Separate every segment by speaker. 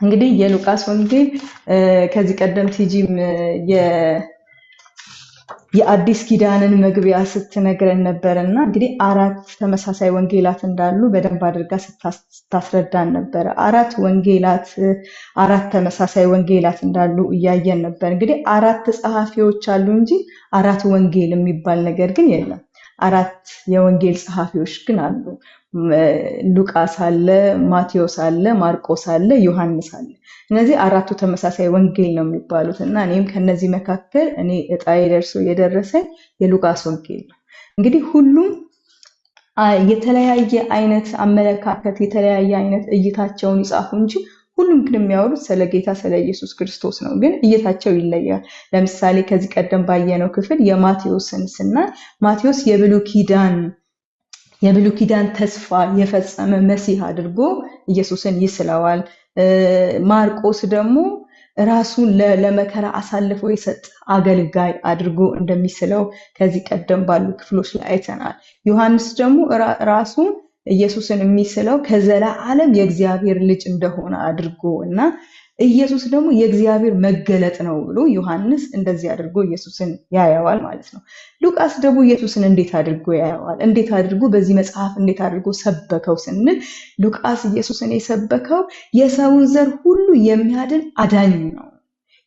Speaker 1: እንግዲህ የሉቃስ ወንጌል ከዚህ ቀደም ቲጂም የአዲስ ኪዳንን መግቢያ ስትነግረን ነበርና እንግዲህ አራት ተመሳሳይ ወንጌላት እንዳሉ በደንብ አድርጋ ስታስረዳን ነበር። አራት ተመሳሳይ ወንጌላት እንዳሉ እያየን ነበር። እንግዲህ አራት ጸሐፊዎች አሉ እንጂ አራት ወንጌል የሚባል ነገር ግን የለም። አራት የወንጌል ጸሐፊዎች ግን አሉ። ሉቃስ አለ፣ ማቴዎስ አለ፣ ማርቆስ አለ፣ ዮሐንስ አለ። እነዚህ አራቱ ተመሳሳይ ወንጌል ነው የሚባሉት እና እኔም ከነዚህ መካከል እኔ እጣዬ ደርሶ የደረሰኝ የሉቃስ ወንጌል ነው። እንግዲህ ሁሉም የተለያየ አይነት አመለካከት የተለያየ አይነት እይታቸውን ይጻፉ እንጂ ሁሉም ግን የሚያወሩት ስለ ጌታ ስለ ኢየሱስ ክርስቶስ ነው። ግን እይታቸው ይለያል። ለምሳሌ ከዚህ ቀደም ባየነው ክፍል የማቴዎስን ስናይ ማቴዎስ የብሉይ ኪዳን ተስፋ የፈጸመ መሲህ አድርጎ ኢየሱስን ይስለዋል። ማርቆስ ደግሞ ራሱን ለመከራ አሳልፎ የሰጠ አገልጋይ አድርጎ እንደሚስለው ከዚህ ቀደም ባሉ ክፍሎች ላይ አይተናል። ዮሐንስ ደግሞ ራሱን ኢየሱስን የሚስለው ከዘላለም የእግዚአብሔር ልጅ እንደሆነ አድርጎ እና ኢየሱስ ደግሞ የእግዚአብሔር መገለጥ ነው ብሎ ዮሐንስ እንደዚህ አድርጎ ኢየሱስን ያየዋል ማለት ነው። ሉቃስ ደግሞ ኢየሱስን እንዴት አድርጎ ያየዋል? እንዴት አድርጎ በዚህ መጽሐፍ እንዴት አድርጎ ሰበከው ስንል ሉቃስ ኢየሱስን የሰበከው የሰውን ዘር ሁሉ የሚያድን አዳኝ ነው።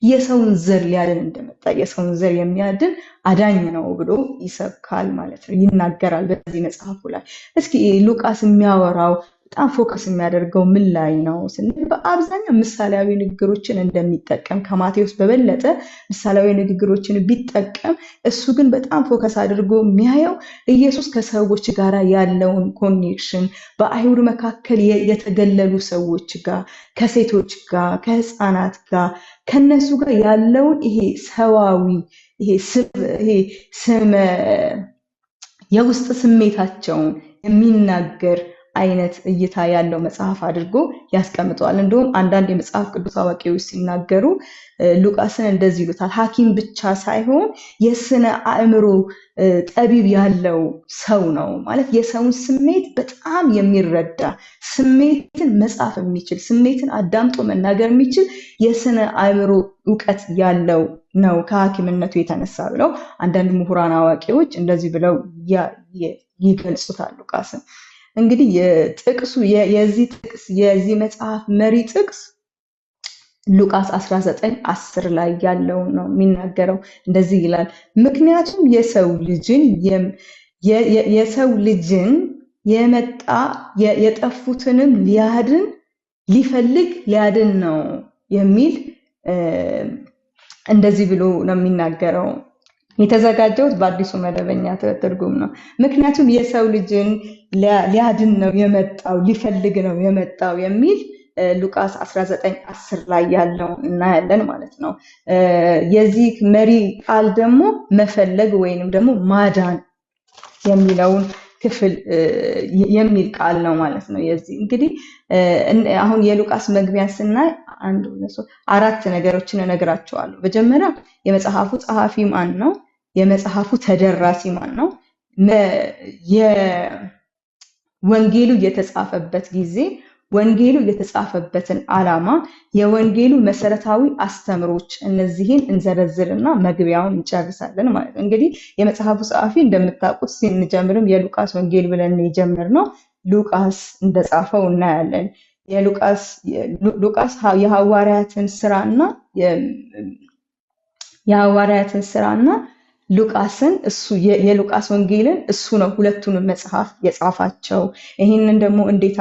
Speaker 1: የሰውን ዘር ሊያድን እንደመጣ የሰውን ዘር የሚያድን አዳኝ ነው ብሎ ይሰብካል ማለት ነው፣ ይናገራል በዚህ መጽሐፉ ላይ። እስኪ ሉቃስ የሚያወራው በጣም ፎከስ የሚያደርገው ምን ላይ ነው ስንል በአብዛኛው ምሳሌያዊ ንግግሮችን እንደሚጠቀም ከማቴዎስ በበለጠ ምሳሌያዊ ንግግሮችን ቢጠቀም፣ እሱ ግን በጣም ፎከስ አድርጎ የሚያየው ኢየሱስ ከሰዎች ጋር ያለውን ኮኔክሽን፣ በአይሁድ መካከል የተገለሉ ሰዎች ጋር፣ ከሴቶች ጋር፣ ከህፃናት ጋር ከነሱ ጋር ያለውን ይሄ ሰዋዊ የውስጥ ስሜታቸውን የሚናገር አይነት እይታ ያለው መጽሐፍ አድርጎ ያስቀምጠዋል። እንደውም አንዳንድ የመጽሐፍ ቅዱስ አዋቂዎች ሲናገሩ ሉቃስን እንደዚህ ይሉታል፣ ሐኪም ብቻ ሳይሆን የስነ አእምሮ ጠቢብ ያለው ሰው ነው ማለት፣ የሰውን ስሜት በጣም የሚረዳ ስሜትን መጻፍ የሚችል ስሜትን አዳምጦ መናገር የሚችል የስነ አእምሮ ዕውቀት ያለው ነው ከሐኪምነቱ የተነሳ ብለው አንዳንድ ምሁራን አዋቂዎች እንደዚህ ብለው ይገልጹታል ሉቃስን። እንግዲህ ጥቅሱ የዚህ መጽሐፍ መሪ ጥቅስ ሉቃስ 19:10 ላይ ያለው ነው የሚናገረው። እንደዚህ ይላል፣ ምክንያቱም የሰው ልጅን የመጣ የጠፉትንም ሊያድን ነው የሚል እንደዚህ ብሎ ነው የሚናገረው። የተዘጋጀውት በአዲሱ መደበኛ ትርጉም ነው። ምክንያቱም የሰው ልጅን ሊያድን ነው የመጣው ሊፈልግ ነው የመጣው የሚል ሉቃስ 19:10 ላይ ያለው እናያለን ማለት ነው። የዚህ መሪ ቃል ደግሞ መፈለግ ወይንም ደግሞ ማዳን የሚለውን ክፍል የሚል ቃል ነው ማለት ነው። የዚህ እንግዲህ አሁን የሉቃስ መግቢያ ስናይ አራት ነገሮችን እነግራቸዋለሁ። መጀመሪያ የመጽሐፉ ጸሐፊ ማን ነው? የመጽሐፉ ተደራሲ ማን ነው? የወንጌሉ የተጻፈበት ጊዜ፣ ወንጌሉ የተጻፈበትን ዓላማ፣ የወንጌሉ መሰረታዊ አስተምሮች፣ እነዚህን እንዘረዝርና መግቢያውን እንጨርሳለን ማለት ነው። እንግዲህ የመጽሐፉ ጸሐፊ እንደምታውቁት ስንጀምርም የሉቃስ ወንጌል ብለን የጀመርነው ሉቃስ እንደጻፈው እናያለን። ሉቃስ የሐዋርያትን ስራና ሉቃስን የሉቃስ ወንጌልን እሱ ነው ሁለቱንም መጽሐፍ የጻፋቸው። ይህንን ደግሞ እንዴት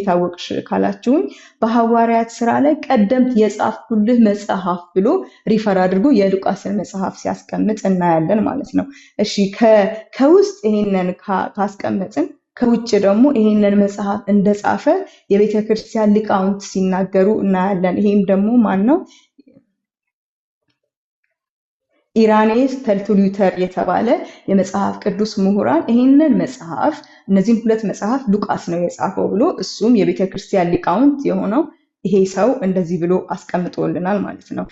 Speaker 1: አወቅሽ ካላችሁኝ በሐዋርያት ስራ ላይ ቀደምት የጻፍኩልህ መጽሐፍ ብሎ ሪፈር አድርጎ የሉቃስን መጽሐፍ ሲያስቀምጥ እናያለን ማለት ነው። እሺ ከውስጥ ይሄንን ካስቀመጥን ከውጭ ደግሞ ይሄንን መጽሐፍ እንደጻፈ የቤተ ክርስቲያን ሊቃውንት ሲናገሩ እናያለን። ይሄም ደግሞ ማን ነው? ኢራኔስ ተርቱሊተር የተባለ የመጽሐፍ ቅዱስ ምሁራን ይሄንን መጽሐፍ እነዚህን ሁለት መጽሐፍ ሉቃስ ነው የጻፈው ብሎ እሱም የቤተ ክርስቲያን ሊቃውንት የሆነው ይሄ ሰው እንደዚህ ብሎ አስቀምጦልናል ማለት ነው።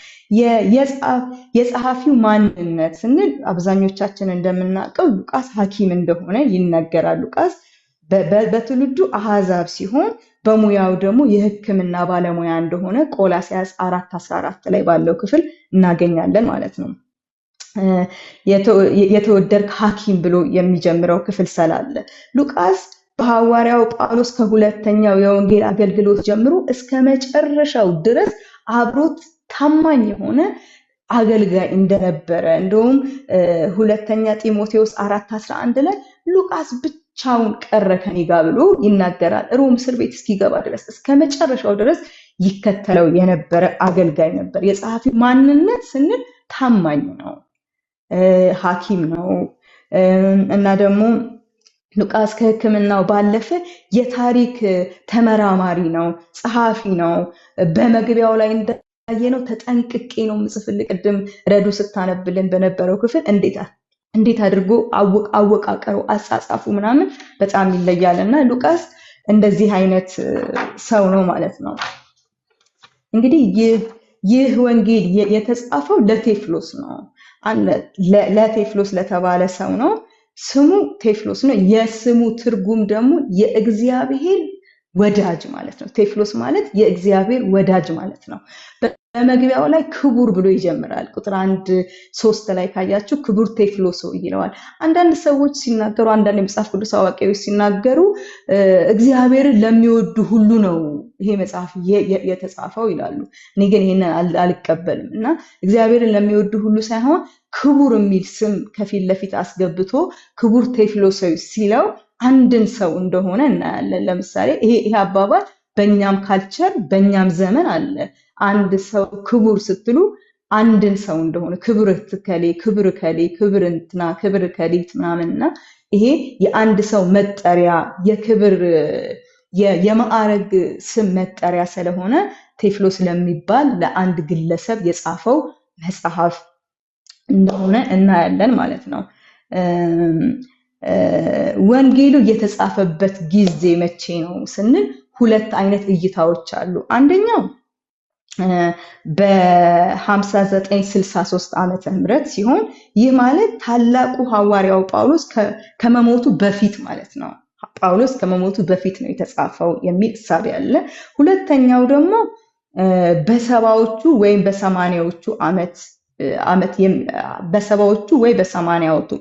Speaker 1: የጸሐፊው ማንነት ስንል አብዛኞቻችን እንደምናውቀው ሉቃስ ሐኪም እንደሆነ ይነገራል። ሉቃስ በትውልዱ አሕዛብ ሲሆን በሙያው ደግሞ የሕክምና ባለሙያ እንደሆነ ቆላስይስ 4:14 ላይ ባለው ክፍል እናገኛለን ማለት ነው። የተወደድክ ሐኪም ብሎ የሚጀምረው ክፍል ስላለ ሉቃስ በሐዋርያው ጳውሎስ ከሁለተኛው የወንጌል አገልግሎት ጀምሮ እስከ መጨረሻው ድረስ አብሮት ታማኝ የሆነ አገልጋይ እንደነበረ እንደውም ሁለተኛ ጢሞቴዎስ 4:11 ላይ ሉቃስ ብቻውን ቀረ ከኔ ጋር ብሎ ይናገራል። ሮም እስር ቤት እስኪገባ ድረስ እስከ መጨረሻው ድረስ ይከተለው የነበረ አገልጋይ ነበር። የጸሐፊው ማንነት ስንል ታማኝ ነው፣ ሐኪም ነው እና ደግሞ ሉቃስ ከሕክምናው ባለፈ የታሪክ ተመራማሪ ነው፣ ጸሐፊ ነው። በመግቢያው ላይ እንዳየነው ተጠንቅቄ ነው የምጽፍልህ፣ ቅድም ረዱ ስታነብልን በነበረው ክፍል እንዴት አድርጎ አወቃቀሩ አጻጻፉ ምናምን በጣም ይለያልና ሉቃስ እንደዚህ አይነት ሰው ነው ማለት ነው። እንግዲህ ይህ ወንጌል የተጻፈው ለቴፍሎስ ነው። ለቴፍሎስ ለተባለ ሰው ነው። ስሙ ቴፍሎስ ነው። የስሙ ትርጉም ደግሞ የእግዚአብሔር ወዳጅ ማለት ነው። ቴፍሎስ ማለት የእግዚአብሔር ወዳጅ ማለት ነው። በመግቢያው ላይ ክቡር ብሎ ይጀምራል። ቁጥር 1:3 ላይ ካያችሁ ክቡር ቴፍሎስ ይለዋል። አንዳንድ ሰዎች ሲናገሩ፣ አንዳንድ የመጽሐፍ ቅዱስ አዋቂዎች ሲናገሩ እግዚአብሔርን ለሚወዱ ሁሉ ነው ይሄ መጽሐፍ የተጻፈው ይላሉ። እኔ ግን ይሄንን አልቀበልም እና እግዚአብሔርን ለሚወዱ ሁሉ ሳይሆን ክቡር የሚል ስም ከፊት ለፊት አስገብቶ ክቡር ቴፍሎስ ሲለው አንድን ሰው እንደሆነ እናያለን። ለምሳሌ ይሄ አባባል በእኛም ካልቸር በእኛም ዘመን አለ። አንድ ሰው ክቡር ስትሉ አንድን ሰው እንደሆነ ክብር ከሌ፣ ክብር ከሌ፣ ክብር እንትና፣ ክብር ከሊት ምናምንና ይሄ የአንድ ሰው መጠሪያ የክብር የማዕረግ ስም መጠሪያ ስለሆነ ቴፍሎስ ለሚባል ለአንድ ግለሰብ የጻፈው መጽሐፍ እንደሆነ እናያለን ማለት ነው። ወንጌሉ የተጻፈበት ጊዜ መቼ ነው ስንል ሁለት አይነት እይታዎች አሉ። አንደኛው በ5963 ዓመተ ምህረት ሲሆን ይህ ማለት ታላቁ ሐዋርያው ጳውሎስ ከመሞቱ በፊት ማለት ነው። ጳውሎስ ከመሞቱ በፊት ነው የተጻፈው የሚል እሳቤ አለ። ሁለተኛው ደግሞ በሰባዎቹ ወይም በሰማንያዎቹ በሰባዎቹ ወይ በሰማንያዎቹ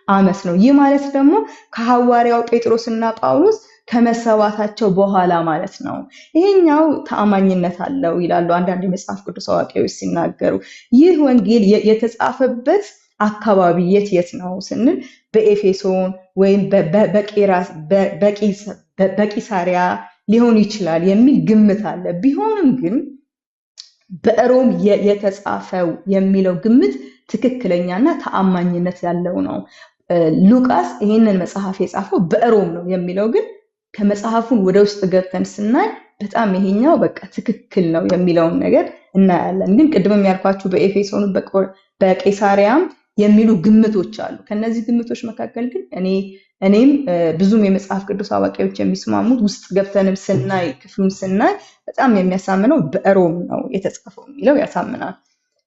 Speaker 1: ዓመት ነው። ይህ ማለት ደግሞ ከሐዋርያው ጴጥሮስና ጳውሎስ ከመሰዋታቸው በኋላ ማለት ነው። ይሄኛው ተአማኝነት አለው ይላሉ አንዳንድ የመጽሐፍ ቅዱስ አዋቂዎች ሲናገሩ። ይህ ወንጌል የተጻፈበት አካባቢ የት ነው ስንል በኤፌሶን ወይም በቂሳሪያ ሊሆን ይችላል የሚል ግምት አለ። ቢሆንም ግን በሮም የተጻፈው የሚለው ግምት ትክክለኛና ተአማኝነት ያለው ነው። ሉቃስ ይህንን መጽሐፍ የጻፈው በሮም ነው የሚለው ግን ከመጽሐፉን ወደ ውስጥ ገብተን ስናይ በጣም ይሄኛው በቃ ትክክል ነው የሚለውን ነገር እናያለን። ግን ቅድምም ያልኳችሁ በኤፌሶን በቄሳሪያም የሚሉ ግምቶች አሉ። ከነዚህ ግምቶች መካከል ግን እኔም ብዙም የመጽሐፍ ቅዱስ አዋቂዎች የሚስማሙት ውስጥ ገብተንም ስናይ ክፍሉን ስናይ በጣም የሚያሳምነው በሮም ነው የተጻፈው የሚለው ያሳምናል።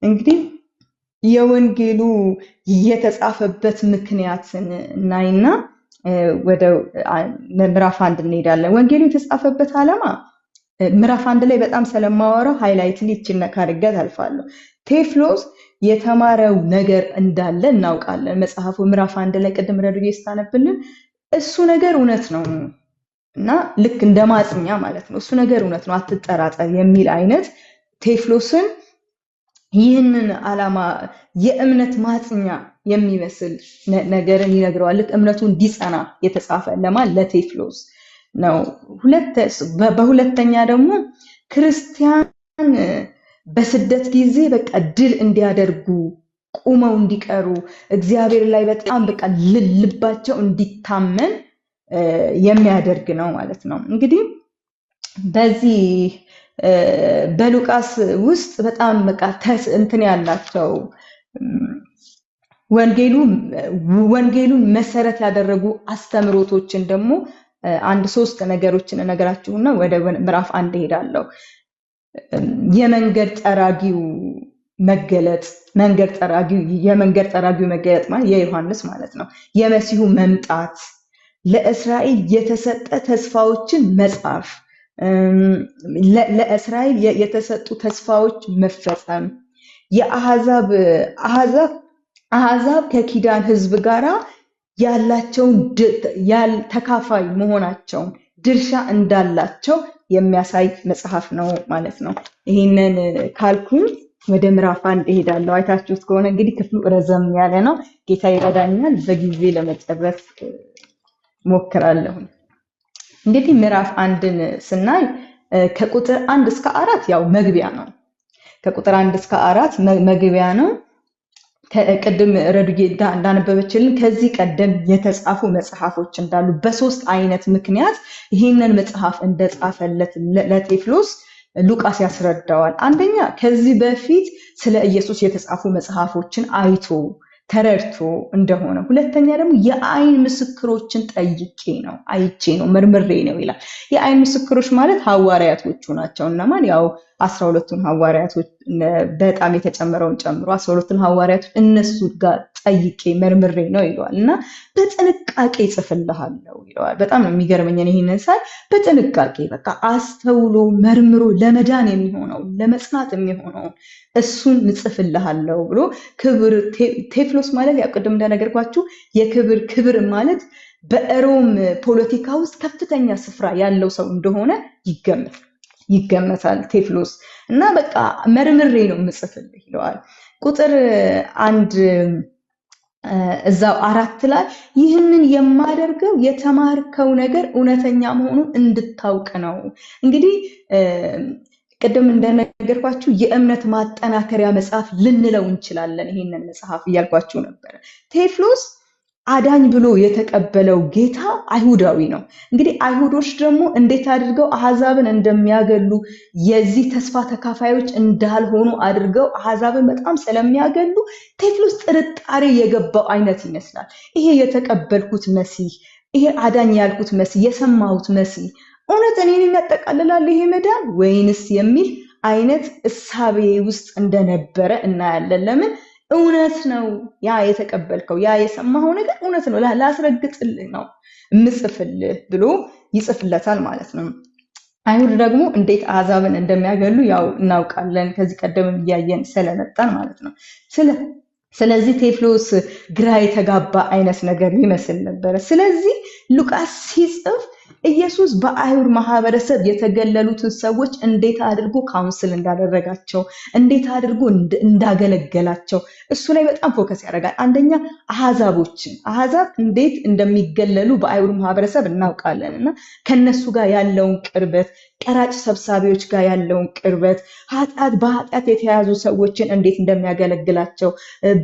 Speaker 1: እንግዲህ የወንጌሉ የተጻፈበት ምክንያትን እናይና ወደ ምዕራፍ 1 እንሄዳለን። ወንጌሉ የተጻፈበት ዓላማ ምዕራፍ 1 ላይ በጣም ስለማወራው ሃይላይት ሊችነካ አድርገት አልፋለሁ። ቴፍሎስ የተማረው ነገር እንዳለ እናውቃለን። መጽሐፉ ምዕራፍ 1 ላይ ቅድም ረዱዬ ስታነብልን እሱ ነገር እውነት ነው እና ልክ እንደ ማጽኛ ማለት ነው። እሱ ነገር እውነት ነው አትጠራጠር የሚል አይነት ቴፍሎስን ይህንን ዓላማ የእምነት ማጽኛ የሚመስል ነገርን ይነግረዋል። ልክ እምነቱ እንዲጸና የተጻፈ ለቴፍሎስ ነው። በሁለተኛ ደግሞ ክርስቲያን በስደት ጊዜ በቃ ድል እንዲያደርጉ ቁመው እንዲቀሩ እግዚአብሔር ላይ በጣም በቃ ልባቸው እንዲታመን የሚያደርግ ነው ማለት ነው። እንግዲህ በዚህ በሉቃስ ውስጥ በጣም በቃ እንትን ያላቸው ወንጌሉን መሰረት ያደረጉ አስተምሮቶችን ደግሞ 3 ነገሮችን እነግራችሁና ወደ ምዕራፍ 1 ሄዳለሁ። የመንገድ ጠራጊው መገለጥ የመንገድ ጠራጊው መገለጥ ማለት የዮሐንስ ማለት ነው። የመሲሁ መምጣት፣ ለእስራኤል የተሰጠ ተስፋዎችን መጻፍ፣ ለእስራኤል የተሰጡ ተስፋዎች መፈጸም፣ አሕዛብ ከኪዳን ህዝብ ጋራ ያላቸውን ተካፋይ መሆናቸውን ድርሻ እንዳላቸው የሚያሳይ መጽሐፍ ነው ማለት ነው። ይህንን ካልኩኝ ወደ ምዕራፍ 1 እሄዳለሁ። አይታችሁት ከሆነ እንግዲህ ክፍሉ ረዘም ያለ ነው። ጌታ ይረዳኛል፣ በጊዜ ለመጨረስ ሞክራለሁ። እንግዲህ ምዕራፍ 1ን ስናይ ከቁጥር 1 እስከ 4 ያው መግቢያ ነው። ከቁጥር 1 እስከ 4 መግቢያ ነው። ከቅድም ረዱጌ እንዳነበበችልን ከዚህ ቀደም የተጻፉ መጽሐፎች እንዳሉ በሶስት አይነት ምክንያት ይህንን መጽሐፍ እንደጻፈለት ለቴዎፍሎስ ሉቃስ ያስረዳዋል። አንደኛ ከዚህ በፊት ስለ ኢየሱስ የተጻፉ መጽሐፎችን አይቶ ተረድቶ እንደሆነ፣ ሁለተኛ ደግሞ የአይን ምስክሮችን አይቼ ነው መርምሬ ነው ይላል። የአይን ምስክሮች ማለት ሐዋርያቶቹ ናቸው። እነማን? ያው 12ቱን ሐዋርያቶች በጣም የተጨመረውን ጨምሮ 12ቱን ሐዋርያቶች እነሱ ጋር ጠይቄ መርምሬ ነው ይለዋል። እና በጥንቃቄ ጽፍልሃለሁ ይለዋል። በጣም ነው የሚገርመኝ ይሄንን ሳይ። በጥንቃቄ በቃ አስተውሎ መርምሮ ለመዳን የሚሆነው ለመጽናት የሚሆነው እሱን ጽፍልሃለሁ ብሎ ክብር ቴዎፍሎስ ማለት ያው ቅድም እንደነገርኳችሁ ክብር ማለት በሮም ፖለቲካ ውስጥ ከፍተኛ ስፍራ ያለው ሰው እንደሆነ ይገመታል ቴዎፍሎስ። እና በቃ መርምሬ ነው የምጽፍልህ ይለዋል። ቁጥር 1 እዛው 4 ላይ ይህንን የማደርገው የተማርከው ነገር እውነተኛ መሆኑን እንድታውቅ ነው። እንግዲህ ቅድም እንደነገርኳችሁ የእምነት ማጠናከሪያ መጽሐፍ ልንለው እንችላለን። ይሄንን መጽሐፍ እያልኳችሁ ነበር። ቴዎፍሎስ አዳኝ ብሎ የተቀበለው ጌታ አይሁዳዊ ነው። እንግዲህ አይሁዶች ደግሞ እንዴት አድርገው አሕዛብን እንደሚያገሉ የዚህ ተስፋ ተካፋዮች እንዳልሆኑ አድርገው አሕዛብን በጣም ስለሚያገሉ ቴዎፍሎስ ጥርጣሬ የገባው አይነት ይመስላል። ይሄ የተቀበልኩት መሲህ፣ ይሄ አዳኝ ያልኩት መሲህ፣ የሰማሁት መሲህ እውነት እኔን ያጠቃልላል ይሄ መዳን ወይንስ የሚል አይነት እሳቤ ውስጥ እንደነበረ እናያለን። ለምን? እውነት ነው ያ የተቀበልከው ያ የሰማኸው ነገር እውነት ነው፣ ላስረግጥልህ ነው ምጽፍልህ ብሎ ይጽፍለታል ማለት ነው። አይሁድ ደግሞ እንዴት አሕዛብን እንደሚያገሉ ያው እናውቃለን፣ ከዚህ ቀደም እያየን ስለመጣን ማለት ነው። ስለዚህ ቴዎፍሎስ ግራ የተጋባ አይነት ነገር ይመስል ነበረ። ስለዚህ ሉቃስ ሲጽፍ ኢየሱስ በአይሁድ ማህበረሰብ የተገለሉትን ሰዎች እንዴት አድርጎ ካውንስል እንዳደረጋቸው፣ እንዴት አድርጎ እንዳገለገላቸው እሱ ላይ በጣም ፎከስ ያደርጋል። አንደኛ አሕዛብ እንዴት እንደሚገለሉ በአይሁድ ማህበረሰብ እናውቃለን እና ከነሱ ጋር ያለውን ቅርበት፣ ቀራጭ ሰብሳቢዎች ጋር ያለውን ቅርበት፣ በኃጢአት የተያዙ ሰዎችን እንዴት እንደሚያገለግላቸው፣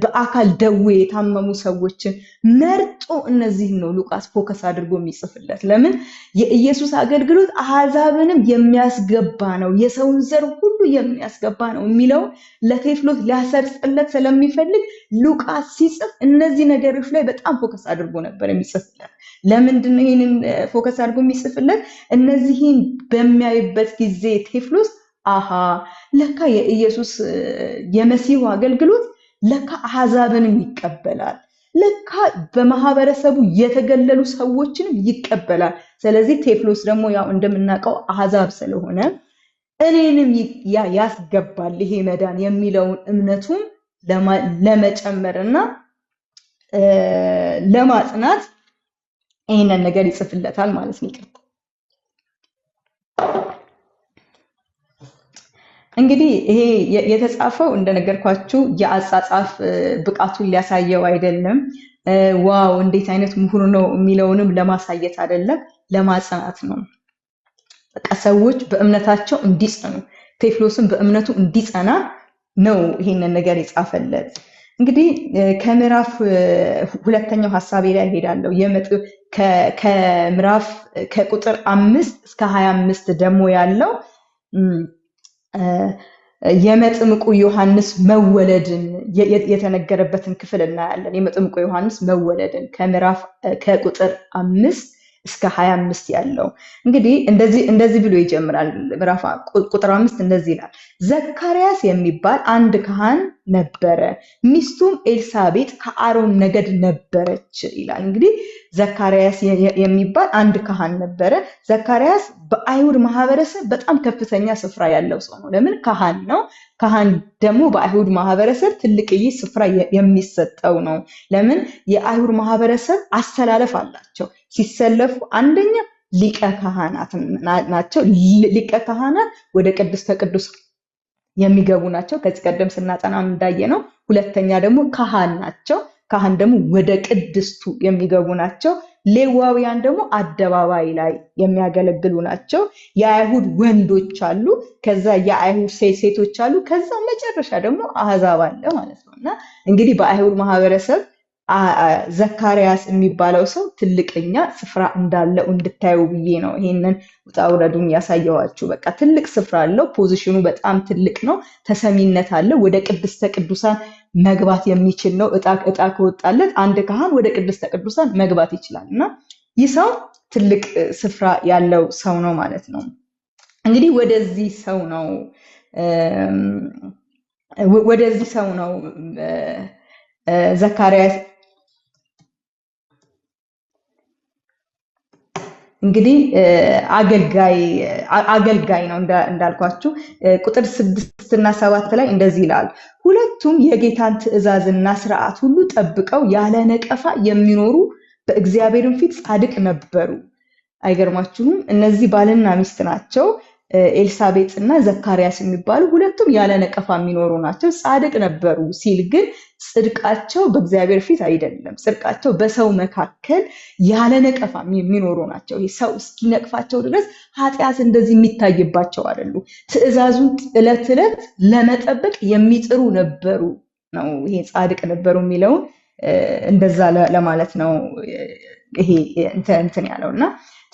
Speaker 1: በአካል ደዌ የታመሙ ሰዎችን መርጦ እነዚህን ነው ሉቃስ ፎከስ አድርጎ የሚጽፍለት። ለምን? የኢየሱስ አገልግሎት አሕዛብንም የሚያስገባ ነው፣ የሰውን ዘር ሁሉ የሚያስገባ ነው የሚለው ለቴዎፍሎስ ሊያሰርጽለት ስለሚፈልግ ሉቃስ ሲጽፍ እነዚህ ነገሮች ላይ በጣም ፎከስ አድርጎ ነበር የሚጽፍለት። ለምንድን ነው ይሄንን ፎከስ አድርጎ የሚጽፍለት? እነዚህን በሚያይበት ጊዜ ቴዎፍሎስ ለካ የኢየሱስ የመሲሁ አገልግሎት ለካ አሕዛብንም ይቀበላል፣ ለካ በማህበረሰቡ የተገለሉ ሰዎችንም ይቀበላል። ስለዚህ ቴዎፍሎስ ደግሞ ያው እንደምናውቀው አሕዛብ ስለሆነ እኔንም ያስገባል ይሄ መዳን የሚለውን እምነቱን ለመጨመርና ለማጽናት ይሄንን ነገር ይጽፍለታል ማለት ነው። እንግዲህ ይሄ የተጻፈው እንደነገርኳችሁ የአጻጻፍ ብቃቱን ሊያሳየው አይደለም፣ ዋው እንዴት አይነት ምሁር ነው የሚለውንም ለማሳየት አይደለም፣ ለማጽናት ነው። በቃ ሰዎች በእምነታቸው እንዲጸኑ፣ ቴዎፍሎስን በእምነቱ እንዲጸና ነው ይሄንን ነገር የጻፈለት። እንግዲህ ከምዕራፍ ሁለተኛው ሐሳቤ ላይ ሄዳለሁ። ከምዕራፍ ከቁጥር 5 እስከ 25 ደግሞ ያለው የመጥምቁ ዮሐንስ መወለድን የተነገረበትን ክፍል እናያለን። የመጥምቁ ዮሐንስ መወለድን ከቁጥር 5 እስከ 25 ያለው እንግዲህ እንደዚህ ብሎ ይጀምራል። ምዕራፍ ቁጥር 5 እንደዚህ ይላል። ዘካርያስ የሚባል አንድ ካህን ነበረ፣ ሚስቱም ኤልሳቤጥ ከአሮን ነገድ ነበረች ይላል። እንግዲህ ዘካርያስ የሚባል አንድ ካህን ነበረ። ዘካርያስ በአይሁድ ማህበረሰብ በጣም ከፍተኛ ስፍራ ያለው ሰው ነው። ለምን? ካህን ነው። ካህን ደግሞ በአይሁድ ማህበረሰብ ትልቅዬ ስፍራ የሚሰጠው ነው። ለምን? የአይሁድ ማህበረሰብ አስተላለፍ አላቸው። ሲሰለፉ አንደኛ ሊቀ ካህናት ናቸው። ሊቀ ካህናት ወደ ቅድስተ ቅዱሳን የሚገቡ ናቸው። ከዚህ ቀደም ስናጠና እንዳየነው። ሁለተኛ ደግሞ ካህን ናቸው። ካህን ደግሞ ወደ ቅድስቱ የሚገቡ ናቸው። ሌዋውያን ደግሞ አደባባይ ላይ የሚያገለግሉ ናቸው። የአይሁድ ወንዶች አሉ፣ ከዛ የአይሁድ ሴቶች አሉ፣ ከዛ መጨረሻ ደግሞ አህዛብ አለ ማለት ነው። እና እንግዲህ በአይሁድ ማህበረሰብ ዘካርያስ የሚባለው ሰው ትልቅኛ ስፍራ እንዳለው እንድታዩ ብዬ ነው ይሄንን ውጣ ውረዱን ያሳየዋችሁ። በቃ ትልቅ ስፍራ አለው። ፖዚሽኑ በጣም ትልቅ ነው። ተሰሚነት አለው። ወደ ቅድስተ ቅዱሳን መግባት የሚችል ነው። እጣ ከወጣለት አንድ ካህን ወደ ቅድስተ ቅዱሳን መግባት ይችላል እና ይህ ሰው ትልቅ ስፍራ ያለው ሰው ነው ማለት ነው። እንግዲህ ወደዚህ ሰው ነው ዘካርያስ እንግዲህ አገልጋይ ነው እንዳልኳችሁ። ቁጥር 6 እና 7 ላይ እንደዚህ ይላል። ሁለቱም የጌታን ትእዛዝና ስርዓት ሁሉ ጠብቀው ያለ ነቀፋ የሚኖሩ በእግዚአብሔርም ፊት ጻድቅ ነበሩ። አይገርማችሁም? እነዚህ ባልና ሚስት ናቸው። ኤልሳቤጥ እና ዘካርያስ የሚባሉ ሁለቱም ያለ ነቀፋ የሚኖሩ ናቸው። ጻድቅ ነበሩ ሲል ግን ጽድቃቸው በእግዚአብሔር ፊት አይደለም። ጽድቃቸው በሰው መካከል ያለ ነቀፋ የሚኖሩ ናቸው። ሰው እስኪነቅፋቸው ድረስ ኃጢአት እንደዚህ የሚታይባቸው አይደሉ። ትእዛዙን ዕለት ዕለት ለመጠበቅ የሚጥሩ ነበሩ ነው። ይሄ ጻድቅ ነበሩ የሚለውን እንደዛ ለማለት ነው ይሄ እንትን ያለውና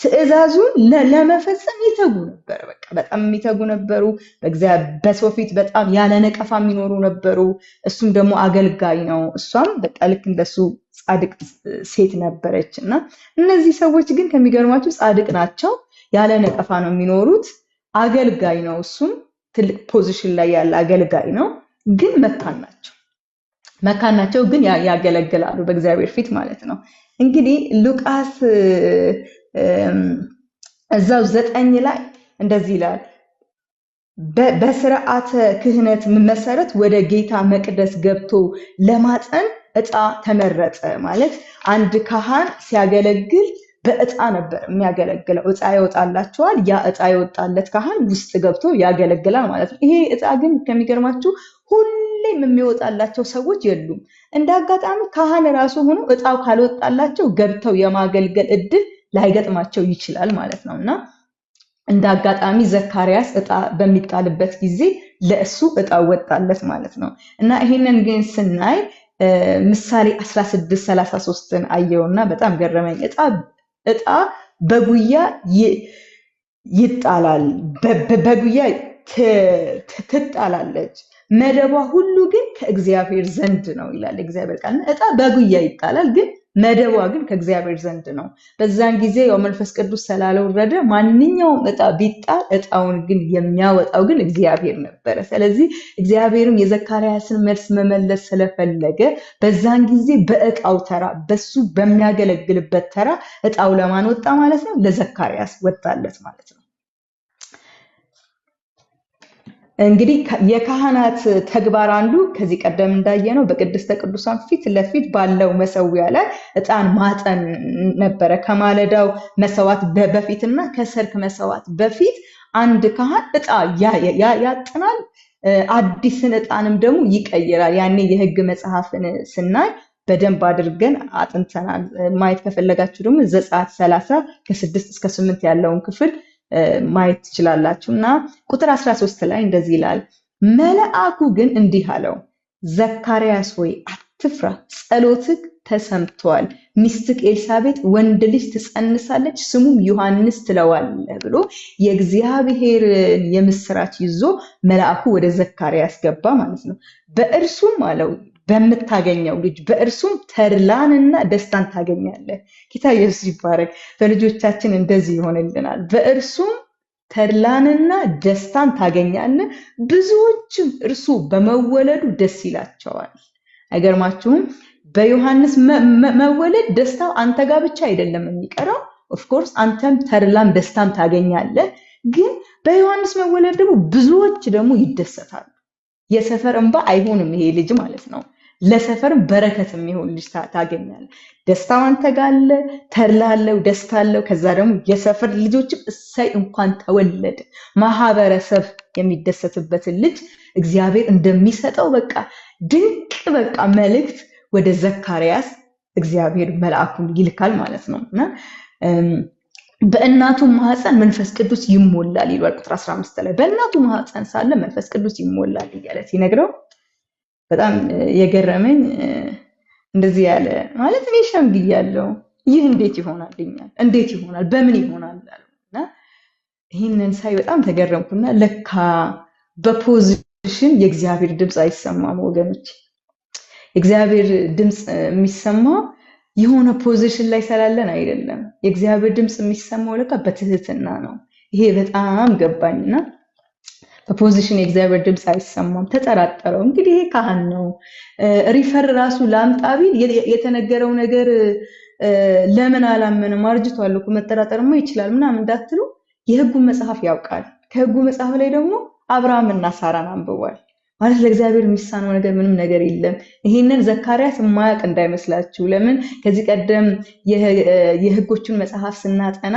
Speaker 1: ትእዛዙን ለመፈጸም ይተጉ ነበር። በቃ በጣም የሚተጉ ነበሩ። በሰው ፊት በጣም ያለ ነቀፋ የሚኖሩ ነበሩ። እሱም ደግሞ አገልጋይ ነው። እሷም በቃ ልክ እንደሱ ጻድቅ ሴት ነበረች እና እነዚህ ሰዎች ግን ከሚገርማችሁ ጻድቅ ናቸው፣ ያለ ነቀፋ ነው የሚኖሩት። አገልጋይ ነው። እሱም ትልቅ ፖዚሽን ላይ ያለ አገልጋይ ነው። ግን መካን ናቸው ግን ያገለግላሉ በእግዚአብሔር ፊት ማለት ነው። እንግዲህ ሉቃስ እዛው 9 ላይ እንደዚህ ይላል። በስርዓተ ክህነት መሰረት ወደ ጌታ መቅደስ ገብቶ ለማጠን ዕጣ ተመረጠ። ማለት አንድ ካህን ሲያገለግል በዕጣ ነበር የሚያገለግለው። ዕጣ ይወጣላቸዋል። ያ ዕጣ የወጣለት ካህን ውስጥ ገብቶ ያገለግላል ማለት ነው። ይሄ ዕጣ ግን ከሚገርማችሁ ሁሌም የሚወጣላቸው ሰዎች የሉም። እንደ አጋጣሚ ካህን ራሱ ሆኖ ዕጣው ካልወጣላቸው ገብተው የማገልገል እድል ላይገጥማቸው ይችላል ማለት ነው። እና እንደ አጋጣሚ ዘካርያስ ዕጣ በሚጣልበት ጊዜ ለእሱ ዕጣ ወጣለት ማለት ነው። እና ይሄንን ግን ስናይ ምሳሌ 16:33ን አየውና በጣም ገረመኝ። ዕጣ በጉያ ይጣላል፣ በጉያ ትጣላለች፣ መደቧ ሁሉ ግን ከእግዚአብሔር ዘንድ ነው ይላል እግዚአብሔር ቃል። ዕጣ በጉያ ይጣላል ግን መደቧ ግን ከእግዚአብሔር ዘንድ ነው። በዛን ጊዜ ያው መንፈስ ቅዱስ ስላልወረደ ማንኛውም ዕጣ ቢጣል ዕጣውን ግን የሚያወጣው ግን እግዚአብሔር ነበረ። ስለዚህ እግዚአብሔርም የዘካርያስን መልስ መመለስ ስለፈለገ በዛን ጊዜ በዕጣው ተራ በሱ በሚያገለግልበት ተራ ዕጣው ለማን ወጣ ማለት ነው? ለዘካርያስ ወጣለት ማለት ነው። እንግዲህ የካህናት ተግባር አንዱ ከዚህ ቀደም እንዳየነው በቅድስተ ቅዱሳን ፊት ለፊት ባለው መሰዊያ ላይ ዕጣን ማጠን ነበረ። ከማለዳው መሰዋት በፊትና ከሰርክ መሰዋት በፊት አንድ ካህን ዕጣ ያጥናል፣ አዲስን ዕጣንም ደግሞ ይቀይራል። ያኔ የሕግ መጽሐፍን ስናይ በደንብ አድርገን አጥንተናል። ማየት ከፈለጋችሁ ደግሞ ዘጸአት 30 ከ6 እስከ 8 ያለውን ክፍል ማየት ትችላላችሁ። እና ቁጥር 13 ላይ እንደዚህ ይላል። መልአኩ ግን እንዲህ አለው፣ ዘካርያስ ሆይ አትፍራ፣ ጸሎትህ ተሰምቷል። ሚስትህ ኤልሳቤጥ ወንድ ልጅ ትጸንሳለች፣ ስሙም ዮሐንስ ትለዋለህ ብሎ የእግዚአብሔርን የምስራች ይዞ መልአኩ ወደ ዘካርያስ ገባ ማለት ነው። በእርሱም አለው በምታገኘው ልጅ በእርሱም ተድላንና ደስታን ታገኛለህ። ጌታ ኢየሱስ ይባረክ። በልጆቻችን እንደዚህ ይሆንልናል። በእርሱም ተድላንና ደስታን ታገኛለህ፣ ብዙዎችም እርሱ በመወለዱ ደስ ይላቸዋል። አይገርማችሁም? በዮሐንስ መወለድ ደስታው አንተ ጋር ብቻ አይደለም የሚቀረው። ኦፍኮርስ አንተም ተድላም ደስታም ታገኛለህ። ግን በዮሐንስ መወለድ ደግሞ ብዙዎች ደግሞ ይደሰታሉ። የሰፈር እንባ አይሆንም ይሄ ልጅ ማለት ነው። ለሰፈርም በረከት የሚሆን ልጅ ታገኛለህ። ደስታው አንተ ጋር አለ፣ ተድላ አለው፣ ደስታ አለው። ከዛ ደግሞ የሰፈር ልጆችም እሰይ እንኳን ተወለደ፣ ማህበረሰብ የሚደሰትበትን ልጅ እግዚአብሔር እንደሚሰጠው በቃ ድንቅ በቃ መልእክት ወደ ዘካርያስ እግዚአብሔር መልአኩን ይልካል ማለት ነው። እና በእናቱ ማህፀን መንፈስ ቅዱስ ይሞላል ይሏል ቁጥር 15 ላይ። በእናቱ ማህፀን ሳለ መንፈስ ቅዱስ ይሞላል እያለ ሲነግረው በጣም የገረመኝ እንደዚህ ያለ ማለት እኔ ሸምግያለሁ፣ ይህ እንዴት ይሆናልኛል? እንዴት ይሆናል? በምን ይሆናል? እና ይህንን ሳይ በጣም ተገረምኩና ለካ በፖዚሽን የእግዚአብሔር ድምፅ አይሰማም ወገኖች። የእግዚአብሔር ድምፅ የሚሰማው የሆነ ፖዚሽን ላይ ስላለን አይደለም። የእግዚአብሔር ድምፅ የሚሰማው ለካ በትህትና ነው። ይሄ በጣም ገባኝና በፖዚሽን የእግዚአብሔር ድምፅ አይሰማም። ተጠራጠረው። እንግዲህ ይሄ ካህን ነው። ሪፈር ራሱ ላምጣ ቢል የተነገረው ነገር ለምን አላመንም? አርጅቷል እኮ መጠራጠርማ ይችላል ምናምን እንዳትሉ፣ የህጉን መጽሐፍ ያውቃል። ከህጉ መጽሐፍ ላይ ደግሞ አብርሃምና ሳራን አንብቧል። ማለት ለእግዚአብሔር የሚሳነው ነገር ምንም ነገር የለም። ይሄንን ዘካርያስ የማያውቅ እንዳይመስላችሁ። ለምን ከዚህ ቀደም የህጎቹን መጽሐፍ ስናጠና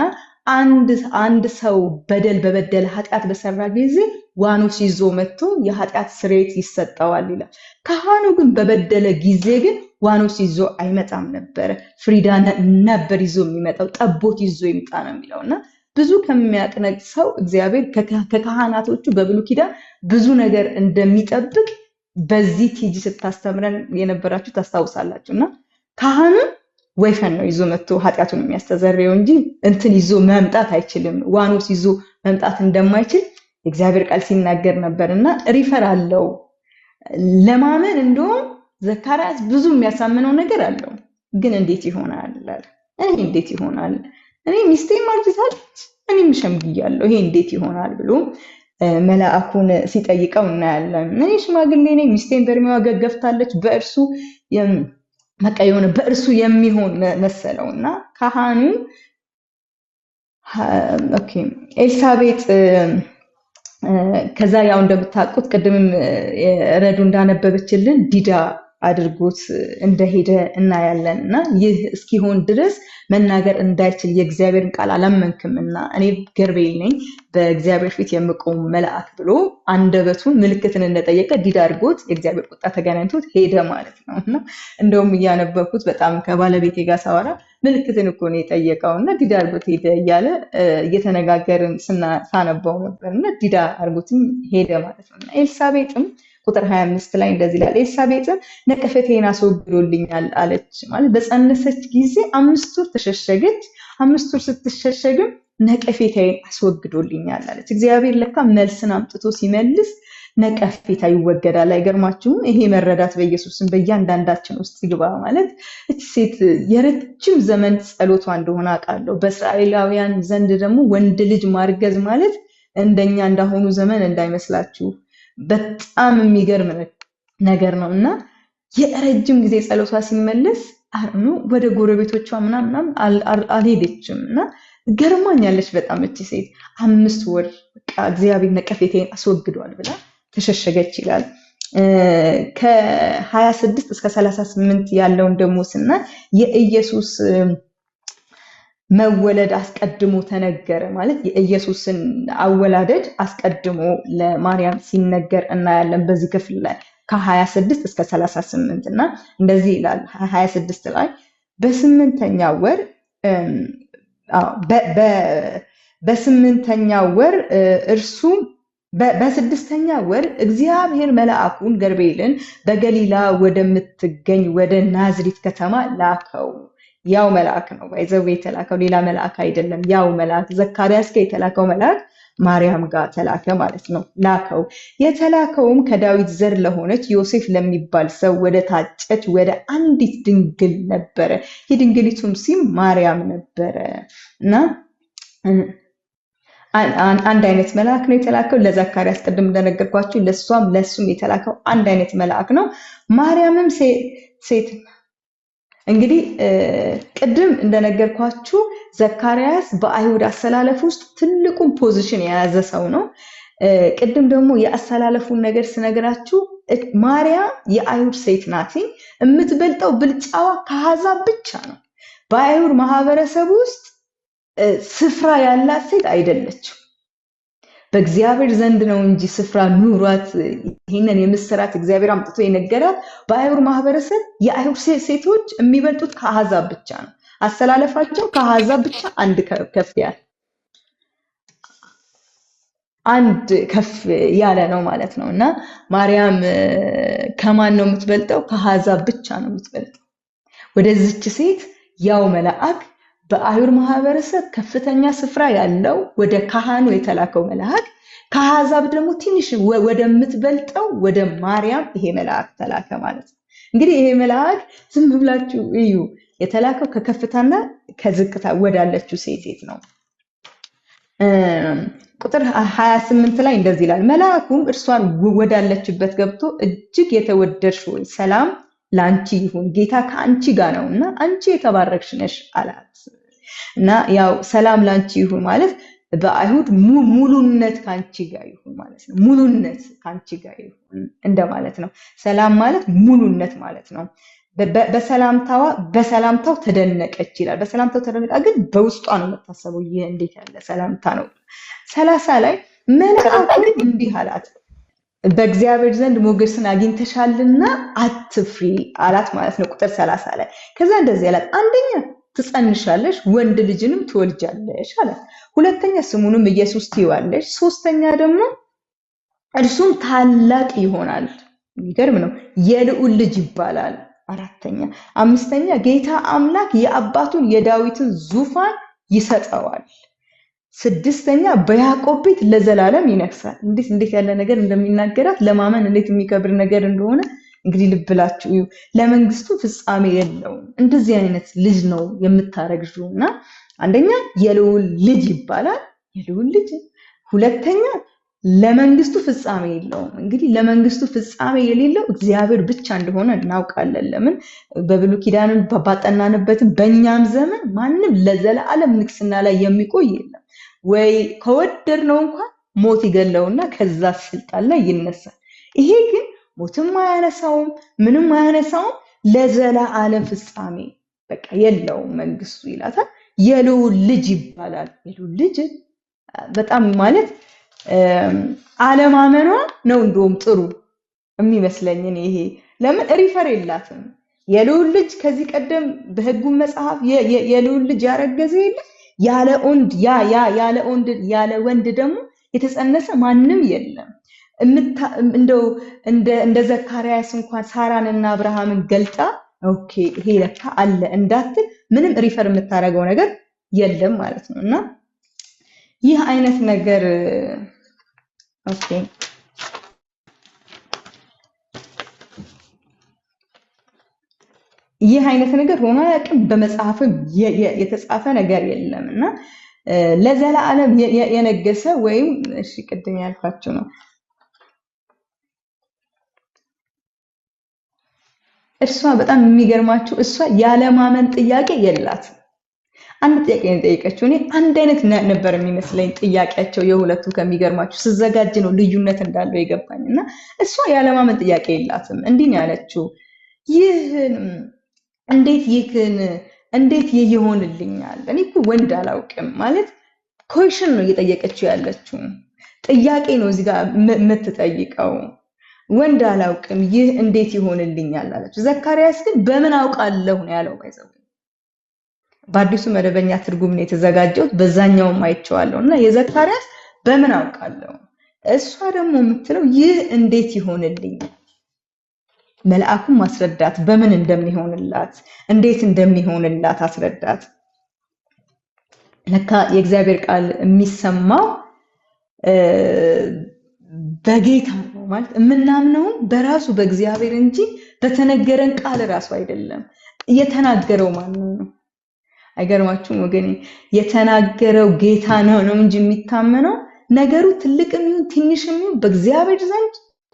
Speaker 1: አንድ ሰው በበደለ ኃጢአት በሰራ ጊዜ ዋኖስ ይዞ መጥቶ የኃጢአት ስርየት ይሰጠዋል ይላል። ካህኑ ግን በበደለ ጊዜ ግን ዋኖስ ይዞ አይመጣም ነበረ። ፍሪዳ ነበር ይዞ የሚመጣው፣ ጠቦት ይዞ ይምጣ ነው የሚለውና ብዙ ከሚያቅነቅ ሰው እግዚአብሔር ከካህናቶቹ በብሉይ ኪዳን ብዙ ነገር እንደሚጠብቅ በዚህ ቲጂ ስታስተምረን የነበራችሁ ታስታውሳላችሁና ካህኑ ወይፈን ነው ይዞ መጥቶ ኃጢአቱን የሚያስተሰርየው እንጂ እንትን ይዞ መምጣት አይችልም። ዋኖስ ይዞ መምጣት እንደማይችል እግዚአብሔር ቃል ሲናገር ነበርና ሪፈር አለው ለማመን። እንደውም ዘካርያስ ብዙ የሚያሳምነው ነገር አለው። ግን እንዴት ይሆናል? እኔ እንዴት ይሆናል? እኔ ሚስቴ ማርጅታለች፣ እኔም ሸምግያለሁ፣ ይሄ እንዴት ይሆናል ብሎ መልአኩን ሲጠይቀው እናያለን። እኔ ሽማግሌ ነኝ፣ ሚስቴን በእድሜዋ ገፍታለች፣ በእርሱ የሆነ በእርሱ የሚሆን መሰለውና ካህኑ ኤልሳቤጥ ከዛ ያው እንደምታውቁት ቅድምም ረዱ እንዳነበበችልን ዲዳ አድርጎት እንደሄደ እናያለን። እና ይህ እስኪሆን ድረስ መናገር እንዳይችል የእግዚአብሔርን ቃል አላመንክምና እኔ ገርቤል ነኝ በእግዚአብሔር ፊት የምቆም መልአክ ብሎ አንደበቱን ምልክትን እንደጠየቀ ዲዳ አድርጎት የእግዚአብሔር ቁጣ ተገናኝቶት ሄደ ማለት ነው። እና እንደውም እያነበብኩት በጣም ከባለቤቴ ጋር ሳወራ ምልክትን እኮ ነው የጠየቀው እና ዲዳ አድርጎት ሄደ እያለ እየተነጋገርን ሳነበው ነበር። እና ዲዳ አድርጎትም ሄደ ማለት ነው። እና ኤልሳቤጥም ቁጥር 25 ላይ እንደዚህ ይላል፣ ኤልሳቤጥም ነቀፌቴን አስወግዶልኛል አለች። ማለት በጸነሰች ጊዜ 5 ወር ተሸሸገች። 5 ወር ስትሸሸግም ነቀፌቴን አስወግዶልኛል አለች። እግዚአብሔር ለካ መልስን አምጥቶ ሲመልስ ነቀፌታ ይወገዳል። አይገርማችሁም? ይሄ መረዳት በኢየሱስም በእያንዳንዳችን ውስጥ ይግባ። ማለት እቺ ሴት የረጅም ዘመን ጸሎቷ እንደሆነ አውቃለሁ። በእስራኤላውያን ዘንድ ደግሞ ወንድ ልጅ ማርገዝ ማለት እንደኛ እንዳሆኑ ዘመን እንዳይመስላችሁ በጣም የሚገርም ነገር ነው። እና የረጅም ጊዜ ጸሎቷ ሲመለስ አርኑ ወደ ጎረቤቶቿ ምናምን አልሄደችም። እና ገርማኛለች በጣም እቺ ሴት 5 ወር በቃ እግዚአብሔር ነቀፌቴን አስወግዷል ብላ ተሸሸገች ይላል። ከ26 እስከ 38 ያለውን ደግሞ ስናይ የኢየሱስ መወለድ አስቀድሞ ተነገረ። ማለት የኢየሱስን አወላደድ አስቀድሞ ለማርያም ሲነገር እናያለን በዚህ ክፍል ላይ ከ26 እስከ 38 እና እንደዚህ ይላል። 26 ላይ በስምንተኛው ወር እርሱ በስድስተኛ ወር እግዚአብሔር መልአኩን ገብርኤልን በገሊላ ወደምትገኝ ወደ ናዝሬት ከተማ ላከው። ያው መልአክ ነው ባይዘው የተላከው ሌላ መልአክ አይደለም። ያው መልአክ ዘካርያስ ጋር የተላከው መልአክ ማርያም ጋር ተላከ ማለት ነው። ላከው። የተላከውም ከዳዊት ዘር ለሆነች ዮሴፍ ለሚባል ሰው ወደ ታጨች ወደ አንዲት ድንግል ነበረ። የድንግሊቱም ስም ማርያም ነበረ እና አንድ አይነት መልአክ ነው የተላከው ለዘካርያስ ቅድም እንደነገርኳችሁ ለሱም የተላከው አንድ አይነት መልአክ ነው። ማርያምም ሴት እንግዲህ ቅድም እንደነገርኳችሁ ዘካርያስ በአይሁድ አሰላለፍ ውስጥ ትልቁን ፖዚሽን የያዘ ሰው ነው። ቅድም ደግሞ የአሰላለፉን ነገር ስነግራችሁ ማርያም የአይሁድ ሴት ናት። የምትበልጠው ብልጫዋ ከአሕዛብ ብቻ ነው። በአይሁድ ማህበረሰብ ውስጥ ስፍራ ያላት ሴት አይደለችም። በእግዚአብሔር ዘንድ ነው እንጂ ስፍራ ኑሯት ይሄንን የምስራት እግዚአብሔር አምጥቶ የነገራት። በአይሁድ ማህበረሰብ የአይሁድ ሴቶች የሚበልጡት ከአሕዛብ ብቻ ነው። አሰላለፋቸው ከአሕዛብ ብቻ አንድ ከፍ ያለ ነው ማለት ነው። እና ማርያም ከማን ነው የምትበልጠው? ከአሕዛብ ብቻ ነው የምትበልጠው። ወደዚች ሴት ያው መልአክ በአይሁድ ማህበረሰብ ከፍተኛ ስፍራ ያለው ወደ ካህኑ የተላከው መልአክ ከአሕዛብ ደግሞ ትንሽ ወደምትበልጠው ወደ ማርያም ይሄ መልአክ ተላከ ማለት ነው። እንግዲህ ይሄ መልአክ ዝም ብላችሁ እዩ፣ የተላከው ከከፍታና ከዝቅታ ወዳለችው ሴት ነው። ቁጥር 28 ላይ እንደዚህ ይላል፣ መልአኩም እርሷን ወዳለችበት ገብቶ እጅግ የተወደድሽ ሆይ ሰላም ላንቺ ይሁን፣ ጌታ ከአንቺ ጋር ነውና አንቺ የተባረክሽ ነሽ አላት። እና ያው ሰላም ላንቺ ይሁን ማለት በአይሁድ ሙሉነት ካንቺ ጋር ይሁን ማለት ነው። ሙሉነት ካንቺ ጋር ይሁን እንደማለት ነው። ሰላም ማለት ሙሉነት ማለት ነው። በሰላምታው ተደነቀች ይላል። በሰላምታው ተደነቃ ግን በውስጧ ነው የምታሰበው። ይህ እንዴት ያለ ሰላምታ ነው? 30 ላይ መልአኩ እንዲህ አላት፣ በእግዚአብሔር ዘንድ ሞገስን አግኝተሻልና አትፍሪ አላት ማለት ነው። ቁጥር 30 ላይ ከዛ እንደዚህ አላት፣ አንደኛ ትጸንሻለሽ፣ ወንድ ልጅንም ትወልጃለሽ አላት። ሁለተኛ ስሙንም ኢየሱስ ትይዋለሽ። ሶስተኛ ደግሞ እርሱም ታላቅ ይሆናል፣ የሚገርም ነው፣ የልዑል ልጅ ይባላል። አራተኛ አምስተኛ ጌታ አምላክ የአባቱን የዳዊትን ዙፋን ይሰጠዋል። ስድስተኛ በያዕቆብ ቤት ለዘላለም ይነግሳል። እንዴት ያለ ነገር እንደሚናገራት ለማመን እንዴት የሚከብር ነገር እንደሆነ እንግዲህ ልብ ብላችሁ እዩ። ለመንግስቱ ፍጻሜ የለውም። እንደዚህ አይነት ልጅ ነው የምታረግዡ እና አንደኛ የልዑል ልጅ ይባላል፣ የልዑል ልጅ። ሁለተኛ ለመንግስቱ ፍጻሜ የለውም። እንግዲህ ለመንግስቱ ፍጻሜ የሌለው እግዚአብሔር ብቻ እንደሆነ እናውቃለን። ለምን በብሉይ ኪዳንን ባጠናንበትም በእኛም ዘመን ማንም ለዘላለም ንግስና ላይ የሚቆይ የለም። ወይ ከወደድነው እንኳን ሞት ይገለውና ከዛ ስልጣን ላይ ይነሳል። ይሄ ግን ሞትም አያነሳውም፣ ምንም አያነሳውም፣ ለዘላለም ፍጻሜ በቃ የለውም መንግስቱ ይላታል። የልዑል ልጅ ይባላል። የልዑል ልጅ በጣም ማለት አለማመኗ ነው እንደውም ጥሩ የሚመስለኝ ይሄ። ለምን ሪፈር የላትም። የልዑል ልጅ ከዚህ ቀደም በሕጉ መጽሐፍ የልዑል ልጅ ያረገዘ የለም። ያለ ወንድ ደግሞ የተጸነሰ ማንም የለም። እንደው እንደ ዘካርያስ እንኳን ሳራንና አብርሃምን ገልጣ ኦኬ ይሄ ለካ አለ እንዳትል ምንም ሪፈር የምታረገው ነገር የለም ማለት ነው። እና ይህ አይነት ነገር ኦኬ ይህ አይነት ነገር ሆኖ ያቅም በመጽሐፍም የተጻፈ ነገር የለም እና ለዘላለም የነገሰ ወይም እሺ ቅድም ያልኳችሁ ነው። እሷ በጣም የሚገርማችሁ እሷ ያለማመን ጥያቄ የላት። አንድ ጥያቄ ነው የጠየቀችው። እኔ አንድ አይነት ነበር የሚመስለኝ ጥያቄያቸው የሁለቱ። ከሚገርማችሁ ስዘጋጅ ነው ልዩነት እንዳለው የገባኝና እሷ ያለማመን ጥያቄ የላትም። እንዲህ ነው ያለችው፣ እንዴት ይሆንልኛል? እኔ እኮ ወንድ አላውቅም ማለት ኮሽን ነው እየጠየቀችው ያለችው። ጥያቄ ነው እዚህ ጋር የምትጠይቀው። ወንድ አላውቅም ይህ እንዴት ይሆንልኛል አለች። ዘካርያስ ግን በምን አውቃለሁ ነው ያለው። ባይዘው በአዲሱ መደበኛ ትርጉም ነው የተዘጋጀው፣ በዛኛውም አይቼዋለሁና የዘካርያስ በምን አውቃለሁ፣ እሷ ደግሞ የምትለው ይህ እንዴት ይሆንልኛል። መልአኩም ማስረዳት በምን እንደሚሆንላት እንዴት እንደሚሆንላት አስረዳት። ለካ የእግዚአብሔር ቃል የሚሰማው በጌታ ነው ማለት የምናምነው በራሱ በእግዚአብሔር እንጂ በተነገረን ቃል ራሱ አይደለም። የተናገረው ማን ነው? አይገርማችሁም ወገኔ? የተናገረው ጌታ ነው እንጂ የሚታመነው ነገሩ ትልቅም ይሁን ትንሽም ይሁን በእግዚአብሔር ዘንድ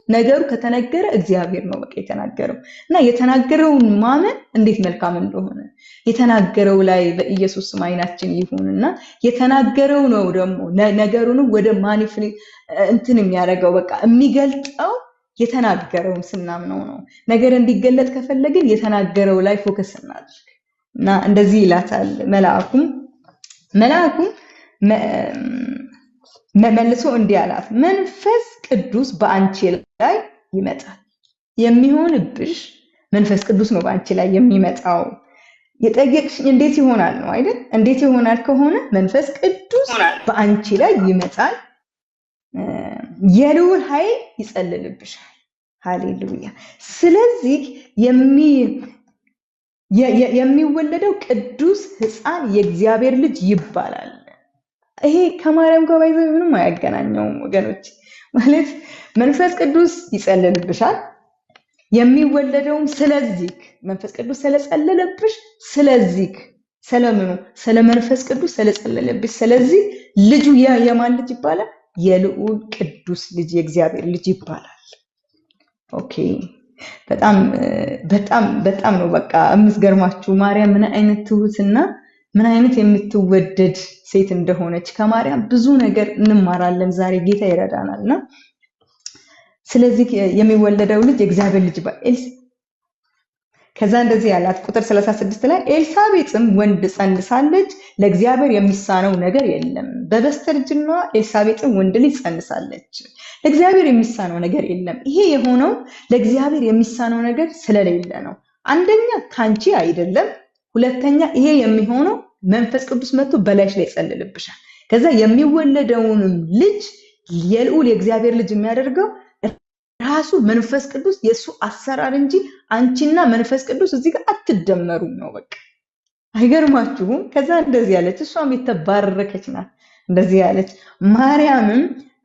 Speaker 1: ነገሩ ከተነገረ እግዚአብሔር ነው በቃ የተናገረው እና የተናገረውን ማመን እንዴት መልካም እንደሆነ የተናገረው ላይ በኢየሱስ ስም ዓይናችን ይሁንና የተናገረው ነው ደግሞ ነገሩን ወደ እንትን የሚያደርገው በቃ የሚገልጠው የተናገረውን ስናምነው ነው። ነገር እንዲገለጥ ከፈለግን የተናገረው ላይ ፎከስ እናድርግ እና እንደዚህ ይላታል መልአኩም መልሶ እንዲህ አላት፣ መንፈስ ቅዱስ በአንቺ ላይ ይመጣል። የሚሆንብሽ መንፈስ ቅዱስ ነው በአንቺ ላይ የሚመጣው። የጠየቅሽኝ እንዴት ይሆናል ነው አይደል? እንዴት ይሆናል ከሆነ መንፈስ ቅዱስ በአንቺ ላይ ይመጣል፣ የልዑል ኃይል ይጸልልብሻል። ሃሌሉያ። ስለዚህ የሚወለደው ቅዱስ ሕፃን የእግዚአብሔር ልጅ ይባላል። ይሄ ከማርያም ጋር ባይዘው ምንም አያገናኘውም ወገኖች። ማለት መንፈስ ቅዱስ ይጸልልብሻል የሚወለደውም ስለዚህ መንፈስ ቅዱስ ስለጸለለብሽ ስለዚህ ስለምኑ ስለ መንፈስ ቅዱስ ስለጸለለብሽ ስለዚህ ልጁ የማን ልጅ ይባላል? የልዑል ቅዱስ ልጅ የእግዚአብሔር ልጅ ይባላል። ኦኬ በጣም በጣም በጣም ነው በቃ የምትገርማችሁ ማርያም ምን አይነት ትሁትና ምን አይነት የምትወደድ ሴት እንደሆነች ከማርያም ብዙ ነገር እንማራለን። ዛሬ ጌታ ይረዳናልና ስለዚህ የሚወለደው ልጅ የእግዚአብሔር ልጅ ከዛ እንደዚህ ያላት ቁጥር 36 ላይ ኤልሳቤጥም ወንድ ጸንሳለች፣ ለእግዚአብሔር የሚሳነው ነገር የለም። በበስተርጅናዋ ኤልሳቤጥም ወንድ ልጅ ጸንሳለች፣ ለእግዚአብሔር የሚሳነው ነገር የለም። ይሄ የሆነው ለእግዚአብሔር የሚሳነው ነገር ስለሌለ ነው። አንደኛ ካንቺ አይደለም፣ ሁለተኛ ይሄ የሚሆነው መንፈስ ቅዱስ መጥቶ በላይሽ ላይ ይጸልልብሻል። ከዛ የሚወለደውንም ልጅ የልዑል የእግዚአብሔር ልጅ የሚያደርገው ራሱ መንፈስ ቅዱስ የሱ አሰራር እንጂ አንቺና መንፈስ ቅዱስ እዚህ ጋር አትደመሩም ነው በቃ። አይገርማችሁም? ከዛ እንደዚህ ያለች እሷም የተባረከች ናት። እንደዚህ ያለች ማርያምም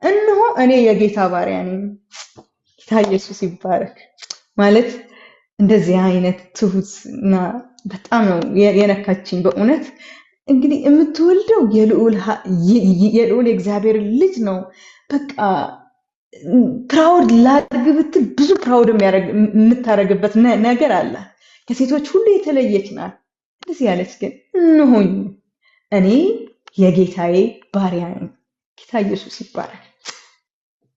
Speaker 1: እነሆ እኔ የጌታ ባሪያ ነኝ። ጌታ ኢየሱስ ይባረክ። ማለት እንደዚህ አይነት ትሁትና በጣም ነው የነካችኝ በእውነት። እንግዲህ የምትወልደው የልዑል የእግዚአብሔር ልጅ ነው። በቃ ፕራውድ ላድርግ ብትል ብዙ ፕራውድ የምታደርግበት ነገር አለ። ከሴቶች ሁሉ የተለየች ናት። እንደዚህ ያለች ግን እነሆኝ እኔ የጌታዬ ባሪያ ነኝ። ጌታ ኢየሱስ ይባላል።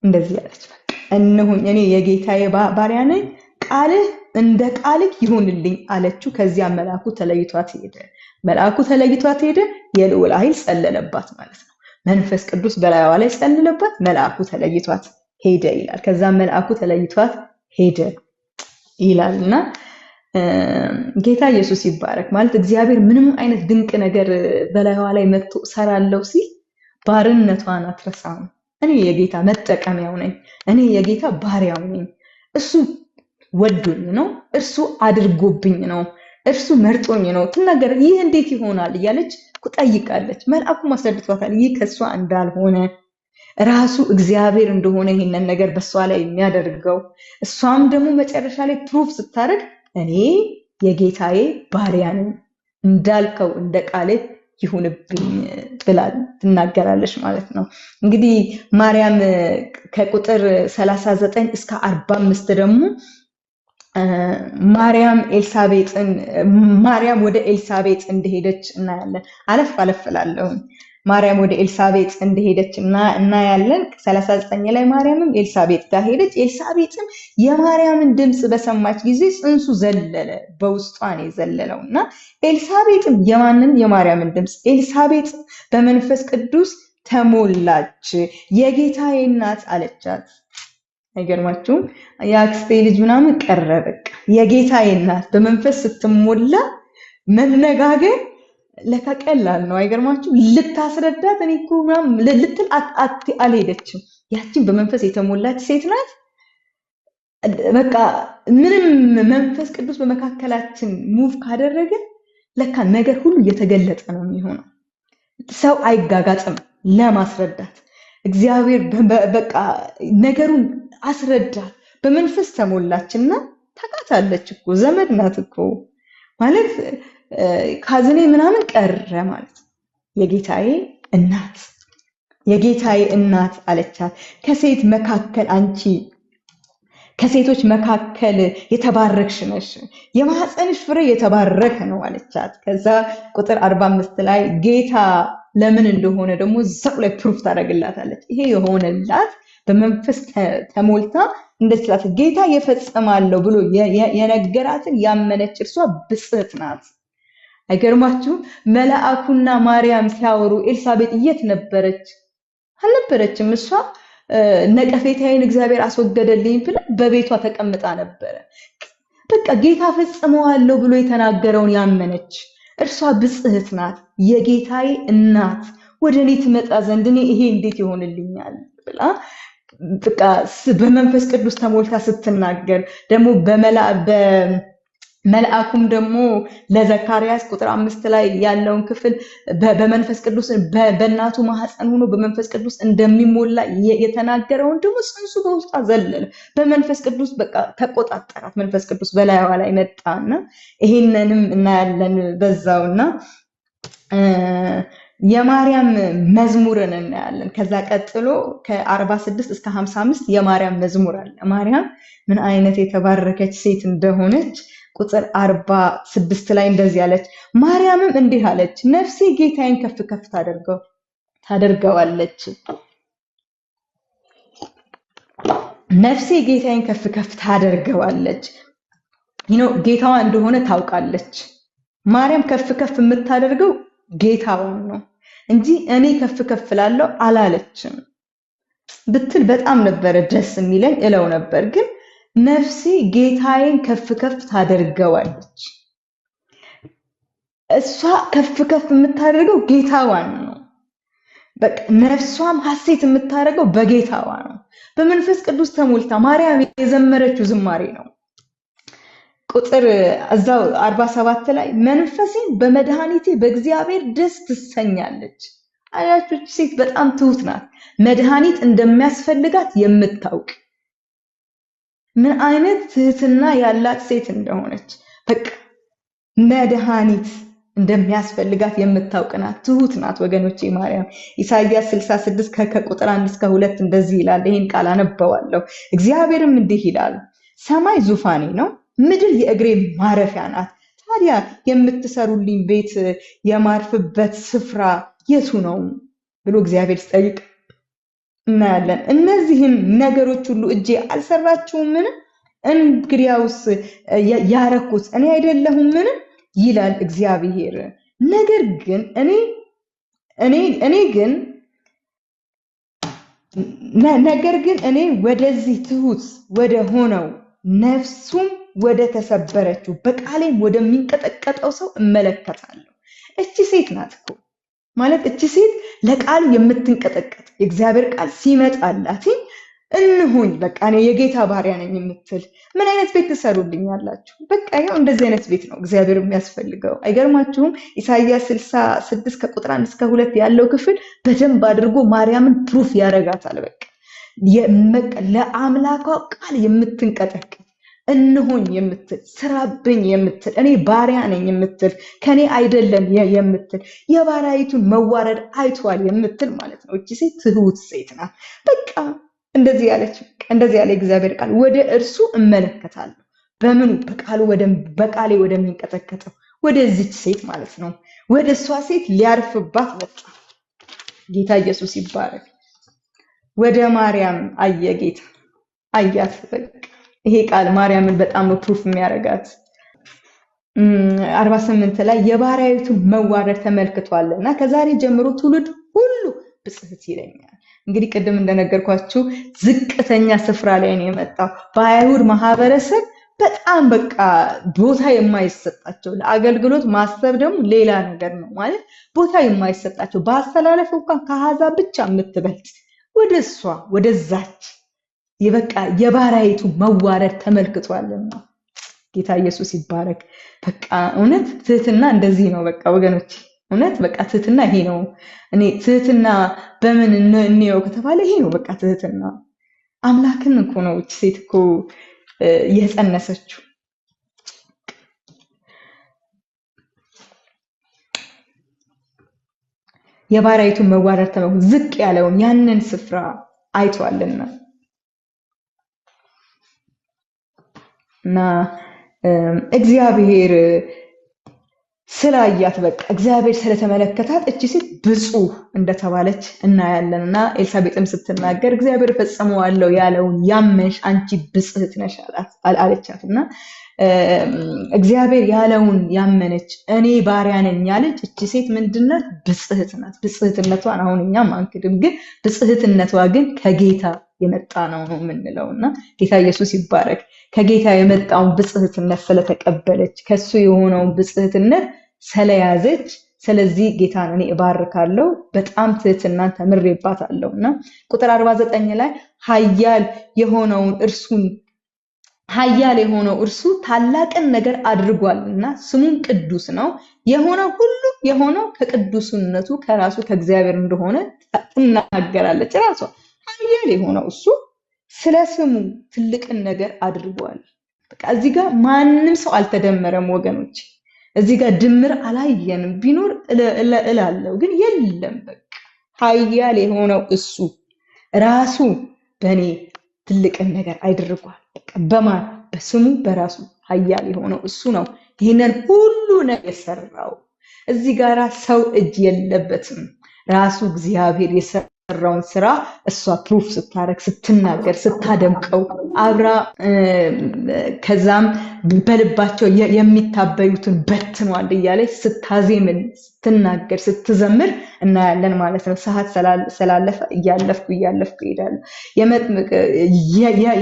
Speaker 1: እንደዚህ ያለች በቃ እነሆኝ እኔ የጌታዬ ባሪያ ነኝ፣ ቃልህ እንደ ቃልህ ይሁንልኝ አለችው። ከዚያ መልአኩ ተለይቷት ሄደ። የልዑል ኃይል ጸለለባት ማለት ነው። መንፈስ ቅዱስ በላይዋ ላይ ጸለለባት፣ መልአኩ ተለይቷት ሄደ ይላል። ከዛ መልአኩ ተለይቷት ሄደ ይላልና ጌታ ኢየሱስ ይባረክ። ማለት እግዚአብሔር ምንም አይነት ድንቅ ነገር በላይዋ ላይ መጥቶ ሰራለው ሲል ባርነቷን አትረሳም። እኔ የጌታ መጠቀሚያው ነኝ፣ እኔ የጌታ ባሪያው ነኝ። እሱ ወዶኝ ነው፣ እርሱ አድርጎብኝ ነው፣ እርሱ መርጦኝ ነው ትናገር። ይህ እንዴት ይሆናል እያለች ትጠይቃለች። መልአኩ ማስረድቷታል ይህ ከሷ እንዳልሆነ ራሱ እግዚአብሔር እንደሆነ ይሄንን ነገር በሷ ላይ የሚያደርገው። እሷም ደግሞ መጨረሻ ላይ ፕሩፍ ስታደርግ እኔ የጌታዬ ባሪያ ነኝ እንዳልከው እንደ ቃል ይሁንብኝ ብላ ትናገራለች ማለት ነው። እንግዲህ ማርያም ከቁጥር 39 እስከ 45 ደግሞ ማርያም ወደ ኤልሳቤጥ እንደሄደች እናያለን። አለፍ እላለሁ። ማርያም ወደ ኤልሳቤጥ እንደሄደች እናያለን። 39 ላይ ማርያምም ኤልሳቤጥ ጋር ሄደች። ኤልሳቤጥም የማርያምን ድምጽ በሰማች ጊዜ ጽንሱ ዘለለ፣ በውስጧ ነው የዘለለውና ኤልሳቤጥም የማርያምን ድምጽ ኤልሳቤጥ በመንፈስ ቅዱስ ተሞላች፣ የጌታዬ እናት አለቻት። አይገርማችሁም? የአክስቴ ልጅ ምናምን ቀረ በቃ። የጌታዬ እናት በመንፈስ ስትሞላ መነጋገር ለካ ቀላል ነው። አይገርማችሁም? ልታስረዳት እኔ እኮ ምናምን ልትል አልሄደችም። ያቺን በመንፈስ የተሞላች ሴት ናት። በቃ ምንም መንፈስ ቅዱስ በመካከላችን ሙቭ ካደረገ ለካ ነገር ሁሉ እየተገለጠ ነው የሚሆነው። ሰው አይጋጋጥም ለማስረዳት። እግዚአብሔር በቃ ነገሩን አስረዳት። በመንፈስ ተሞላችና ታውቃታለች እኮ ዘመድ ናት እኮ ማለት ካዝኔ ምናምን ቀረ ማለት ነው። የጌታዬ እናት አለቻት። ከሴቶች መካከል የተባረክሽ ነሽ፣ የማህፀንሽ ፍሬ የተባረከ ነው አለቻት። ከዛ ቁጥር 45 ላይ ጌታ ለምን እንደሆነ ደግሞ እዛው ላይ ፕሩፍ ታደርግላታለች። ይሄ የሆነላት በመንፈስ ተሞልታ እንደስላት ጌታ የፈጸማለው ብሎ የነገራትን ያመነች እርሷ ብጽዕት ናት። አይገርማችሁ? መልአኩና ማርያም ሲያወሩ ኤልሳቤጥ የት ነበረች? አልነበረችም። እሷ ነቀፌታዬን እግዚአብሔር አስወገደልኝ ብላ በቤቷ ተቀምጣ ነበረ። በቃ ጌታ ፈጽመዋለሁ ብሎ የተናገረውን ያመነች እርሷ ብጽዕት ናት፣ የጌታዬ እናት ወደ እኔ ትመጣ ዘንድ እኔ ይሄ እንዴት ይሆንልኛል ብላ በቃ በመንፈስ ቅዱስ ተሞልታ ስትናገር ደግሞ መልአኩም ደግሞ ለዘካርያስ ቁጥር 5 ላይ ያለውን ክፍል በመንፈስ ቅዱስ በእናቱ ማህፀን ሆኖ በመንፈስ ቅዱስ እንደሚሞላ የተናገረውን ደግሞ ጽንሱ በውስጧ ዘለለ። በመንፈስ ቅዱስ በቃ ተቆጣጠራት። መንፈስ ቅዱስ በላይዋ ላይ መጣና ይሄንንም እናያለን በዛውና የማርያም መዝሙርን እናያለን። ከዛ ቀጥሎ ከ46 እስከ 55 የማርያም መዝሙር አለ። ማርያም ምን አይነት የተባረከች ሴት እንደሆነች ቁጥር 46 ላይ እንደዚህ አለች። ማርያምም እንዲህ አለች፣ ነፍሴ ጌታዬን ከፍ ከፍ ታደርገዋለች። ነፍሴ ጌታዬን ከፍ ከፍ ታደርገዋለች። ጌታዋ እንደሆነ ታውቃለች። ማርያም ከፍ ከፍ የምታደርገው ጌታዋን ነው እንጂ እኔ ከፍ ከፍ ላለው አላለችም ብትል በጣም ነበረ ደስ የሚለኝ እለው ነበር። ግን ነፍሴ ጌታዬን ከፍ ከፍ ታደርገዋለች። እሷ ከፍ ከፍ የምታደርገው ጌታዋን ነው። በቃ ነፍሷም ሐሴት የምታደርገው በጌታዋ ነው። በመንፈስ ቅዱስ ተሞልታ ማርያም የዘመረችው ዝማሬ ነው። ቁጥር እዛው 47 ላይ መንፈሴን በመድኃኒቴ በእግዚአብሔር ደስ ትሰኛለች። አያችሁ ሴት በጣም ትሁት ናት። መድኃኒት እንደሚያስፈልጋት የምታውቅ ምን አይነት ትህትና ያላት ሴት እንደሆነች በቃ መድኃኒት እንደሚያስፈልጋት የምታውቅ ናት። ትሁት ናት ወገኖቼ ማርያም። ኢሳይያስ 66 ከቁጥር 1 እስከ 2 እንደዚህ ይላል። ይሄን ቃል አነበዋለሁ። እግዚአብሔርም እንዲህ ይላል፣ ሰማይ ዙፋኔ ነው፣ ምድር የእግሬ ማረፊያ ናት። ታዲያ የምትሰሩልኝ ቤት የማርፍበት ስፍራ የቱ ነው ብሎ እግዚአብሔር ሲጠይቅ እናያለን። እነዚህን ነገሮች ሁሉ እጄ አልሰራችሁምን? እንግዲያውስ ያረኩት እኔ አይደለሁምን? ይላል እግዚአብሔር። ነገር ግን እኔ ወደዚህ ትሁት ወደ ሆነው ነፍሱም ወደ ተሰበረችው በቃሌም ወደሚንቀጠቀጠው ሰው እመለከታለሁ። እቺ ሴት ናት እኮ ማለት እቺ ሴት ለቃሉ የምትንቀጠቀጥ የእግዚአብሔር ቃል ሲመጣላት እንሁኝ በቃ እኔ የጌታ ባሪያ ነኝ የምትል ምን አይነት ቤት ትሰሩልኛላችሁ? በቃ ያው እንደዚህ አይነት ቤት ነው እግዚአብሔር የሚያስፈልገው። አይገርማችሁም? ኢሳይያስ 66 ከቁጥር 1 እስከ 2 ያለው ክፍል በደንብ አድርጎ ማርያምን ፕሩፍ ያደርጋታል። በቃ ለአምላኳ ቃል የምትንቀጠቀጥ እንሁኝ የምትል ስራብኝ የምትል እኔ ባሪያ ነኝ የምትል ከኔ አይደለም የምትል የባሪያይቱን መዋረድ አይቷል የምትል ማለት ነው። እቺ ሴት ትሁት ሴት ናት። በቃ እንደዚህ ያለ እግዚአብሔር ቃል ወደ እርሱ እመለከታለሁ። በምኑ በቃሌ ወደሚንቀጠቀጠው ወደዚች ሴት ማለት ነው። ወደ እሷ ሴት ሊያርፍባት መጣ። ጌታ ኢየሱስ ይባረክ። ወደ ማርያም አየ ጌታ አያት። በቃ ይሄ ቃል ማርያምን በጣም ፕሩፍ የሚያደርጋት 48 ላይ የባሪያይቱን መዋረድ ተመልክቷልና ከዛሬ ጀምሮ ትውልድ ሁሉ ብጽሕት ይለኛል። እንግዲህ ቅድም እንደነገርኳችሁ ዝቅተኛ ስፍራ ላይ ነው የመጣው። በአይሁድ ማህበረሰብ በጣም በቃ ቦታ የማይሰጣቸው ለአገልግሎት ማሰብ ደግሞ ሌላ ነገር ነው ማለት ቦታ የማይሰጣቸው በአስተላለፍ እንኳን ከአሕዛብ ብቻ የምትበልጥ ወደሷ ወደዛች የበቃ የባሪያይቱ መዋረድ ተመልክቷልና ጌታ ኢየሱስ ይባረክ። በቃ እውነት ትህትና እንደዚህ ነው። በቃ ወገኖች እውነት በቃ ትህትና ይሄ ነው። እኔ ትህትና በምን እንየው ከተባለ ይሄ ነው በቃ ትህትና። አምላክን እኮ ነው እቺ ሴት እኮ የጸነሰችው። የባሪያይቱን መዋረድ ዝቅ ያለውን ያንን ስፍራ አይቷልና እና እግዚአብሔር ስላያት በቃ እግዚአብሔር ስለተመለከታት እቺ ሴት ብፁዕ እንደተባለች እናያለንና ኤልሳቤጥም ስትናገር እግዚአብሔር ፈጽመዋለሁ ያለውን ያመንሽ አንቺ ብጽዕት ነሽ አለቻትና እግዚአብሔር ያለውን ያመነች እኔ ባሪያ ነኝ ያለች እቺ ሴት ምንድነው? ብጽዕት ናት። ብጽዕትነቷን አሁን እኛም አንክድም፣ ግን ብጽዕትነቷ ግን ከጌታ የመጣ ነው የምንለውና ጌታ ኢየሱስ ይባረክ። ከጌታ የመጣውን ብጽዕትነት ስለተቀበለች ከሱ የሆነውን ብጽዕትነት ስለያዘች ስለዚህ ጌታን እኔ እባርካለሁ በጣም ትህትናን ተምሬባታለሁና ቁጥር 49 ላይ ኃያል የሆነው እርሱ ታላቅን ነገር አድርጓልና ስሙም ቅዱስ ነው። የሆነው ከቅዱስነቱ ከራሱ ከእግዚአብሔር እንደሆነ ትናገራለች ራሷ። ኃያል የሆነው እሱ ስለ ስሙ ትልቅን ነገር አድርጓል። በቃ እዚህ ጋር ማንም ሰው አልተደመረም ወገኖች። እዚህ ጋር ድምር አላየንም። ቢኖር እላለሁ ግን የለም። በቃ ኃያል የሆነው እሱ ራሱ በእኔ ትልቅን ነገር አድርጓል። በቃ በማን በስሙ በራሱ ኃያል የሆነው እሱ ነው ይሄንን ሁሉ ነገር የሰራው። እዚህ ጋር ሰው እጅ የለበትም። ራሱ እግዚአብሔር የሰራውን ስራ እሷ ፕሩፍ ስታረግ ስትናገር ስታደምቀው አብራ ከዛም በልባቸው የሚታበዩትን በትኗል እያለች ስታዜምን ስትናገር ስትዘምር እናያለን ማለት ነው። ሰዓት ስላለፈ እያለፍኩ እሄዳለሁ።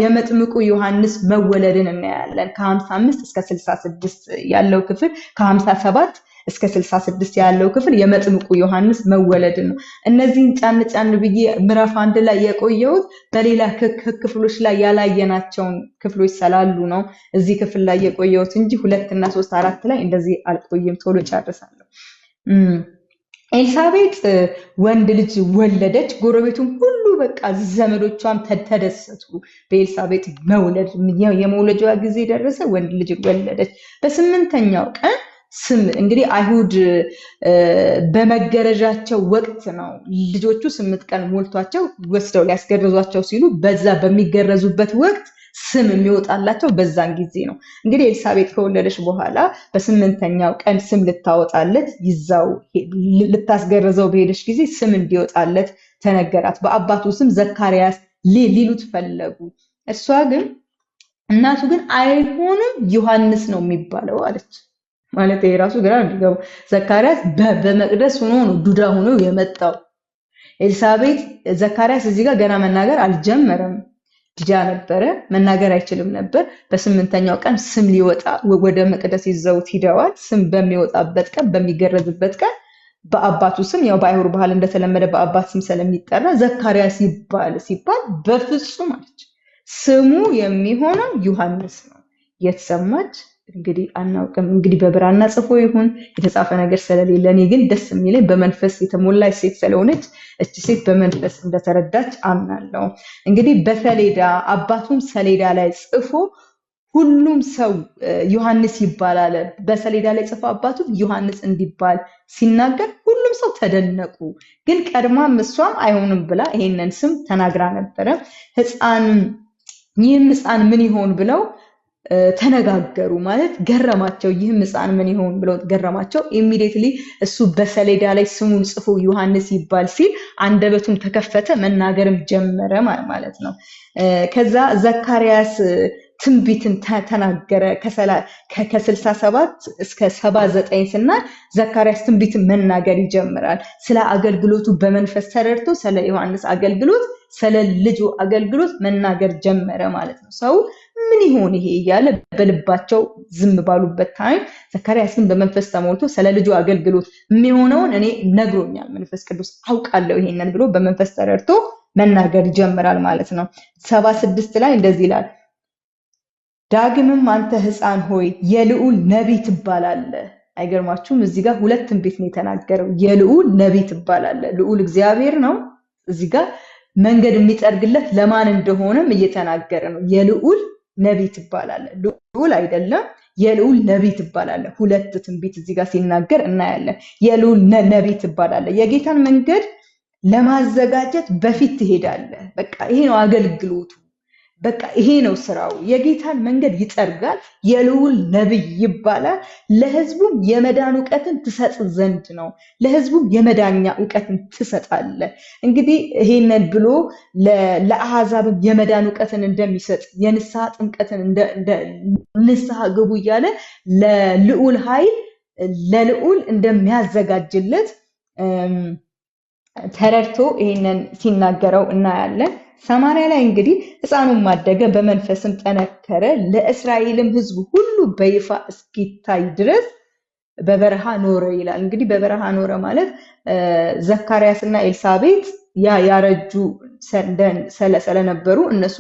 Speaker 1: የመጥምቁ ዮሐንስ መወለድን እናያለን። ከ55 እስከ 66 ያለው ክፍል ከ57 እስከ 66 ያለው ክፍል የመጥምቁ ዮሐንስ መወለድን ነው። እነዚህን ጫን ብዬ ምዕራፍ 1 ላይ የቆየሁት በሌላ ክፍሎች ላይ ያላየናቸውን ክፍሎች ስላሉ ነው እዚህ ክፍል ላይ የቆየሁት እንጂ 2 እና 3 4 ላይ እንደዚህ አልቆይም፣ ቶሎ ጨርሳለሁ። ኤልሳቤጥ ወንድ ልጅ ወለደች። ጎረቤቱም ሁሉ በቃ ዘመዶቿም ተደሰቱ በኤልሳቤጥ መውለድ። የመውለጃዋ ጊዜ ደረሰ፣ ወንድ ልጅ ወለደች። በ8ኛው ቀን ስም እንግዲህ አይሁድ በመገረዣቸው ወቅት ነው ልጆቹ 8 ቀን ሞልቷቸው ወስደው ሊያስገርዟቸው ሲሉ በዛ በሚገረዙበት ወቅት ስም የሚወጣላቸው በዛን ጊዜ ነው። እንግዲህ ኤልሳቤጥ ከወለደች በኋላ በ8ኛው ቀን ስም ልታወጣለት ይዛው ልታስገርዘው በሄደች ጊዜ ስም እንዲወጣለት ተነገራት። በአባቱ ስም ዘካርያስ ሊሉት ፈለጉ። እሷ ግን እናቱ ግን አይሆንም ዮሐንስ ነው የሚባለው አለች። ማለት የራሱ ግራ እንዲገቡ ዘካርያስ በመቅደስ ሆኖ ነው ዱዳ ሆኖ የመጣው። ኤልሳቤጥ ዘካርያስ እዚህ ጋር ገና መናገር አልጀመረም፣ ዲዳ ነበረ፣ መናገር አይችልም ነበር። በ8ኛው ቀን ስም ሊወጣ ወደ መቅደስ ይዘውት ሂደዋል። ስም በሚወጣበት ቀን በሚገረዝበት ቀን በአባቱ ስም ያው በአይሁድ ባህል እንደተለመደ በአባት ስም ስለሚጠራ ዘካርያስ ሲባል በፍጹም አለች ስሙ የሚሆነው ዮሐንስ ነው። የተሰማች እንግዲህ አናውቅም። እንግዲህ በብራና ጽፎ ይሁን የተጻፈ ነገር ስለሌለ እኔ ግን ደስ የሚለኝ በመንፈስ የተሞላች ሴት ስለሆነች እቺ ሴት በመንፈስ እንደተረዳች አምናለሁ። እንግዲህ በሰሌዳ አባቱም ሰሌዳ ላይ ጽፎ ሁሉም ሰው ዮሐንስ ይባላል። በሰሌዳ ላይ ጽፎ አባቱ ዮሐንስ እንዲባል ሲናገር ሁሉም ሰው ተደነቁ። ግን ቀድማም እሷም አይሆንም ብላ ይሄንን ስም ተናግራ ነበረ። ይህም ሕፃን ምን ይሆን ብለው ተነጋገሩ። ማለት ገረማቸው። ይህም ሕፃን ምን ይሆን ብለው ገረማቸው። ኢሚዲየትሊ እሱ በሰሌዳ ላይ ስሙን ጽፎ ዮሐንስ ይባል ሲል አንደበቱን ተከፈተ፣ መናገርም ጀመረ ማለት ነው። ከዛ ዘካርያስ ትንቢትን ተናገረ። ከ67 እስከ 79 ስናይ ዘካርያስ ትንቢትን መናገር ይጀምራል። ስለ አገልግሎቱ በመንፈስ ተረድቶ ስለ ዮሐንስ አገልግሎት ስለ ልጁ አገልግሎት መናገር ጀመረ ማለት ነው። ሰው ምን ይሆን ይሄ እያለ በልባቸው ዝም ባሉበት ታይም ዘካርያስን በመንፈስ ተሞልቶ ስለ ልጁ አገልግሎት የሚሆነውን እኔ ነግሮኛል መንፈስ ቅዱስ አውቃለሁ ይሄንን ብሎ በመንፈስ ተረድቶ መናገር ይጀምራል ማለት ነው። 76 ላይ እንደዚህ ይላል፣ ዳግምም አንተ ሕፃን ሆይ የልዑል ነቢይ ትባላለህ። አይገርማችሁም? እዚህ ጋር ሁለት ትንቢት ነው የተናገረው። የልዑል ነቢይ ትባላለህ። ልዑል እግዚአብሔር ነው። እዚህ ጋር መንገድ የሚጠርግለት ለማን እንደሆነም እየተናገረ ነው። የልዑል ነቢይ ትባላለህ። ልዑል አይደለም፣ የልዑል ነቢይ ትባላለህ። ሁለት ትንቢት እዚህ ጋር ሲናገር እናያለን። የልዑል ነቢይ ትባላለህ። የጌታን መንገድ ለማዘጋጀት በፊት ትሄዳለህ። በቃ ይሄ ነው አገልግሎቱ። በቃ ይሄ ነው ስራው። የጌታን መንገድ ይጠርጋል። የልዑል ነቢይ ይባላል። ለህዝቡም የመዳን ዕውቀትን ትሰጥ ዘንድ ነው። ለህዝቡም የመዳኛ ዕውቀትን ትሰጣለህ። እንግዲህ ይሄንን ብሎ ለአሕዛብ የመዳን ዕውቀትን እንደሚሰጥ የንስሐ ጥምቀትን ንስሐ ግቡ እያለ ለልዑል ኃይል ለልዑል እንደሚያዘጋጅለት ተረድቶ ይሄንን ሲናገረው እናያለን። 80 ላይ እንግዲህ ሕፃኑም አደገ በመንፈስም ጠነከረ፣ ለእስራኤልም ህዝብ ሁሉ በይፋ እስኪታይ ድረስ በበረሃ ኖረ ይላል። እንግዲህ በበረሃ ኖረ ማለት ዘካርያስና ኤልሳቤጥ ያረጁ ስለነበሩ እነሱ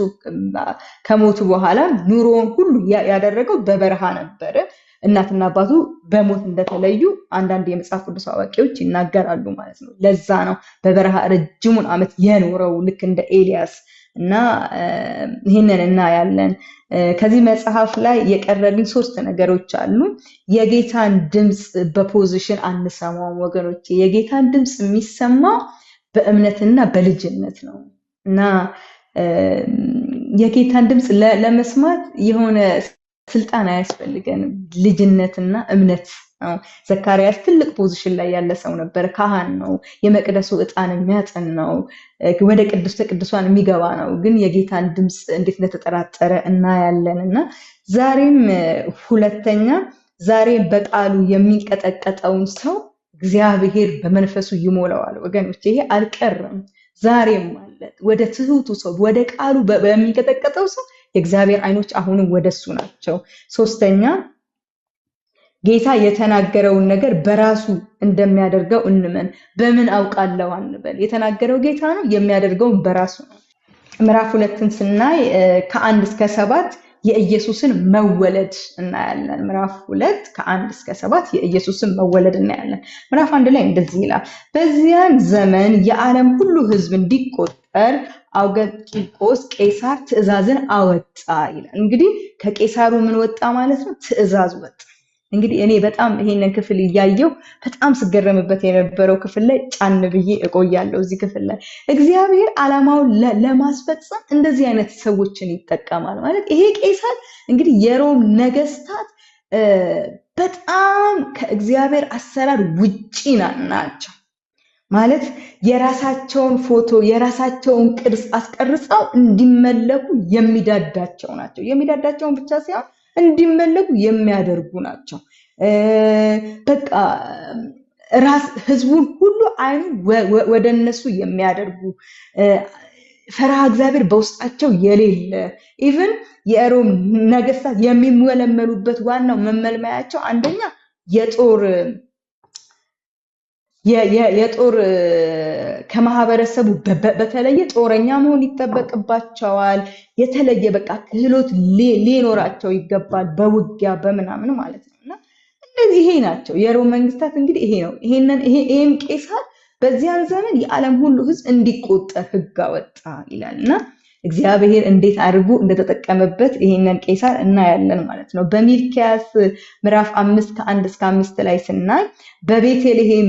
Speaker 1: ከሞቱ በኋላ ኑሮውን ሁሉ ያደረገው በበረሃ ነበረ። እናትና አባቱ በሞት እንደተለዩ አንዳንድ የመጽሐፍ ቅዱስ አዋቂዎች ይናገራሉ ማለት ነው። ለዛ ነው በበረሃ ረጅሙን ዓመት የኖረው ልክ እንደ ኤልያስ እና ይህንን እናያለን። ከዚህ መጽሐፍ ላይ የቀረልኝ 3 ነገሮች አሉ። የጌታን ድምፅ በፖዚሽን አንሰማውም ወገኖች። የጌታን ድምፅ የሚሰማው በእምነትና በልጅነት ነው እና የጌታን ድምፅ ለመስማት የሆነ ስልጣን አያስፈልገንም። ልጅነትና እምነት ነው። ዘካርያስ ትልቅ ፖዚሽን ላይ ያለ ሰው ነበር። ካህን ነው። የመቅደሱ ዕጣን የሚያጥን ነው። ወደ ቅድስተ ቅዱሳን የሚገባ ነው። ግን የጌታን ድምፅ እንዴት እንደተጠራጠረ እናያለን እና ዛሬም ሁለተኛ ዛሬም በቃሉ የሚንቀጠቀጠውን ሰው እግዚአብሔር በመንፈሱ ይሞላዋል ወገኖች። ይሄ አልቀረም፣ ዛሬም አለ። ወደ ትሁቱ ሰው ወደ ቃሉ በሚንቀጠቀጠው ሰው የእግዚአብሔር አይኖች አሁንም ወደሱ ናቸው። ሶስተኛ ጌታ የተናገረውን ነገር በራሱ እንደሚያደርገው እንመን። በምን አውቃለሁ አንበል። የተናገረው ጌታ ነው፣ የሚያደርገው በራሱ ነው። ምዕራፍ 2ን ስናይ ከ1 እስከ 7 የኢየሱስን መወለድ እናያለን። ምዕራፍ 2 ከ1 እስከ 7 የኢየሱስን መወለድ እናያለን። ምዕራፍ 1 ላይ እንደዚህ ይላል፣ በዚያን ዘመን የዓለም ሁሉ ሕዝብ እንዲቆጠር አውገስጦስ ቄሳር ትእዛዝን አወጣ ይላል። እንግዲህ ከቄሳሩ ምን ወጣ ማለት ነው? ትእዛዝ ወጣ። እንግዲህ እኔ በጣም ይሄንን ክፍል እያየው በጣም ስገረምበት የነበረው ክፍል ላይ ጫን ብዬ እቆያለሁ። እዚህ ክፍል ላይ እግዚአብሔር ዓላማውን ለማስፈጸም እንደዚህ አይነት ሰዎችን ይጠቀማል ማለት። ይሄ ቄሳር እንግዲህ የሮም ነገስታት በጣም ከእግዚአብሔር አሰራር ውጪ ናቸው ማለት የራሳቸውን ፎቶ የራሳቸውን ቅርጽ አስቀርጸው እንዲመለኩ የሚዳዳቸው ናቸው። የሚዳዳቸውን ብቻ ሳይሆን እንዲመለኩ የሚያደርጉ ናቸው። በቃ ህዝቡን ሁሉ አይኑ ወደ እነሱ የሚያደርጉ ፈሪሃ እግዚአብሔር በውስጣቸው የሌለ ኢቭን የሮም ነገስታት የሚመለመሉበት ዋናው መመልመያቸው አንደኛ የጦር ከማህበረሰቡ በተለየ ጦረኛ መሆን ይጠበቅባቸዋል። የተለየ በቃ ክህሎት ሊኖራቸው ይገባል በውጊያ በምናምን ማለት ነው። እና እነዚህ ይሄ ናቸው የሮም መንግስታት። እንግዲህ ይሄ ነው። ይሄም ቄሳር በዚያን ዘመን የዓለም ሁሉ ህዝብ እንዲቆጠር ህግ አወጣ ይላልና እግዚአብሔር እንዴት አድርጎ እንደተጠቀመበት ይሄንን ቄሳር እናያለን ማለት ነው። በሚልክያስ ምዕራፍ 5 ከ1 እስከ 5 ላይ ስናይ በቤተልሔም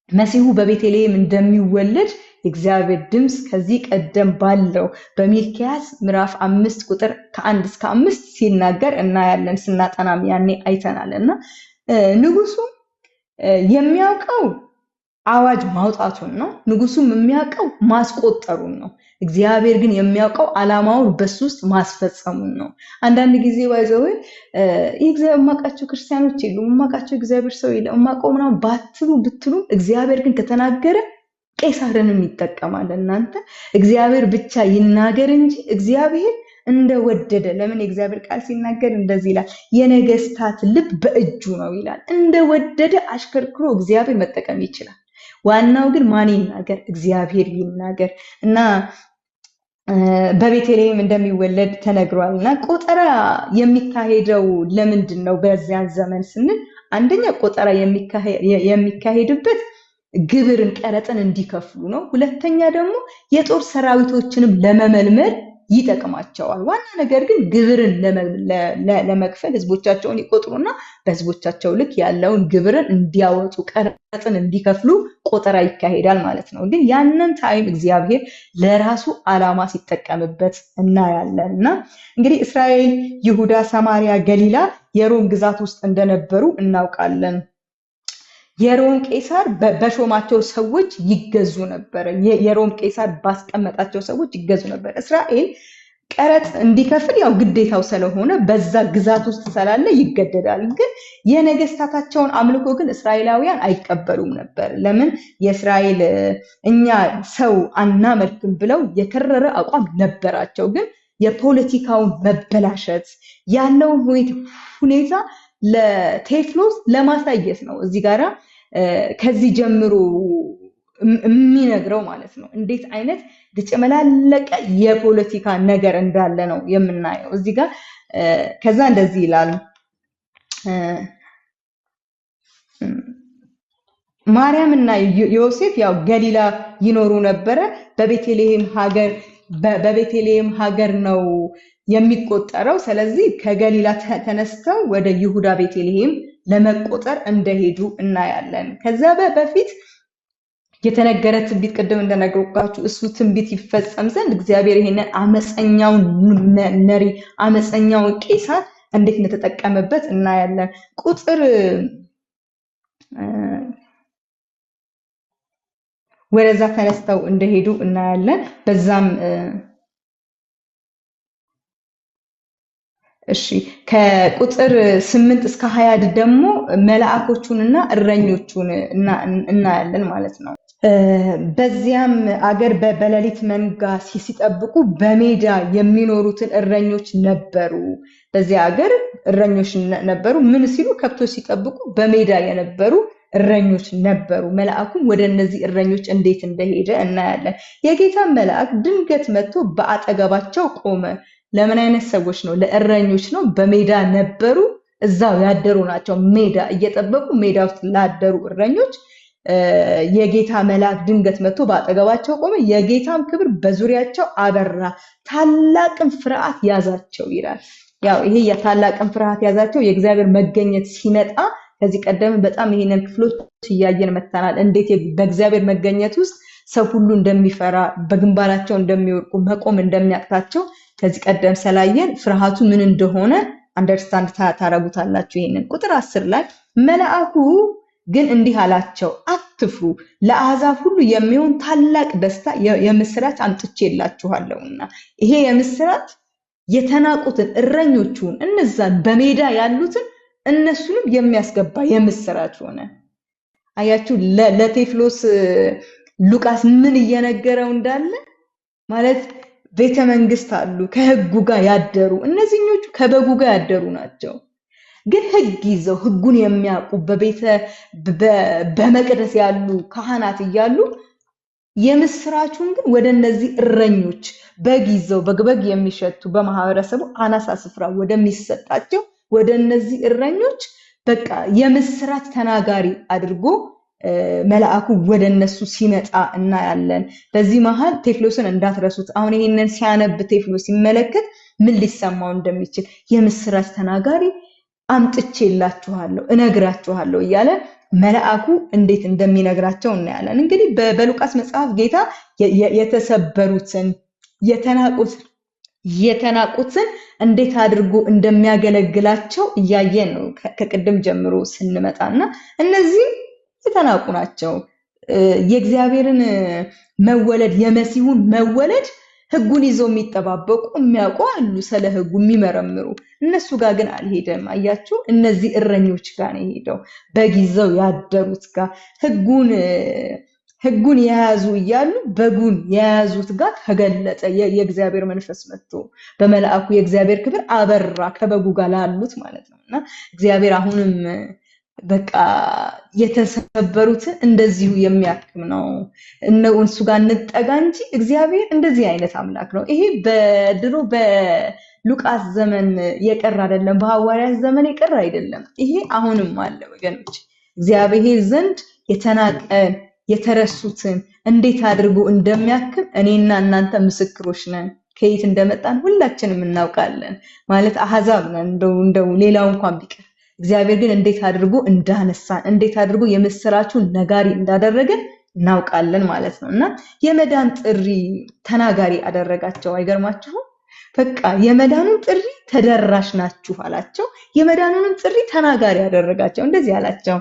Speaker 1: መሲሁ በቤተልሔም እንደሚወለድ የእግዚአብሔር ድምፅ ከዚህ ቀደም ባለው በሚልክያስ ምዕራፍ 5 ቁጥር ከ1 እስከ 5 ሲናገር እናያለን። ስናጠናም ያኔ አይተናልና ንጉሱ የሚያውቀው አዋጅ ማውጣቱን ነው። ንጉሱም የሚያውቀው ማስቆጠሩን ነው። እግዚአብሔር ግን የሚያውቀው ዓላማውን በሱ ውስጥ ማስፈጸሙን ነው። አንዳንድ ጊዜ ባይዘው የእግዚአብሔር ማቃቸው ክርስቲያኖች የሉም፣ ማቃቸው እግዚአብሔር ሰው የለም፣ ማቀው ምናምን ብትሉ እግዚአብሔር ግን ከተናገረ ቄሳርንም ይጠቀማል። እናንተ እግዚአብሔር ብቻ ይናገር እንጂ እግዚአብሔር እንደወደደ። ለምን የእግዚአብሔር ቃል ሲናገር እንደዚህ ይላል፣ የነገስታት ልብ በእጁ ነው ይላል። እንደወደደ አሽከርክሮ እግዚአብሔር መጠቀም ይችላል። ዋናው ግን ማን ይናገር? እግዚአብሔር ይናገር እና በቤተልሔም እንደሚወለድ ተነግሯልና ቆጠራ የሚካሄደው ለምንድን ነው በዚያን ዘመን ስንል አንደኛ ቆጠራ የሚካሄድበት ግብርን ቀረጥን እንዲከፍሉ ነው። ሁለተኛ ደግሞ የጦር ሰራዊቶችንም ለመመልመል ይጠቅማቸዋል። ዋና ነገር ግን ግብርን ለመክፈል ህዝቦቻቸውን ይቆጥሩና በህዝቦቻቸው ልክ ያለውን ግብርን እንዲያወጡ ቀረጥን እንዲከፍሉ ቆጠራ ይካሄዳል ማለት ነው። ግን ያንን ታይም እግዚአብሔር ለራሱ ዓላማ ሲጠቀምበት እናያለን እና እንግዲህ እስራኤል፣ ይሁዳ፣ ሰማሪያ፣ ገሊላ የሮም ግዛት ውስጥ እንደነበሩ እናውቃለን። የሮም ቄሳር በሾማቸው ሰዎች ይገዙ ነበር። የሮም ቄሳር ባስቀመጣቸው ሰዎች ይገዙ ነበር። እስራኤል ቀረጥ እንዲከፍል ያው ግዴታው ስለሆነ በዛ ግዛት ውስጥ ስላለ ይገደዳል። ግን የነገስታታቸውን አምልኮ ግን እስራኤላውያን አይቀበሉም ነበር። ለምን? የእስራኤል እኛ ሰው አናመልክም ብለው የከረረ አቋም ነበራቸው። ግን የፖለቲካውን መበላሸት ያለውን ሁኔታ ለቴዎፍሎስ ለማሳየት ነው እዚህ ጋራ ከዚህ ጀምሮ የሚነግረው ማለት ነው። እንዴት አይነት የተጨመላለቀ የፖለቲካ ነገር እንዳለ ነው የምናየው እዚህ ጋር። ከዛ እንደዚህ ይላል፣ ማርያም እና ዮሴፍ ያው ገሊላ ይኖሩ ነበረ። በቤተልሔም ሀገር ነው የሚቆጠረው። ስለዚህ ከገሊላ ተነስተው ወደ ይሁዳ ቤተልሔም ለመቆጠር እንደሄዱ እናያለን። ከዛ በፊት የተነገረ ትንቢት ቅድም እንደነገርኳችሁ እሱ ትንቢት ይፈጸም ዘንድ እግዚአብሔር ይሄንን አመፀኛውን መሪ አመፀኛውን ቄሳር እንዴት እንደተጠቀመበት እናያለን። ቁጥር ወደዛ ተነስተው እንደሄዱ እናያለን። በዛም እሺ ከቁጥር 8 እስከ 20 ደግሞ መላእክቶቹንና እረኞቹን እናያለን ማለት ነው። በዚያም አገር በሌሊት መንጋ ሲጠብቁ በሜዳ የሚኖሩትን እረኞች ነበሩ። በዚያ አገር እረኞች ነበሩ። ምን ሲሉ? ከብቶች ሲጠብቁ በሜዳ የነበሩ እረኞች ነበሩ። መልአኩም ወደ እነዚህ እረኞች እንዴት እንደሄደ እናያለን። የጌታ መልአክ ድንገት መጥቶ በአጠገባቸው ቆመ። ለምን አይነት ሰዎች ነው? ለእረኞች ነው። በሜዳ ነበሩ፣ እዛው ያደሩ ናቸው። ሜዳ እየጠበቁ ሜዳ ውስጥ ላደሩ እረኞች የጌታ መልአክ ድንገት መጥቶ በአጠገባቸው ቆመ። የጌታም ክብር በዙሪያቸው አበራ፣ ታላቅም ፍርሃት ያዛቸው ይላል። ያው ይሄ የታላቅም ፍርሃት ያዛቸው የእግዚአብሔር መገኘት ሲመጣ ከዚህ ቀደም በጣም ይሄንን ክፍሎች እያየን መተናል። እንዴት በእግዚአብሔር መገኘት ውስጥ ሰው ሁሉ እንደሚፈራ፣ በግንባራቸው እንደሚወርቁ፣ መቆም እንደሚያቅታቸው ከዚህ ቀደም ስላየን ፍርሃቱ ምን እንደሆነ አንደርስታንድ ታረጉታላችሁ። ይሄንን ቁጥር 10 ላይ መልአኩ ግን እንዲህ አላቸው፣ አትፍሩ፣ ለአሕዛብ ሁሉ የሚሆን ታላቅ ደስታ የምስራች አምጥቼላችኋለሁና። ይሄ የምስራች የተናቁትን እረኞቹን እነዛን በሜዳ ያሉትን እነሱንም የሚያስገባ የምስራች ሆነ። አያችሁ ለቴዎፍሎስ ሉቃስ ምን እየነገረው እንዳለ ማለት ቤተ መንግስት አሉ ከህጉ ጋር ያደሩ፣ እነዚህኞቹ ከበጉ ጋር ያደሩ ናቸው። ግን ህግ ይዘው ህጉን የሚያውቁ በመቅደስ ያሉ ካህናት እያሉ የምስራቹን ግን ወደ እነዚህ እረኞች በግ ይዘው በግ የሚሸቱ በማህበረሰቡ አናሳ ስፍራ ወደሚሰጣቸው ወደ እነዚህ እረኞች በቃ የምስራች ተናጋሪ አድርጎ መልአኩ ወደ እነሱ ሲመጣ እናያለን። በዚህ መሃል ቴዎፍሎስን እንዳትረሱት። አሁን ይሄንን ሲያነብ ቴዎፍሎስ ሲመለከት ምን ሊሰማው እንደሚችል የምስራች ተናጋሪ አምጥቼላችኋለሁ እነግራችኋለሁ እያለ መልአኩ እንዴት እንደሚነግራቸው እናያለን። እንግዲህ በሉቃስ መጽሐፍ ጌታ የተሰበሩትን የተናቁትን እንዴት አድርጎ እንደሚያገለግላቸው እያየን ነው ከቅድም ጀምሮ ስንመጣና እነዚህ የተናቁ ናቸው። የእግዚአብሔርን መወለድ የመሲሁን መወለድ ህጉን ይዘው የሚጠባበቁ የሚያውቁ አሉ፣ ስለ ህጉ የሚመረምሩ። እነሱ ጋር ግን አልሄደም። አያችሁ፣ እነዚህ እረኞች ጋር ነው የሄደው፣ በጊዜው ያደሩት ጋር ህጉን የያዙ እያሉ በጉን የያዙት ጋር ተገለጠ። የእግዚአብሔር መንፈስ መጥቶ በመልአኩ የእግዚአብሔር ክብር አበራ ከበጉ ጋር ላሉት ማለት ነውና እግዚአብሔር አሁንም በቃ የተሰበሩትን እንደዚሁ የሚያክም ነው። እነሱ ጋር እንጠጋ እንጂ እግዚአብሔር እንደዚህ አይነት አምላክ ነው። ይሄ በድሮ በሉቃስ ዘመን የቀረ አይደለም፣ በሐዋርያት ዘመን የቀረ አይደለም። ይሄ አሁንም አለ ወገኖች። እግዚአብሔር ዘንድ የተናቀን የተረሱትን እንዴት አድርጎ እንደሚያክም እኔና እናንተ ምስክሮች ነን። ከየት እንደመጣን ሁላችንም እናውቃለን። ማለት አህዛብ ነን እንደው ሌላው እንኳን ቢቀር እግዚአብሔር ግን እንዴት አድርጎ እንዳነሳን እንዴት አድርጎ የምስራቹን ነጋሪ እንዳደረገን እናውቃለን ማለት ነው። እና የመዳን ጥሪ ተናጋሪ አደረጋቸው። አይገርማችሁም? በቃ የመዳኑን ጥሪ ተደራሽ ናችሁ አላቸው። የመዳኑን ጥሪ ተናጋሪ አደረጋቸው። እንደዚህ አላቸው።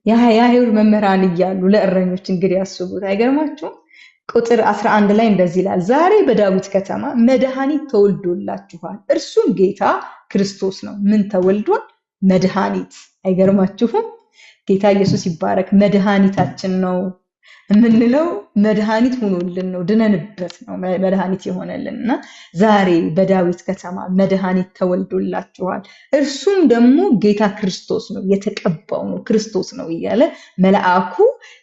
Speaker 1: የአይሁድ መምህራን እያሉ ለእረኞች እንግዲህ ያስቡት። አይገርማችሁም? ቁጥር 11 ላይ እንደዚህ ይላል፣ ዛሬ በዳዊት ከተማ መድኃኒት ተወልዶላችኋል፣ እርሱም ጌታ ክርስቶስ ነው። ምን ተወልዷል? መድኃኒት። አይገርማችሁም? ጌታ ኢየሱስ ይባረክ። መድኃኒታችን ነው የምንለው መድኃኒት ሆኖልን ነው፣ ድነንበት ነው መድኃኒት የሆነልን። እና ዛሬ በዳዊት ከተማ መድኃኒት ተወልዶላችኋል፣ እርሱም ደግሞ ጌታ ክርስቶስ ነው፣ የተቀባው ነው፣ ክርስቶስ ነው እያለ መልአኩ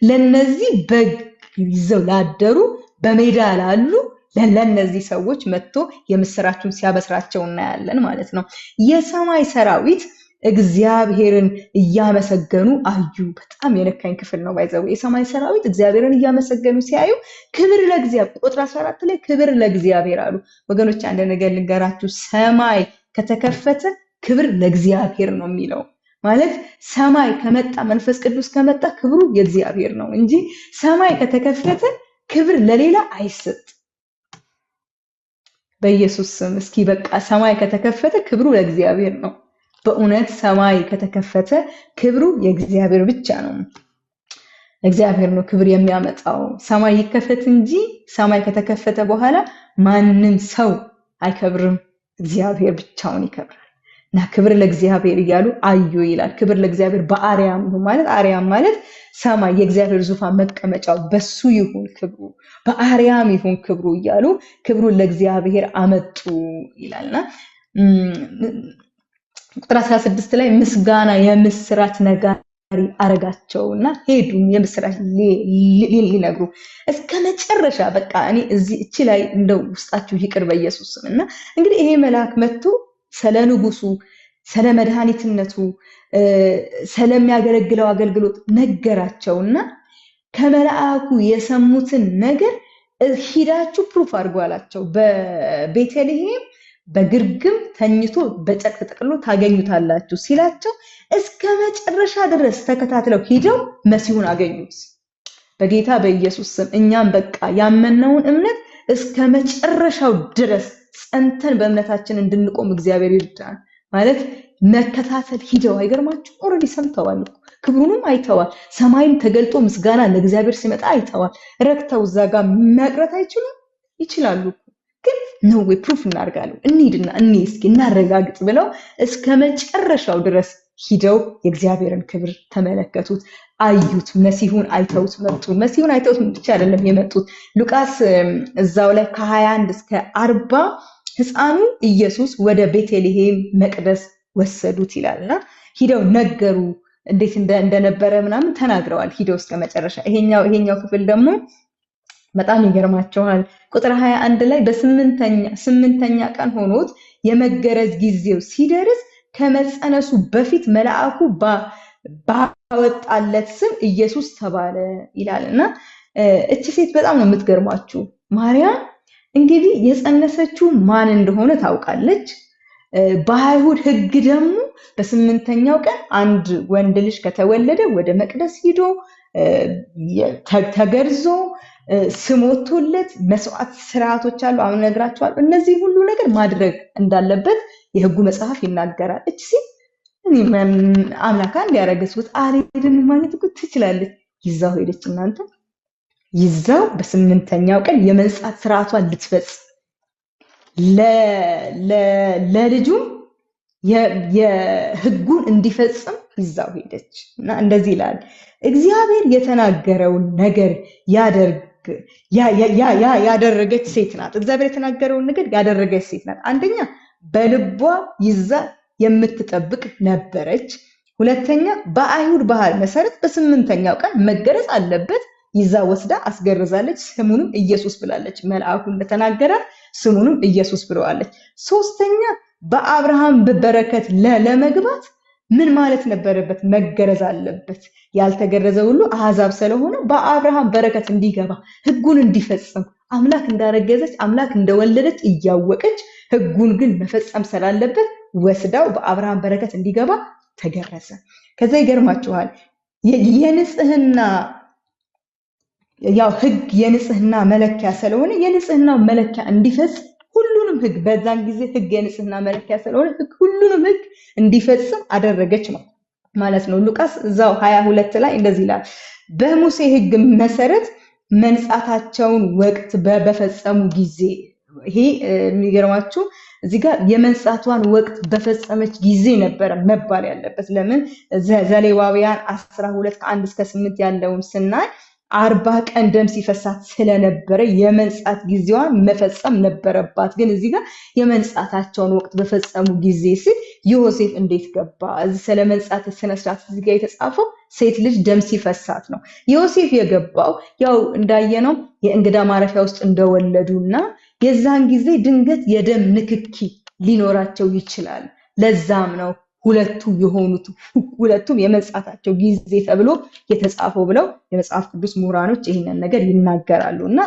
Speaker 1: ለነዚህ በግ ይዘው ላደሩ በሜዳ ላሉ ለነዚህ ሰዎች መጥቶ የምስራቹን ሲያበስራቸው እናያለን ማለት ነው። የሰማይ ሰራዊት እግዚአብሔርን እያመሰገኑ አዩ። በጣም የነካኝ ክፍል ነው ባይዘው። የሰማይ ሰራዊት እግዚአብሔርን እያመሰገኑ ሲያዩ ክብር ለእግዚአብሔር፣ ቁጥር 14 ላይ ክብር ለእግዚአብሔር አሉ። ወገኖች አንድ ነገር ልንገራችሁ፣ ሰማይ ከተከፈተ ክብር ለእግዚአብሔር ነው የሚለው። ማለት ሰማይ ከመጣ መንፈስ ቅዱስ ከመጣ ክብሩ የእግዚአብሔር ነው እንጂ ሰማይ ከተከፈተ ክብር ለሌላ አይሰጥ። በኢየሱስ ስም እስኪ በቃ ሰማይ ከተከፈተ ክብሩ ለእግዚአብሔር ነው። በእውነት ሰማይ ከተከፈተ ክብሩ የእግዚአብሔር ብቻ ነው። እግዚአብሔር ነው ክብር የሚያመጣው። ሰማይ ይከፈት እንጂ ሰማይ ከተከፈተ በኋላ ማንም ሰው አይከብርም፣ እግዚአብሔር ብቻውን ይከብራል። እና ክብር ለእግዚአብሔር እያሉ አዩ ይላል። ክብር ለእግዚአብሔር በአርያም ነው ማለት አርያም ማለት ሰማይ የእግዚአብሔር ዙፋን መቀመጫው በሱ ይሁን ክብሩ፣ በአርያም ይሁን ክብሩ እያሉ ክብሩን ለእግዚአብሔር አመጡ ይላልና ቁጥር 16 ላይ ምስጋና የምስራች ነጋሪ አረጋቸውና ሄዱ የምስራች ሊነግሩ እስከ መጨረሻ። በቃ እኔ እቺ ላይ እንደው ውስጣችሁ ይቅር በኢየሱስ ስም። እና እንግዲህ ይሄ መልአክ መጥቶ ስለ ንጉሱ፣ ስለ መድኃኒትነቱ፣ ስለሚያገለግለው አገልግሎት ነገራቸውና ከመልአኩ የሰሙትን ነገር ሂዳችሁ ፕሩፍ አድርጉ አላቸው። በቤተልሔም በግርግም ተኝቶ በጨርቅ ተጠቅልሎ ታገኙታላችሁ ሲላቸው እስከ መጨረሻ ድረስ ተከታትለው ሂደው መሲሁን አገኙት። በጌታ በኢየሱስ ስም እኛም በቃ ያመነውን እምነት እስከ መጨረሻው ድረስ ጸንተን በእምነታችን እንድንቆም እግዚአብሔር ይርዳን። ማለት መከታተል ሂደው አይገርማችሁ? ኦልሬዲ ሰምተዋል እኮ ክብሩንም አይተዋል። ሰማይም ተገልጦ ምስጋና ለእግዚአብሔር ሲመጣ አይተዋል። ረክተው እዛ ጋር መቅረት አይችሉም? ይችላሉ። ግን ነው ወይ ፕሩፍ እናርጋለን፣ እንሂድና እስኪ እናረጋግጥ ብለው እስከ መጨረሻው ድረስ ሂደው የእግዚአብሔርን ክብር ተመለከቱት፣ አዩት። መሲሁን አይተውት መጡ። መሲሁን አይተውት ብቻ አይደለም የመጡት። ሉቃስ እዛው ላይ ከ21 እስከ 40 ሕፃኑ ኢየሱስ ወደ ቤተልሔም መቅደስ ወሰዱት ይላልና ሂደው ነገሩ፣ እንዴት እንደነበረ ምናምን ተናግረዋል ሂደው እስከ መጨረሻ። ይሄኛው ክፍል ደግሞ በጣም ይገርማቸዋል። ቁጥር 21 ላይ በስምንተኛ ቀን ሆኖት የመገረዝ ጊዜው ሲደርስ ከመጸነሱ በፊት መልአኩ ባወጣለት ስም ኢየሱስ ተባለ ይላልና እቺ ሴት በጣም ነው የምትገርማችሁ። ማርያም እንግዲህ የጸነሰችው ማን እንደሆነ ታውቃለች። በአይሁድ ሕግ ደግሞ በስምንተኛው ቀን አንድ ወንድ ልጅ ከተወለደ ወደ መቅደስ ሂዶ ተገርዞ ስም ወጥቶለት መስዋዕት ስርዓቶች አሉ። አሁን እነግራችኋለሁ። እነዚህ ሁሉ ነገር ማድረግ እንዳለበት የሕጉ መጽሐፍ ይናገራል። እቺ ሴት አምላካ እንዲያረገሱት አልሄድም ማለት እኮ ትችላለች። ይዛው ሄደች። እናንተ ይዛው በስምንተኛው ቀን የመንጻት ስርዓቷን ልትፈጽም ለልጁም የሕጉን እንዲፈጽም ይዛው ሄደች እና እንደዚህ ይላል። እግዚአብሔር የተናገረውን ነገር ያደረገች ሴት ናት። እግዚአብሔር የተናገረውን ነገር ያደረገች ሴት ናት። አንደኛ በልቧ ይዛ የምትጠብቅ ነበረች። ሁለተኛ በአይሁድ ባህል መሰረት በስምንተኛው ቀን መገረዝ አለበት። ይዛ ወስዳ አስገርዛለች። ስሙንም ኢየሱስ ብላለች። መልአኩ እንደተናገረ ስሙንም ኢየሱስ ብለዋለች። ሶስተኛ በአብርሃም በረከት ለመግባት ምን ማለት ነበረበት? መገረዝ አለበት። ያልተገረዘ ሁሉ አሕዛብ ስለሆነ በአብርሃም በረከት እንዲገባ ሕጉን እንዲፈጽም አምላክ እንዳረገዘች አምላክ እንደወለደች እያወቀች ሕጉን ግን መፈጸም ስላለበት ወስዳው በአብርሃም በረከት እንዲገባ ተገረዘ። ከዛ ይገርማችኋል የንጽህና ያው ሕግ የንጽህና መለኪያ ስለሆነ የንጽህናው መለኪያ እንዲፈጽም ሁሉንም ሕግ በዛን ጊዜ ሕግ የንጽህና መለኪያ ስለሆነ ሁሉንም ሕግ እንዲፈጽም አደረገች ነው ማለት ነው። ሉቃስ እዛው 22 ላይ እንደዚህ ይላል፣ በሙሴ ሕግ መሰረት መንጻታቸውን ወቅት በፈጸሙ ጊዜ። ይሄ የሚገርማችሁ እዚህ ጋር የመንጻቷን ወቅት በፈጸመች ጊዜ ነበረ መባል ያለበት። ለምን ዘሌዋውያን 12 ከ1 እስከ 8 ያለውን ስናይ 40 ቀን ደም ሲፈሳት ስለነበረ የመንጻት ጊዜዋን መፈጸም ነበረባት። ግን እዚህ ጋር የመንጻታቸውን ወቅት በፈጸሙ ጊዜ ሲል ዮሴፍ እንዴት ገባ? እዚህ ስለ መንጻት ስነ ስርዓት እዚህ ጋር የተጻፈው ሴት ልጅ ደም ሲፈሳት ነው። ዮሴፍ የገባው ያው እንዳየነው የእንግዳ ማረፊያ ውስጥ እንደወለዱና የዛን ጊዜ ድንገት የደም ንክኪ ሊኖራቸው ይችላል። ለዛም ነው ሁለቱም የመንጻታቸው ጊዜ ተብሎ የተጻፈው ብለው የመጽሐፍ ቅዱስ ምሁራኖች ይህንን ነገር ይናገራሉ። እና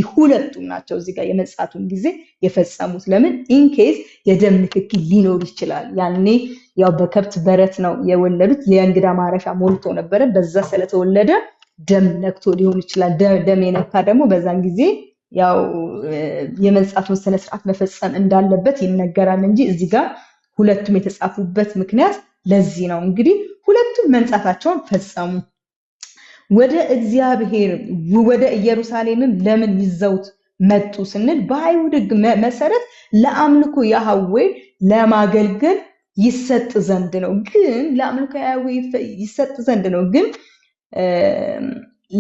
Speaker 1: ሁለቱም ናቸው እዚህ ጋር የመንጻቱን ጊዜ የፈጸሙት። ለምን ኢንኬዝ የደም ንክኪ ሊኖር ይችላል። ያኔ ያው በከብት በረት ነው የወለዱት። የእንግዳ ማረፊያ ሞልቶ ነበረ። በዛ ስለተወለደ ደም ነክቶ ሊሆን ይችላል። ደም የነካ ደግሞ በዛን ጊዜ ያው የመንጻቱን ስነ ስርዓት መፈጸም እንዳለበት ይነገራል እንጂ እዚህ ጋር ሁለቱም የተጻፉበት ምክንያት ለዚህ ነው። እንግዲህ ሁለቱም መንጻታቸውን ፈጸሙ። ወደ እግዚአብሔር ወደ ኢየሩሳሌምም ለምን ይዘውት መጡ ስንል በአይሁድ ሕግ መሰረት ለአምልኮ ያህዌ ለማገልገል ይሰጥ ዘንድ ነው። ግን ለአምልኮ ያህዌ ይሰጥ ዘንድ ነው። ግን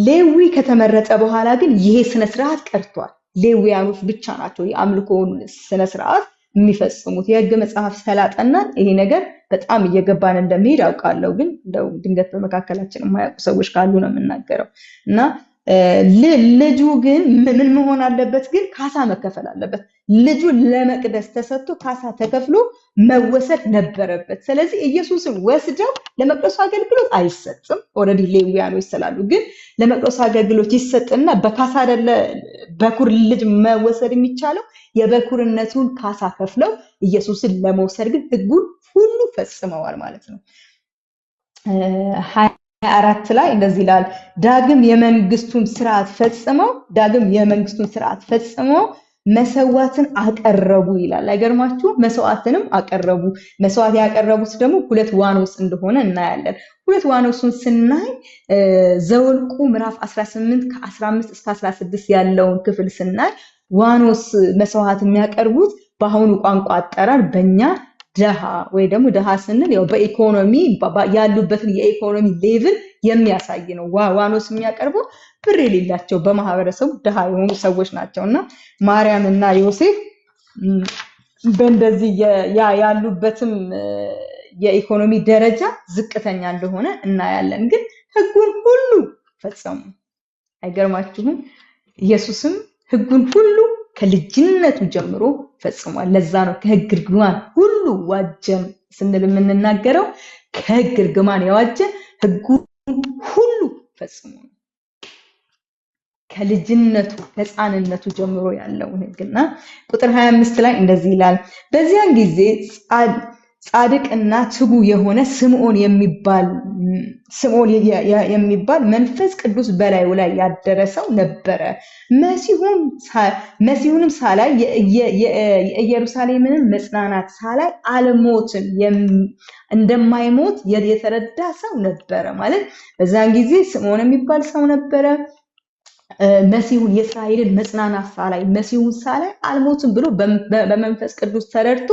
Speaker 1: ሌዊ ከተመረጠ በኋላ ግን ይሄ ስነ ስርዓት ቀርቷል። ሌዊያኖች ብቻ ናቸው የአምልኮውን ስነ ስርዓት የሚፈጽሙት። የሕግ መጽሐፍ ስላጠናን ይሄ ነገር በጣም እየገባን እንደሚሄድ አውቃለሁ። ግን እንደው ድንገት በመካከላችን የማያውቁ ሰዎች ካሉ ነው የምናገረው። እና ልጁ ግን ምን መሆን አለበት? ግን ካሳ መከፈል አለበት። ልጁ ለመቅደስ ተሰጥቶ ካሳ ተከፍሎ መወሰድ ነበረበት። ስለዚህ ኢየሱስን ወስደው ለመቅደሱ አገልግሎት አይሰጥም። ኦልሬዲ ሌዊያኖች ስላሉ ግን ለመቅደሱ አገልግሎት ይሰጥና በካሳ አይደለ በኩር ልጅ መወሰድ የሚቻለው። የበኩርነቱን ካሳ ከፍለው ኢየሱስን ለመውሰድ ግን ሕጉን ሁሉ ፈጽመዋል ማለት ነው። 24 ላይ እንደዚህ ይላል፣ ዳግም የመንግስቱን ስርዓት ፈጽመው መሰዋዕትን አቀረቡ ይላል። አይገርማችሁ? መስዋዕትንም አቀረቡ። መስዋዕት ያቀረቡት ደግሞ 2 ዋኖስ እንደሆነ እናያለን። 2 ዋኖሱን ስናይ ዘኍልቍ ምዕራፍ 18 ከ15 እስከ 16 ያለውን ክፍል ስናይ ዋኖስ መስዋዕት የሚያቀርቡት በአሁኑ ቋንቋ አጠራር በእኛ ደሃ ወይ ደግሞ ደሃ ስንል ያው በኢኮኖሚ ያሉበትን የኢኮኖሚ ሌቭል የሚያሳይ ነው። ዋኖስ የሚያቀርበው ብር የሌላቸው በማህበረሰቡ ደሃ የሆኑ ሰዎች ናቸውና ማርያም እና ዮሴፍ በእንደዚህ ያሉበትም የኢኮኖሚ ደረጃ ዝቅተኛ እንደሆነ እናያለን። ግን ሕጉን ሁሉ ፈጸሙ። አይገርማችሁም? ኢየሱስም ሕጉን ሁሉ ከልጅነቱ ጀምሮ ፈጽሟል። ለዛ ነው ከሕግ እርግማን ሁሉ ዋጀን ስንል የምንናገረው። ከሕግ እርግማን የዋጀን ሕጉን ሁሉ ፈጽሞ ነው። ከልጅነቱ ከሕፃንነቱ ጀምሮ ያለውን ሕግና ቁጥር 25 ላይ እንደዚህ ይላል፣ በዚያን ጊዜ ጻድቅና ትጉ የሆነ ስምዖን የሚባል መንፈስ ቅዱስ በላዩ ላይ ያደረሰው ነበረ። መሲሁንም ሳላይ የኢየሩሳሌምን መጽናናት ሳላይ አልሞትም እንደማይሞት የተረዳ ሰው ነበረ። ማለት በዛን ጊዜ ስምዖን የሚባል ሰው ነበረ። መሲሁን የእስራኤልን መጽናናት ሳላይ መሲሁን ሳላይ አልሞትም ብሎ በመንፈስ ቅዱስ ተረድቶ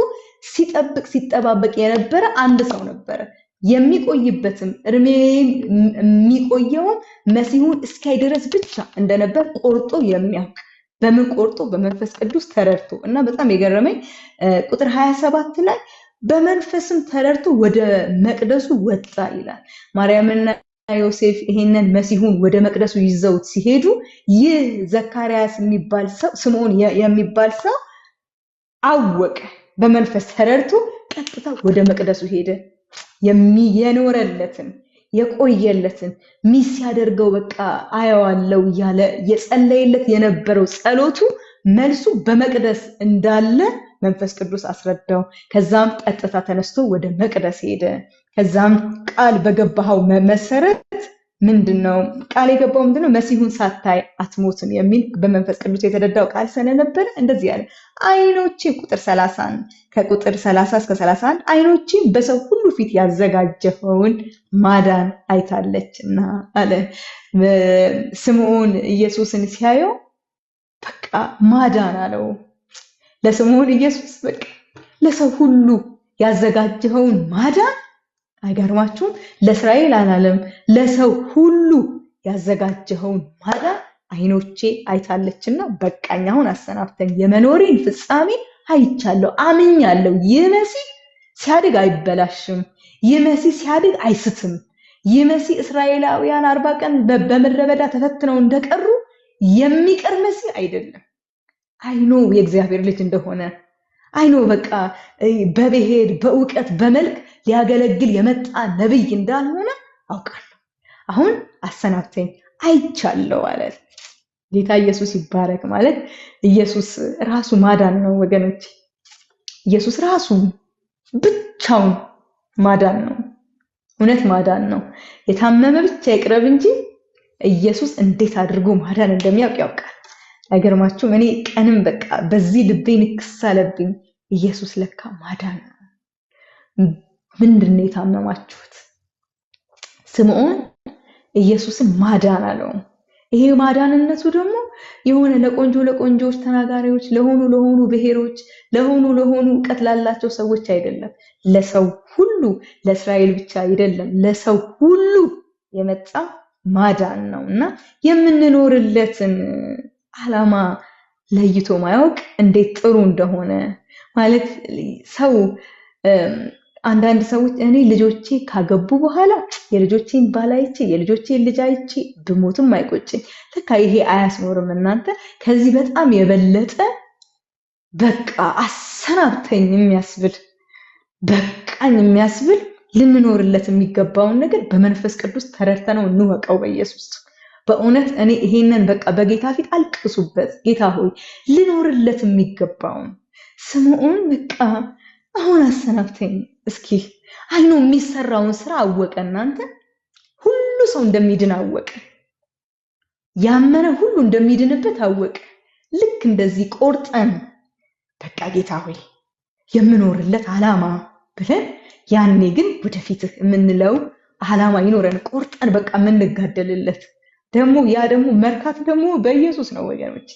Speaker 1: ሲጠባበቅ የነበረ አንድ ሰው ነበረ። የሚቆይበትም እድሜ የሚቆየው መሲሁን እስኪያይ ድረስ ብቻ እንደነበር ቆርጦ የሚያውቅ በምን ቆርጦ በመንፈስ ቅዱስ ተረድቶ እና በጣም የገረመኝ ቁጥር 27 ላይ በመንፈስም ተረድቶ ወደ መቅደሱ ወጣ ይላል። ማርያምና ዮሴፍ ይሄንን መሲሁን ወደ መቅደሱ ይዘውት ሲሄዱ ይህ ዘካርያስ የሚባል ሰው ስምዖን የሚባል ሰው አወቀ። በመንፈስ ተረድቶ ቀጥታ ወደ መቅደሱ ሄደ። የኖረለትን የቆየለትን ሚስ ያደርገው በቃ አየዋለው እያለ የጸለየለት የነበረው ጸሎቱ መልሱ በመቅደስ እንዳለ መንፈስ ቅዱስ አስረዳው። ከዛም ቀጥታ ተነስቶ ወደ መቅደስ ሄደ። ከዛም ቃል በገባው መሰረት ምንድነው ቃል የገባው ምንድነው? መሲሁን ሳታይ አትሞትም የሚል በመንፈስ ቅዱስ የተረዳው ቃል ስለነበረ እንደዚህ ያለ አይኖቼ ቁጥር 30 ከቁጥር 30 እስከ 31 አይኖቼ በሰው ሁሉ ፊት ያዘጋጀኸውን ማዳን አይታለችና አለ። ስምዖን ኢየሱስን ሲያየው በቃ ማዳን አለው። ለስምዖን ኢየሱስ በቃ ለሰው ሁሉ ያዘጋጀኸውን ማዳን አይገርማችሁም? ለእስራኤል አላለም፣ ለሰው ሁሉ ያዘጋጀኸውን ማዳን አይኖቼ አይታለችና በቃኝ፣ አሁን አሰናብተኝ፣ የመኖሬን ፍጻሜ አይቻለሁ፣ አምኛለሁ። ይህ መሲህ ሲያድግ አይበላሽም፣ ይህ መሲህ ሲያድግ አይስትም፣ ይህ መሲህ እስራኤላውያን 40 ቀን በምድረ በዳ ተፈትነው እንደቀሩ የሚቀር መሲህ አይደለም። አይኖ የእግዚአብሔር ልጅ እንደሆነ አይኖ በቃ በብሄድ በእውቀት በመልክ ሊያገለግል የመጣ ነብይ እንዳልሆነ አውቃለሁ። አሁን አሰናብተኝ አይቻለሁ አለ። ጌታ ኢየሱስ ይባረክ። ማለት ኢየሱስ ራሱ ማዳን ነው ወገኖች። ኢየሱስ ራሱ ብቻውን ማዳን ነው። እውነት ማዳን ነው። የታመመ ብቻ ይቅረብ እንጂ ኢየሱስ እንዴት አድርጎ ማዳን እንደሚያውቅ ያውቃል። አይገርማችሁም? እኔ ቀንም በቃ በዚህ ልቤ ንክስ አለብኝ። ኢየሱስ ለካ ማዳን ነው። ምንድነው የታመማችሁት? ስምዖን ኢየሱስን ማዳን አለው። ይሄ ማዳንነቱ ደግሞ የሆነ ለቆንጆች ተናጋሪዎች ለሆኑ ብሔሮች ለሆኑ እውቀት ላላቸው ሰዎች አይደለም። ለሰው ሁሉ፣ ለእስራኤል ብቻ አይደለም፣ ለሰው ሁሉ የመጣ ማዳን ነውና የምንኖርለትን ዓላማ ለይቶ ማያውቅ እንዴት ጥሩ እንደሆነ ማለት ሰው አንዳንድ ሰዎች እኔ ልጆቼ ካገቡ በኋላ የልጆቼን ባል አይቼ የልጆቼን ልጅ አይቼ ብሞትም አይቆጭኝ። ለካ ይሄ አያስኖርም። እናንተ ከዚህ በጣም የበለጠ በቃ አሰናብተኝ የሚያስብል በቃኝ የሚያስብል ልንኖርለት የሚገባውን ነገር በመንፈስ ቅዱስ ተረድተነው እንወቀው በኢየሱስ። በእውነት እኔ ይሄንን በቃ በጌታ ፊት አልቅሱበት። ጌታ ሆይ ልኖርለት የሚገባውን ስምዖን በቃ አሁን አሰናብተኝ እስኪ። አይኑ የሚሰራውን ስራ አወቀ። እናንተ ሁሉ ሰው እንደሚድን አወቀ። ያመነ ሁሉ እንደሚድንበት አወቀ። ልክ እንደዚህ ቆርጠን በቃ ጌታ ሆይ የምኖርለት ዓላማ ብለን ያኔ ግን ወደፊትህ የምንለው ዓላማ ይኖረን ቆርጠን በቃ የምንጋደልለት ደግሞ ያ ደግሞ መርካት ደግሞ በኢየሱስ ነው ወገኖች።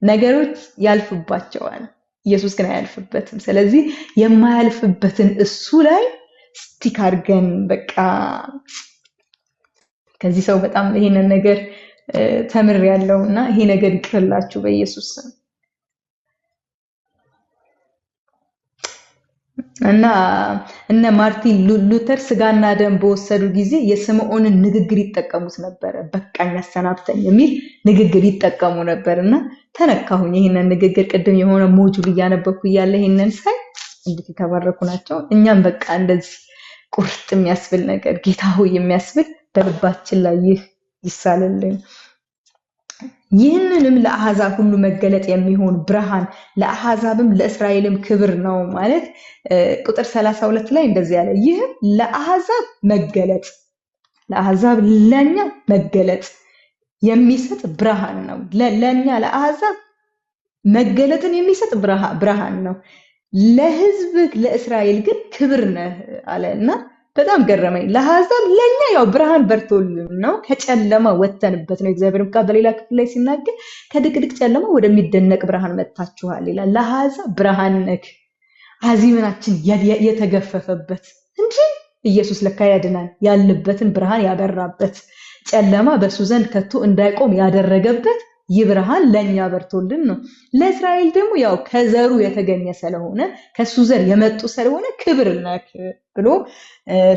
Speaker 1: ነገሮች ያልፍባቸዋል፣ ኢየሱስ ግን አያልፍበትም። ስለዚህ የማያልፍበትን እሱ ላይ ስቲክ አድርገን በቃ ከዚህ ሰው በጣም ይሄንን ነገር ተምሬያለሁና ይሄ ነገር ይቅርላችሁ በኢየሱስ ስም። እና እነ ማርቲን ሉተር ስጋና ደም በወሰዱ ጊዜ የስምዖንን ንግግር ይጠቀሙት ነበር። በቃኝ አሰናብተኝ የሚል ንግግር ይጠቀሙ ነበርና ተነካሁኝ። ይሄንን ንግግር ቅድም የሆነ ሞጁል እያነበብኩ እያለ ይሄንን ሳይ እንዴት የተባረኩ ናቸው። እኛም በቃ እንደዚህ ቁርጥ የሚያስብል ነገር ጌታ ሆይ የሚያስብል በልባችን ላይ ይህ ይሳልልን። ይህንንም ለአሕዛብ ሁሉ መገለጥ የሚሆን ብርሃን ለአሕዛብም ለእስራኤልም ክብር ነው ማለት ቁጥር 32 ላይ እንደዚህ ያለ ይህ ለአሕዛብ መገለጥ ለአሕዛብ ለኛ መገለጥ የሚሰጥ ብርሃን ነው። ለኛ ለአሕዛብ መገለጥን የሚሰጥ ብርሃን ነው። ለሕዝብ ለእስራኤል ግን ክብር ነው አለና በጣም ገረመኝ። ለአሕዛብ ለኛ ያው ብርሃን በርቶልን ነው፣ ከጨለማ ወተንበት ነው። እግዚአብሔር ቃል በሌላ ክፍል ላይ ሲናገር ከድቅድቅ ጨለማ ወደሚደነቅ ብርሃን መጥታችኋል ይላል። ለአሕዛብ ብርሃን ነክ አዚምናችን የተገፈፈበት እንጂ ኢየሱስ ለካ ያድናል። ያለበትን ብርሃን ያበራበት ጨለማ በሱ ዘንድ ከቶ እንዳይቆም ያደረገበት ይህ ብርሃን ለኛ በርቶልን ነው። ለእስራኤል ደግሞ ያው ከዘሩ የተገኘ ስለሆነ ከሱ ዘር የመጡ ስለሆነ ክብር ነክ ብሎ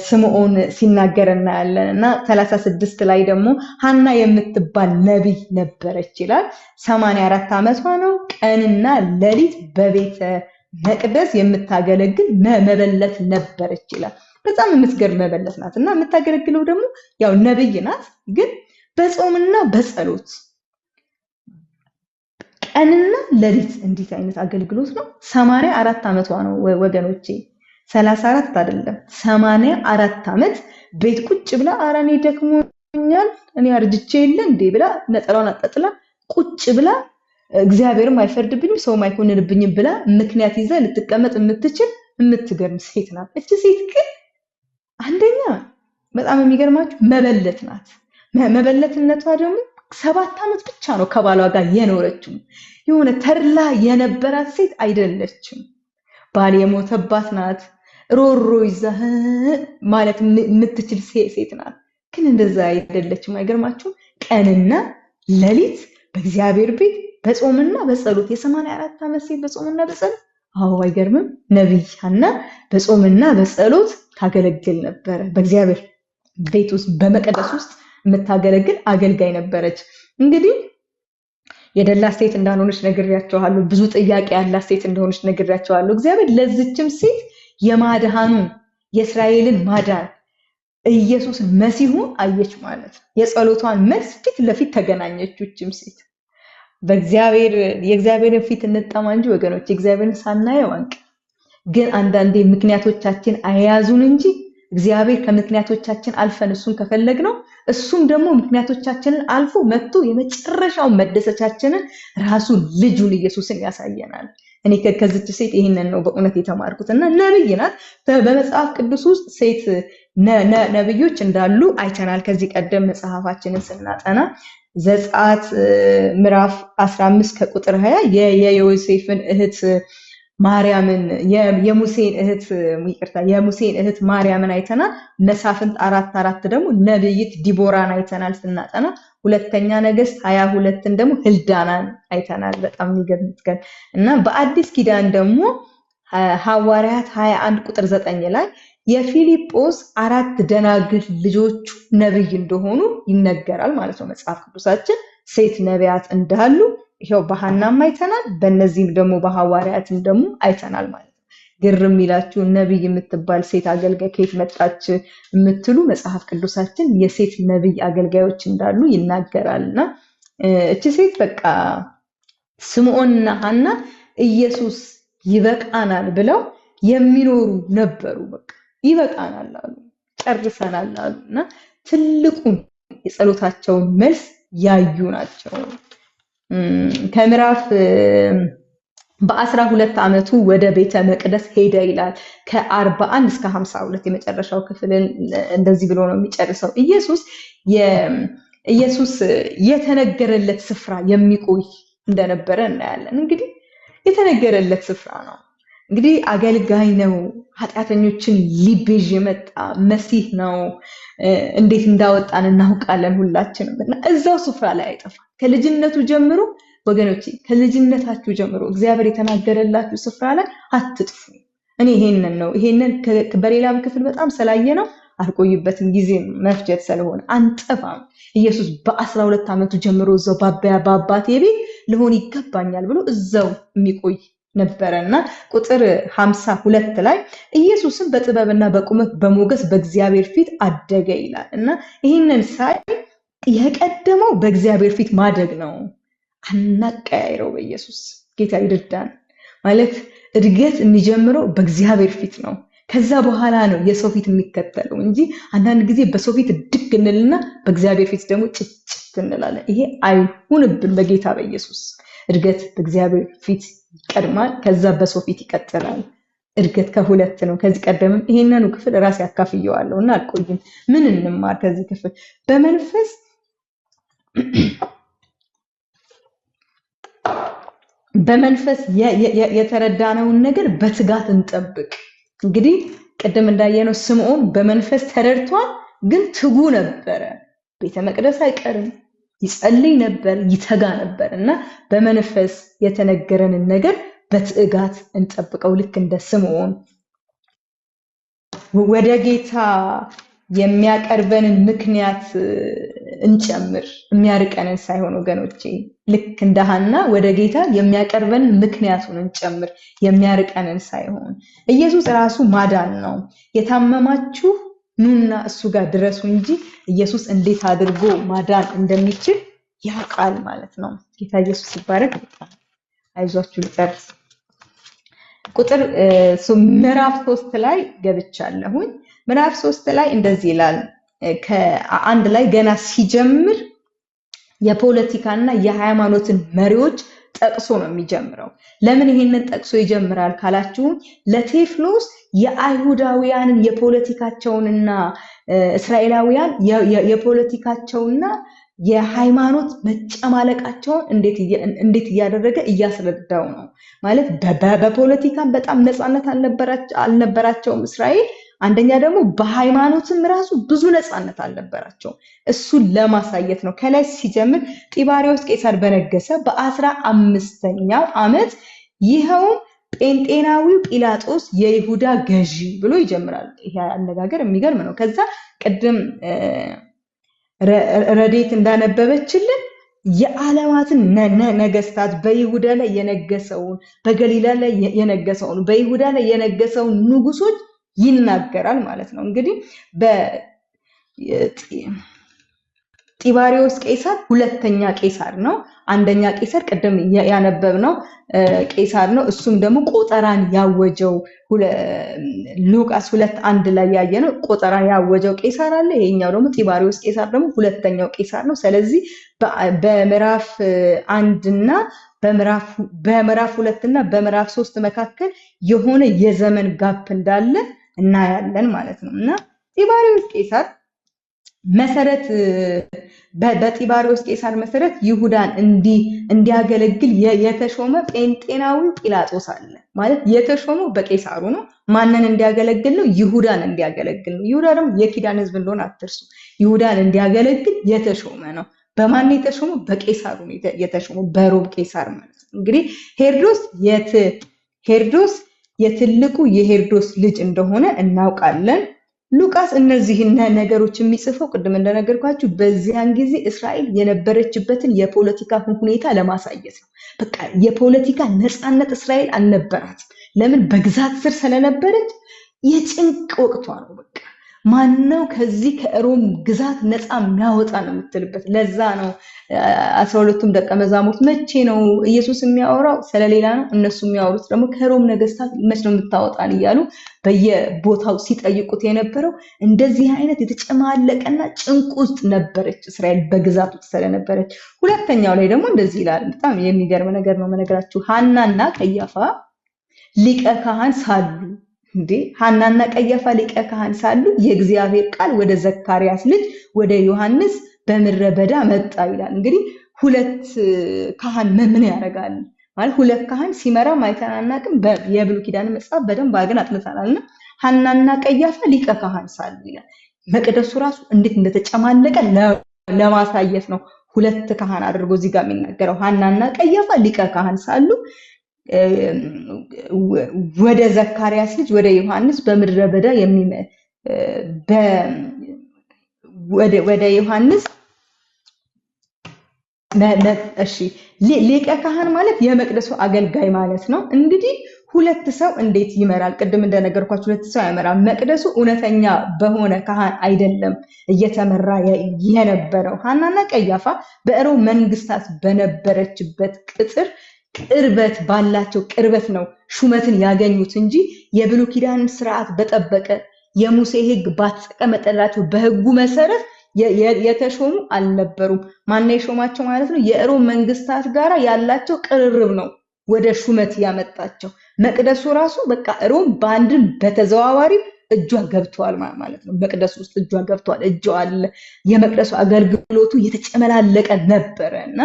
Speaker 1: ስምዖን ሲናገር እናያለን። እና 36 ላይ ደግሞ ሐና የምትባል ነቢይ ነበረች ይላል። 84 ዓመቷ ነው። ቀንና ሌሊት በቤተ መቅደስ የምታገለግል መበለት ነበረች ይላል። በጣም የምትገርም መበለት ናት እና የምታገለግለው ደግሞ ያው ነብይ ናት፣ ግን በጾምና በጸሎት ቀንና ሌሊት እንዴት አይነት አገልግሎት ነው! 84 ዓመቷ ነው ወገኖቼ፣ 34 አይደለም 84 ዓመት ቤት ቁጭ ብላ አራኔ ደክሞኛል እኔ አርጅቼ የለ እንዴ ብላ ነጠላውን አጣጥላ ቁጭ ብላ እግዚአብሔርም አይፈርድብኝም ሰውም አይኮንንብኝም ብላ ምክንያት ይዛ ልትቀመጥ የምትገርም ሴት ናት። እቺ ሴት ግን አንደኛ በጣም የሚገርማችሁ መበለት ናት። መበለትነቷ ደግሞ 7 ዓመት ብቻ ነው ከባሏ ጋር የኖረችው። የሆነ ተድላ የነበራት ሴት አይደለችም። ባል የሞተባት ናት። ሮሮ ይዛ ማለት የምትችል ሴት ናት። ግን እንደዛ አይደለችም። አይገርማችሁም? ቀንና ሌሊት በእግዚአብሔር ቤት በጾምና በጸሎት የ84 ዓመት ሴት በጾምና በጸሎት አዎ አይገርምም? ነብይ ሐና በጾምና በጸሎት ታገለግል ነበር። በእግዚአብሔር ቤት ውስጥ በመቅደስ ውስጥ የምታገለግል አገልጋይ ነበረች። እንግዲህ የደላስ ሴት እንዳልሆነች ነግሬያቸዋለሁ። ብዙ ጥያቄ ያላት ሴት እንደሆነች ነግሬያቸዋለሁ። እግዚአብሔር ለዚችም ሴት የማዳኑን የእስራኤልን ማዳን ኢየሱስ መሲሁን አየች ማለት ነው። የጸሎቷን መልስ ፊት ለፊት ተገናኘችውችም ሴት። የእግዚአብሔርን ፊት እንጠማ እንጂ ወገኖች እግዚአብሔርን ሳናየው አንቅ። ግን አንዳንዴ ምክንያቶቻችን አያያዙን እንጂ እግዚአብሔር ከምክንያቶቻችን አልፈን እሱን ከፈለግነው እሱም ደግሞ ምክንያቶቻችንን አልፎ መጥቶ የመጨረሻው መደሰቻችንን ራሱን ልጁን ኢየሱስን ያሳየናል። እኔ ከዚች ሴት ይሄንን ነው በእውነት የተማርኩትና ነብይ ናት። በመጽሐፍ ቅዱስ ውስጥ ሴት ነብዮች እንዳሉ አይተናል። ከዚህ ቀደም መጽሐፋችንን ስናጠና ዘጸአት ምዕራፍ 15 ከቁጥር 20 የዮሴፍን እህት ማርያምን የሙሴን እህት ማርያምን አይተናል። መሳፍንት 4:4 ደግሞ ነብይት ዲቦራን አይተናል ስናጠና። ሁለተኛ ነገሥት 22ን ደግሞ ህልዳናን አይተናል። በጣም የሚገርም እና በአዲስ ኪዳን ደግሞ ሐዋርያት 21 ቁጥር 9 ላይ የፊልጶስ 4 ደናግል ልጆቹ ነብይ እንደሆኑ ይነገራል ማለት ነው። መጽሐፍ ቅዱሳችን ሴት ነቢያት እንዳሉ ይሄው በሐናም አይተናል፣ በእነዚህም ደግሞ በሐዋርያትም ደግሞ አይተናል ማለት ነው። ግርም ይላችሁ ነብይ የምትባል ሴት አገልጋይ ከየት መጣች የምትሉ መጽሐፍ ቅዱሳችን የሴት ነብይ አገልጋዮች እንዳሉ ይናገራልና እቺ ሴት በቃ ስምዖንና ሐና ኢየሱስ ይበቃናል ብለው የሚኖሩ ነበሩ። በቃ ይበቃናል አሉ፣ ጨርሰናል አሉና ትልቁን የጸሎታቸውን መልስ ያዩ ናቸው። ከምዕራፍ በ12 ዓመቱ ወደ ቤተ መቅደስ ሄደ ይላል። ከ41 እስከ 52 የመጨረሻው ክፍል እንደዚህ ብሎ ነው የሚጨርሰው። ኢየሱስ የተነገረለት ስፍራ የሚቆይ እንደነበረ እናያለን። እንግዲህ የተነገረለት ስፍራ ነው። እንግዲህ አገልጋይ ነው። ኃጢአተኞችን ሊቤዥ የመጣ መሲህ ነው። እንዴት እንዳወጣን እናውቃለን ሁላችንም። እና እዛው ስፍራ ላይ አይጠፋም። ከልጅነቱ ጀምሮ ወገኖቼ ከልጅነታችሁ ጀምሮ እግዚአብሔር የተናገረላችሁ ስፍራ ላይ አትጥፉ። እኔ ይሄንን በሌላም ክፍል በጣም ስላየ ነው አልቆይበትም፣ ጊዜ መፍጀት ስለሆነ አንጠፋም። ኢየሱስ በ12 ዓመቱ ጀምሮ እዛው በአባቴ ቤት ልሆን ይገባኛል ብሎ እዛው የሚቆይ ነበረና ቁጥር 52 ላይ ኢየሱስም በጥበብና በቁመት በሞገስ በእግዚአብሔር ፊት አደገ ይላል። እና ይሄንን ሳይ የቀደመው በእግዚአብሔር ፊት ማደግ ነው። አናቀያይረው በኢየሱስ ጌታ ይርዳን። ማለት እድገት የሚጀምረው በእግዚአብሔር ፊት ነው። ከዛ በኋላ ነው የሰው ፊት የሚከተለው እንጂ አንዳንድ ጊዜ በሰው ፊት ድግ እንልና በእግዚአብሔር ፊት ደግሞ ጭጭት እንላለን። ይሄ አይሁንብን በጌታ በኢየሱስ። እድገት በእግዚአብሔር ፊት ይቀድማል፣ ከዛ በሰው ፊት ይቀጥላል። እድገት ከሁለት ነው። ከዚህ ቀደምም ይሄንኑ ክፍል ራስ ያካፍየዋለሁና አልቆይም። ምን እንማር ከዚህ ክፍል? በመንፈስ የተረዳነውን ነገር በትጋት እንጠብቅ። እንግዲህ ቀደም እንዳየነው ስምዖን በመንፈስ ተረድቷል፣ ግን ትጉ ነበረ። ቤተ መቅደስ አይቀርም፣ ይጸልይ ነበር፣ ይተጋ ነበር እና በመንፈስ የተነገረንን ነገር በትዕጋት እንጠብቀው። ልክ እንደ ስምዖን ወደ ጌታ የሚያቀርበንን ምክንያት እንጨምር፣ የሚያርቀንን ሳይሆን ወገኖቼ። ልክ እንደ ሐና ወደ ጌታ የሚያቀርበንን ምክንያቱን እንጨምር፣ የሚያርቀንን ሳይሆን። ኢየሱስ ራሱ ማዳን ነው። የታመማችሁ ኑና እሱ ጋር ድረሱ እንጂ ኢየሱስ እንዴት አድርጎ ማዳን እንደሚችል ያውቃል ማለት ነው። ጌታ ኢየሱስ ይባረክ። አይዟችሁ ልጨርስ። ቁጥር ምዕራፍ 3 ላይ ገብቻለሁኝ። ምዕራፍ 3 ላይ እንደዚህ ይላል። ከአንድ ላይ ገና ሲጀምር የፖለቲካና የሃይማኖትን መሪዎች ጠቅሶ ነው የሚጀምረው። ለምን ይሄንን ጠቅሶ ይጀምራል ካላችሁ ለቴዎፍሎስ የአይሁዳውያንን የፖለቲካቸውንና እስራኤላውያን የፖለቲካቸውና የሃይማኖት መጨማለቃቸውን እንዴት እያደረገ እያስረዳው ነው። ማለት በፖለቲካም በጣም ነፃነት አልነበራቸውም እስራኤል። አንደኛ ደግሞ በሃይማኖትም ራሱ ብዙ ነፃነት አልነበራቸው። እሱን ለማሳየት ነው። ከላይ ሲጀምር ጢባሪዎስ ቄሳር በነገሰ በ15ኛው ዓመት ይኸውም ጴንጤናዊው ጲላጦስ የይሁዳ ገዢ ብሎ ይጀምራል። ይሄ አነጋገር የሚገርም ነው። ከዛ ቅድም ረዴት እንዳነበበችልን የዓለማትን ነገስታት በይሁዳ ላይ የነገሰውን፣ በገሊላ ላይ የነገሰውን፣ በይሁዳ ላይ የነገሰውን ንጉሶች ይናገራል ማለት ነው። እንግዲህ ጢባሪዎስ ቄሳር ሁለተኛ ቄሳር ነው። አንደኛ ቄሳር ቀደም ያነበብነው ቄሳር ነው። እሱም ደግሞ ቆጠራን ያወጀው ሉቃስ 2:1 ላይ ያየነው ቆጠራን ያወጀው ቄሳር አለ። ይሄኛው ደግሞ ጢባሪዎስ ቄሳር ደግሞ ሁለተኛው ቄሳር ነው። ስለዚህ በምዕራፍ 1 እና በምዕራፍ 2 እና በምዕራፍ 3 መካከል የሆነ የዘመን ጋፕ እንዳለ እናያለን ማለት ነው። እና ጢባሪዎስ ቄሳር መሰረት በጢባሪዎስ ቄሳር መሰረት ይሁዳን እንዲያገለግል የተሾመ ጴንጤናዊ ጲላጦስ አለ። ማለት የተሾመው በቄሳሩ ነው። ማንን እንዲያገለግል ነው? ይሁዳን እንዲያገለግል ነው። ይሁዳ ደግሞ የኪዳን ሕዝብ እንደሆነ አትርሱ። ይሁዳን እንዲያገለግል የተሾመ ነው። በማን የተሾመው? በቄሳሩ ነው የተሾመው፣ በሮም ቄሳር ማለት ነው። እንግዲህ ሄሮድስ የትልቁ የሄሮድስ ልጅ እንደሆነ እናውቃለን። ሉቃስ እነዚህን ነገሮች የሚጽፈው ቅድም እንደነገርኳችሁ በዚያን ጊዜ እስራኤል የነበረችበትን የፖለቲካ ሁኔታ ለማሳየት ነው። በቃ የፖለቲካ ነፃነት እስራኤል አልነበራትም። ለምን? በግዛት ስር ስለነበረች የጭንቅ ወቅቷ ነው። በቃ ማነው ከዚህ ከሮም ግዛት ነፃ የሚያወጣ ነው የምትልበት። ለዛ ነው 12ቱም ደቀ መዛሙርት መቼ ነው ኢየሱስ የሚያወራው ስለሌላ ነው፣ እነሱ የሚያወሩት ደግሞ ከሮም ነገስታት መቼ ነው የምታወጣን እያሉ በየቦታው ሲጠይቁት የነበረው። እንደዚህ አይነት የተጨማለቀና ጭንቅ ውስጥ ነበረች እስራኤል በግዛት ውስጥ ስለነበረች። ሁለተኛው ላይ ደግሞ እንደዚህ ይላል። በጣም የሚገርም ነገር ነው መነግራችሁ። ሐናና ቀያፋ ሊቀ ካህን ሳሉ ሐናና ቀያፋ ሊቀ ካህን ሳሉ የእግዚአብሔር ቃል ወደ ዘካርያስ ልጅ ወደ ዮሐንስ በምድረ በዳ መጣ ይላል። እንግዲህ ሁለት ካህን ምን ያደርጋል ማለት ሁለት ካህን ሲመራ ማይተናናቅም። የብሉይ ኪዳን መጽሐፍ በደንብ አድርገን አጥንተናልና ሐናና ቀያፋ ሊቀ ካህን ሳሉ ይላል። መቅደሱ ራሱ እንዴት እንደተጨማለቀ ለማሳየት ነው ሁለት ካህን አድርጎ እዚህ ጋር የሚናገረው። ሐናና ቀያፋ ሊቀ ካህን ሳሉ ወደ ዘካርያስ ልጅ ወደ ዮሐንስ በምድረ በዳ ወደ ዮሐንስ እሺ፣ ሊቀ ካህን ማለት የመቅደሱ አገልጋይ ማለት ነው። እንግዲህ ሁለት ሰው እንዴት ይመራል? ቅድም እንደነገርኳችሁ ሁለት ሰው አይመራም። መቅደሱ እውነተኛ በሆነ ካህን አይደለም እየተመራ የነበረው። ሐናና ቀያፋ በሮም መንግስታት በነበረችበት ቅጥር ቅርበት ባላቸው ቅርበት ነው ሹመትን ያገኙት እንጂ የብሉይ ኪዳን ስርዓት በጠበቀ የሙሴ ሕግ ባተቀመጠላቸው በሕጉ መሰረት የተሾሙ አልነበሩም። ማን የሾማቸው ማለት ነው? የሮም መንግስታት ጋር ያላቸው ቅርርብ ነው ወደ ሹመት ያመጣቸው። መቅደሱ ራሱ በቃ ሮም በአንድም በተዘዋዋሪ እጇ ገብቷል ማለት ነው። መቅደሱ ውስጥ እጇ ገብቷል፣ እጇ አለ። የመቅደሱ አገልግሎቱ የተጨመላለቀ ነበረና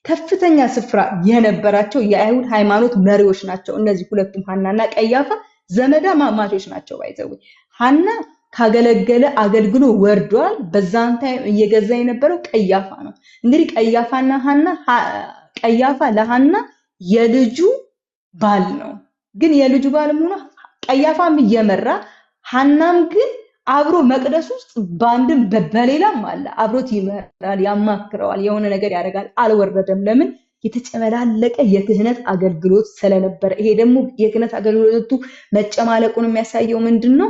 Speaker 1: ከፍተኛ ስፍራ የነበራቸው የአይሁድ ሃይማኖት መሪዎች ናቸው። እነዚህ ሁለቱም ሐናና ቀያፋ ዘመዳ ማማቾች ናቸው። ባይዘው ሐና ካገለገለ አገልግሎ ወርዷል። በዛን ታይም እየገዛ የነበረው ቀያፋ ነው። እንግዲህ ቀያፋ ለሐና የልጁ ባል ነው። ግን የልጁ ባል ሆኖ ቀያፋም እየመራ ሐናም ግን አብሮ መቅደስ ውስጥ ባንድም በሌላም አለ አብሮት ይመራል፣ ያማክረዋል፣ የሆነ ነገር ያደርጋል። አልወረደም። ለምን? የተጨመላለቀ የክህነት አገልግሎት ስለነበረ። ይሄ ደግሞ የክህነት አገልግሎቱ መጨማለቁን የሚያሳየው ምንድነው?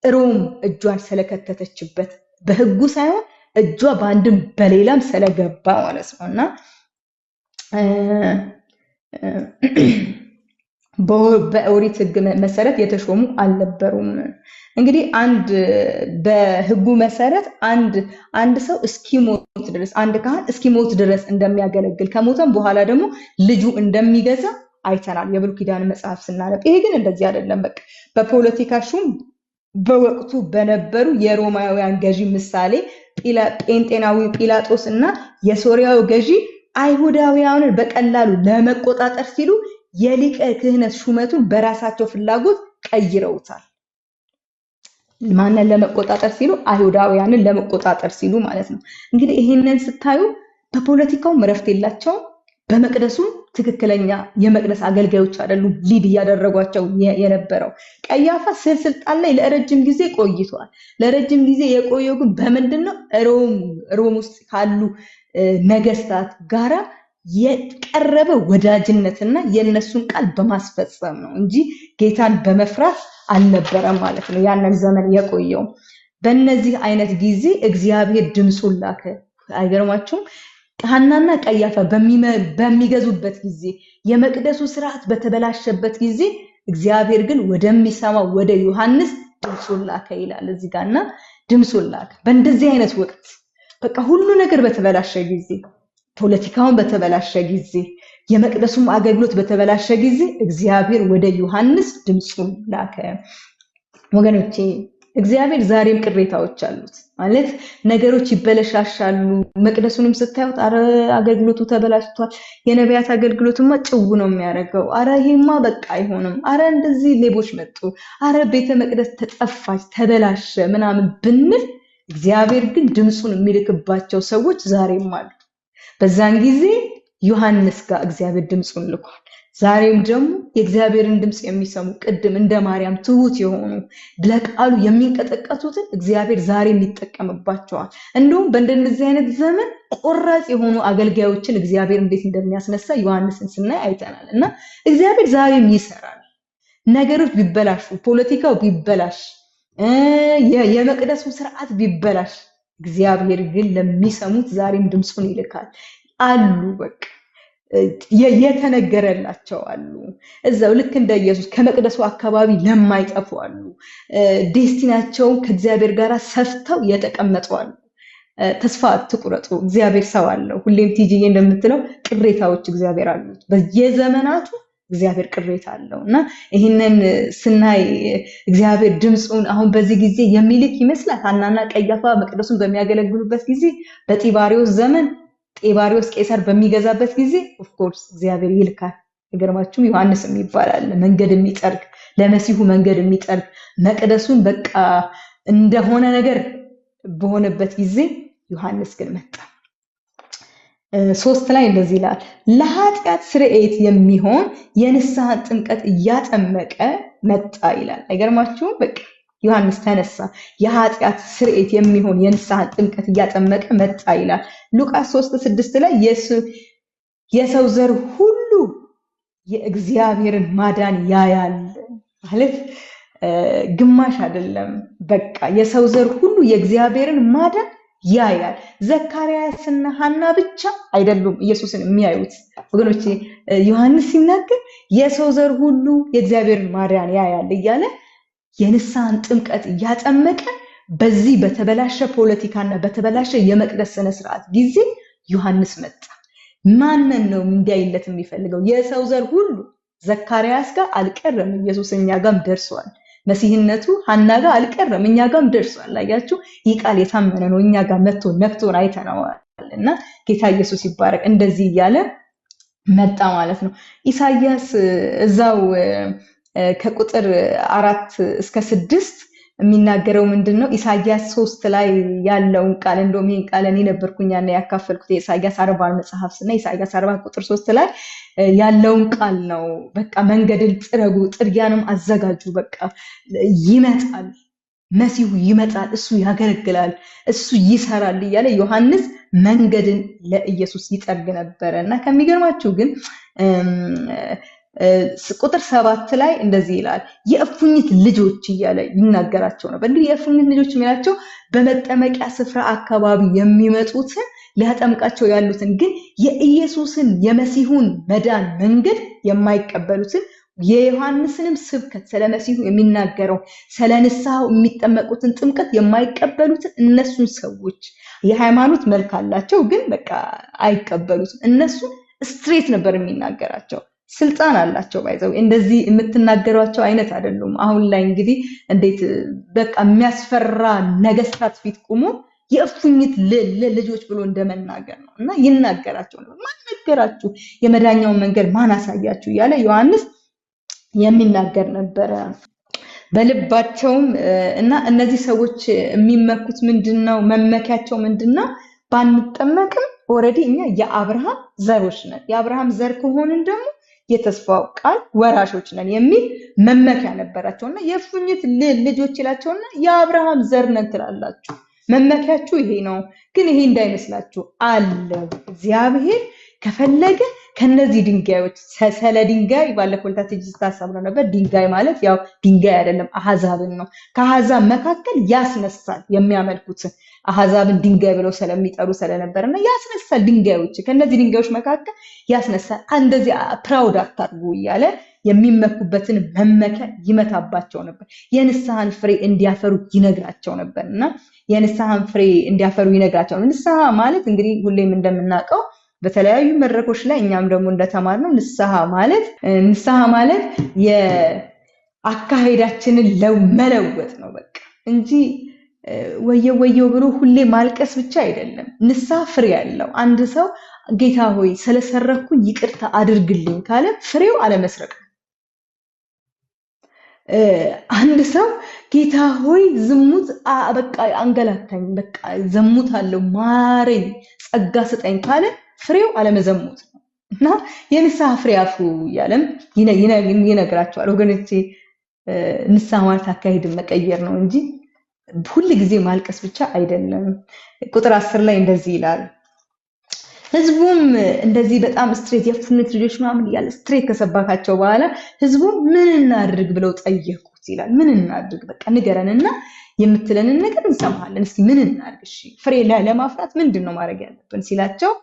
Speaker 1: ሮም እጇን ስለከተተችበት በህጉ ሳይሆን እጇ ባንድም በሌላም ስለገባ ማለት ነውና በኦሪት ህግ መሰረት የተሾሙ አልነበሩም። እንግዲህ በህጉ መሰረት አንድ ሰው እስኪሞት ድረስ አንድ ካህን እስኪሞት ድረስ እንደሚያገለግል ከሞተም በኋላ ደግሞ ልጁ እንደሚገዛ አይተናል የብሉይ ኪዳን መጽሐፍ ስናነብ። ይሄ ግን እንደዚህ አይደለም። በቃ በፖለቲካ ሹም በወቅቱ በነበሩ የሮማውያን ገዢ ምሳሌ ጴንጤናዊ ጲላጦስ እና የሶሪያው ገዢ አይሁዳውያንን በቀላሉ ለመቆጣጠር ሲሉ የሊቀ ክህነት ሹመቱን በራሳቸው ፍላጎት ቀይረውታል። ማንን ለመቆጣጠር ሲሉ? አይሁዳውያንን ለመቆጣጠር ሲሉ ማለት ነው። እንግዲህ ይሄንን ስታዩ በፖለቲካውም ረፍት የላቸውም፣ በመቅደሱም ትክክለኛ የመቅደስ አገልጋዮች አይደሉም ሊድ እያደረጓቸው የነበረው። ቀያፋ ስልጣን ላይ ለረጅም ጊዜ ቆይቷል። ለረጅም ጊዜ የቆየው ግን በምንድነው? ሮም ውስጥ ካሉ ነገስታት ጋራ የቀረበ ወዳጅነትና የነሱን ቃል በማስፈጸም ነው እንጂ ጌታን በመፍራት አልነበረም ማለት ነው ያንን ዘመን የቆየው። በእነዚህ አይነት ጊዜ እግዚአብሔር ድምፁን ላከ። አይገርማችሁም? ሐናና ቀያፋ በሚገዙበት ጊዜ የመቅደሱ ስርዓት በተበላሸበት ጊዜ እግዚአብሔር ግን ወደሚሰማው ወደ ዮሐንስ ድምፁን ላከ ይላል እዚህ ጋርና ድምፁን ላከ። በእንደዚህ አይነት ወቅት በቃ ሁሉ ነገር በተበላሸ ጊዜ፣ ፖለቲካውን በተበላሸ ጊዜ፣ የመቅደሱም አገልግሎት በተበላሸ ጊዜ እግዚአብሔር ወደ ዮሐንስ ድምፁን ላከ። ወገኖቼ እግዚአብሔር ዛሬም ቅሬታዎች አሉት ማለት ነገሮች ይበለሻሻሉ። መቅደሱንም ስታዩት አረ አገልግሎቱ ተበላሽቷል፣ የነቢያት አገልግሎትማ ጭው ነው የሚያደርገው፣ አረ ይሄማ በቃ አይሆንም፣ አረ እንደዚህ ሌቦች መጡ፣ አረ ቤተ መቅደስ ተጠፋች ተበላሸ ምናምን ብንል እግዚአብሔር ግን ድምፁን የሚልክባቸው ሰዎች ዛሬም አሉ። በዛን ጊዜ ዮሐንስ ጋር እግዚአብሔር ድምፁን ልኳል። ዛሬም ደግሞ የእግዚአብሔርን ድምፅ የሚሰሙ ቅድም እንደ ማርያም ትሁት የሆኑ ለቃሉ የሚንቀጠቀጡትን እግዚአብሔር ዛሬም ይጠቀምባቸዋል። እንደውም በእንደዚህ አይነት ዘመን ቆራጥ የሆኑ አገልጋዮችን እግዚአብሔር እንዴት እንደሚያስነሳ ዮሐንስን ስናይ አይተናል። እና እግዚአብሔር ዛሬም ይሰራል። ነገሮች ቢበላሹ፣ ፖለቲካው ቢበላሽ፣ የመቅደሱ ስርዓት ቢበላሽ እግዚአብሔር ግን ለሚሰሙት ዛሬም ድምፁን ይልካል አሉ። በቃ የተነገረላቸው አሉ። እዛው ልክ እንደ ኢየሱስ ከመቅደሱ አካባቢ ለማይጠፉ አሉ። ዴስቲናቸውን ከእግዚአብሔር ጋር ሰፍተው የተቀመጡ አሉ። ተስፋ አትቁረጡ። እግዚአብሔር ሰው አለው። ሁሌም ቲጂዬ እንደምትለው ቅሬታዎች እግዚአብሔር አሉት። በየዘመናቱ እግዚአብሔር ቅሬታ አለው እና ይህንን ስናይ እግዚአብሔር ድምፁን አሁን በዚህ ጊዜ የሚልክ ይመስላል። ሐናና ቀያፋ መቅደሱን በሚያገለግሉበት ጊዜ በጢባሪዎስ ዘመን ጢባሪዎስ ቄሳር በሚገዛበት ጊዜ ኦፍ ኮርስ እግዚአብሔር ይልካል። ነገርማችሁም ዮሐንስም ይባላል መንገድ የሚጠርግ ለመሲሁ መንገድ የሚጠርግ መቅደሱን በቃ እንደሆነ ነገር በሆነበት ጊዜ ዮሐንስ ግን መጣ። 3 ላይ እንደዚህ ይላል፣ ለኃጢአት ስርየት የሚሆን የንስሐ ጥምቀት እያጠመቀ መጣ ይላል። አይገርማችሁም? በቃ ዮሐንስ ተነሳ፣ የኃጢአት ስርየት የሚሆን የንስሐ ጥምቀት እያጠመቀ መጣ ይላል። ሉቃስ 3:6 ላይ የሰው ዘር ሁሉ የእግዚአብሔርን ማዳን ያያል ማለት ግማሽ አይደለም። በቃ የሰው ዘር ሁሉ የእግዚአብሔርን ማዳን ያያል። ዘካርያስና ሐና ብቻ አይደሉም ኢየሱስን የሚያዩት ወገኖቼ። ዮሐንስ ሲናገር የሰው ዘር ሁሉ የእግዚአብሔርን ማዳን ያያል እያለ የንስሐን ጥምቀት እያጠመቀ በዚህ በተበላሸ ፖለቲካና በተበላሸ የመቅደስ ስነ ስርዓት ጊዜ ዮሐንስ መጣ። ማንን ነው እንዲያይለት የሚፈልገው? የሰው ዘር ሁሉ። ዘካርያስ ጋር አልቀረም፣ ኢየሱስ እኛ ጋርም ደርሷል። መሲህነቱ ሐና ጋር አልቀረም፣ እኛ ጋርም ደርሷል። አያችሁ፣ ይህ ቃል የታመነ ነው። እኛ ጋር መጥቶ ነክቶን አይተነዋል እና ጌታ ኢየሱስ ይባረክ። እንደዚህ እያለ መጣ ማለት ነው። ኢሳይያስ እዛው ከቁጥር 4 እስከ 6 የሚናገረው ምንድነው? ኢሳይያስ 3 ላይ ያለውን ቃል እንደውም ይሄን ቃል እኔ ነበርኩኝ ያኔ ያካፈልኩት የኢሳይያስ 40 መጽሐፍ እና ኢሳይያስ 40 ቁጥር 3 ላይ ያለውን ቃል ነው። በቃ መንገድን ጥረጉ፣ ጥርጊያንም አዘጋጁ፣ በቃ ይመጣል፣ መሲሁ ይመጣል፣ እሱ ያገለግላል፣ እሱ ይሰራል እያለ ዮሐንስ መንገድን ለኢየሱስ ይጠርግ ነበረ እና ከሚገርማችሁ ግን ቁጥር 7 ላይ እንደዚህ ይላል የእፉኝት ልጆች እያለ ይናገራቸው ነበር። እንግዲህ የእፉኝት ልጆች የሚላቸው በመጠመቂያ ስፍራ አካባቢ የሚመጡትን ሊያጠምቃቸው ያሉትን ግን የኢየሱስን የመሲሁን መዳን መንገድ የማይቀበሉትን የዮሐንስንም ስብከት ስለ መሲሁ የሚናገረው ስለ ንስሐው የሚጠመቁትን ጥምቀት የማይቀበሉትን እነሱን ሰዎች የሃይማኖት መልክ አላቸው ግን በቃ አይቀበሉትም። እነሱ ስትሬት ነበር የሚናገራቸው። ስልጣን አላቸው ባይዘው እንደዚህ የምትናገሯቸው አይነት አይደሉም። አሁን ላይ እንግዲህ እንዴት በቃ የሚያስፈራ ነገስታት ፊት ቆሞ የእፉኝት ልጆች ብሎ እንደመናገር ነው እና ይናገራቸው ነው። ማን ነገራችሁ? የመዳኛውን መንገድ ማን አሳያችሁ? እያለ ዮሐንስ የሚናገር ነበረ በልባቸውም እና እነዚህ ሰዎች የሚመኩት ምንድነው? መመኪያቸው ምንድነው? ባንጠመቅም ኦሬዲ እኛ የአብርሃም ዘሮች ነን፣ የአብርሃም ዘር ከሆንን ደግሞ የተስፋው ቃል ወራሾች ነን የሚል መመኪያ ነበራቸውና የእፉኝት ልጆች ይላቸውና የአብርሃም ዘር ነን ትላላችሁ፣ መመኪያችሁ ይሄ ነው። ግን ይሄ እንዳይመስላችሁ አለ እግዚአብሔር ከፈለገ ከነዚህ ድንጋዮች ሰለ ድንጋይ ባለፈው ለታጅ ታሳብነው ነበር። ድንጋይ ማለት ያው ድንጋይ አይደለም አህዛብን ነው። ከአህዛብ መካከል ያስነሳል የሚያመልኩትን አህዛብን ድንጋይ ብለው ስለሚጠሩ ስለነበርና ያስነሳል ድንጋዮች ከነዚህ ድንጋዮች መካከል ያስነሳል። እንደዚህ ፕራውድ አታርጉ እያለ የሚመኩበትን መመኪያ ይመታባቸው ነበር። የንስሐን ፍሬ እንዲያፈሩ ይነግራቸው ነበርና የንስሐን ፍሬ እንዲያፈሩ ይነግራቸው። ንስሐ ማለት እንግዲህ ሁሌም እንደምናውቀው በተለያዩ መድረኮች ላይ እኛም ደግሞ እንደተማርነው ንስሐ ማለት የአካሄዳችንን መለወጥ ነው በቃ እንጂ ወየው ብሎ ሁሌ ማልቀስ ብቻ አይደለም። ንስሐ ፍሬ ያለው አንድ ሰው ጌታ ሆይ ስለሰረኩኝ ይቅርታ አድርግልኝ ካለ ፍሬው አለመስረቅ ነው። አንድ ሰው ጌታ ሆይ ዝሙት በቃ አንገላታኝ፣ በቃ ዘሙታለሁ ማረኝ፣ ጸጋ ስጠኝ ካለ ፍሬው አለመዘሙት ነው እና የንስሐ ፍሬ አፍሩ እያለም ይነግራቸዋል። ወገኖቼ ንስሐ ማለት አካሄድን መቀየር ነው እንጂ ሁሉ ጊዜ ማልቀስ ብቻ አይደለም። ቁጥር 10 ላይ እንደዚህ ይላል ህዝቡም እንደዚህ በጣም ስትሬት የእፉኝት ልጆች ምናምን እያለ ስትሬት ከሰባካቸው በኋላ ህዝቡ ምን እናድርግ ብለው ጠየቁት ይላል። ምን እናድርግ በቃ ንገረንና የምትለንን ነገር እንሰማለን፣ እስኪ ምን እናድርግ? እሺ ፍሬ ለማፍራት ምንድነው ማድረግ ያለብን ሲላቸው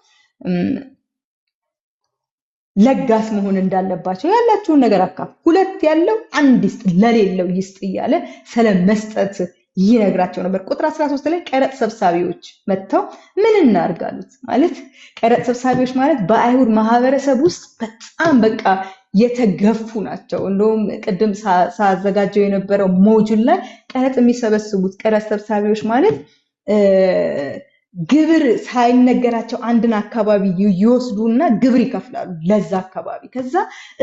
Speaker 1: ለጋስ መሆን እንዳለባቸው ያላችሁን ነገር አካፍ፣ ሁለት ያለው አንድ ይስጥ፣ ለሌለው ይስጥ እያለ ስለመስጠት ይነግራቸው ነበር። ቁጥር 13 ላይ ቀረጥ ሰብሳቢዎች መጥተው ምን እናርጋሉት? ማለት ቀረጥ ሰብሳቢዎች ማለት በአይሁድ ማህበረሰብ ውስጥ በጣም በቃ የተገፉ ናቸው። እንደውም ቅድም ሳዘጋጀው የነበረው ሞጁል ላይ ቀረጥ የሚሰበስቡት ቀረጥ ሰብሳቢዎች ማለት ግብር ሳይነገራቸው አንድን አካባቢ ይወስዱና ግብር ይከፍላሉ ለዛ አካባቢ። ከዛ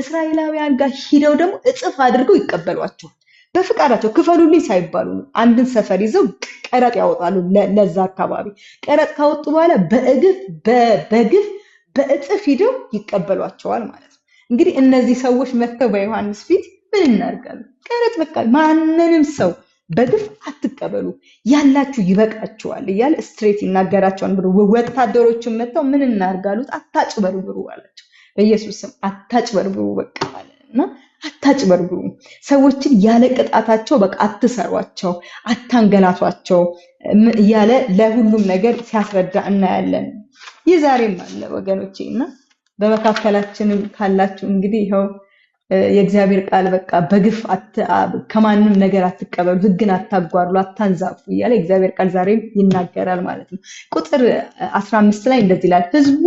Speaker 1: እስራኤላውያን ጋር ሂደው ደግሞ እጥፍ አድርገው ይቀበሏቸው በፍቃዳቸው ክፈሉልኝ ሳይባሉ አንድን ሰፈር ይዘው ቀረጥ ያወጣሉ ለዛ አካባቢ። ቀረጥ ካወጡ በኋላ በግፍ በእጥፍ ሂደው ይቀበሏቸዋል ማለት ነው። እንግዲህ እነዚህ ሰዎች መጥተው በዮሐንስ ፊት ምን እናርጋሉ? ቀረጥ በቃ ማንንም ሰው በግፍ አትቀበሉ፣ ያላችሁ ይበቃችኋል እያለ ስትሬት ይናገራቸዋል። ብሎ ወታደሮችን መጥተው ምን እናርጋሉት? አታጭበርብሩ አላቸው። በኢየሱስ ስም አታጭበርብሩ በቃ አለና አታጭበርብሩ፣ ሰዎችን ያለ ቅጣታቸው በቃ አትሰሯቸው፣ አታንገላቷቸው እያለ ለሁሉም ነገር ሲያስረዳ እናያለን። ይህ ዛሬም አለ ወገኖቼ እና በመካከላችንም ካላችሁ እንግዲህ ይኸው የእግዚአብሔር ቃል በቃ በግፍ ከማንም ነገር አትቀበሉ፣ ህግን አታጓሉ፣ አታንዛፉ እያለ የእግዚአብሔር ቃል ዛሬም ይናገራል ማለት ነው። ቁጥር 15 ላይ እንደዚህ ይላል ህዝቡ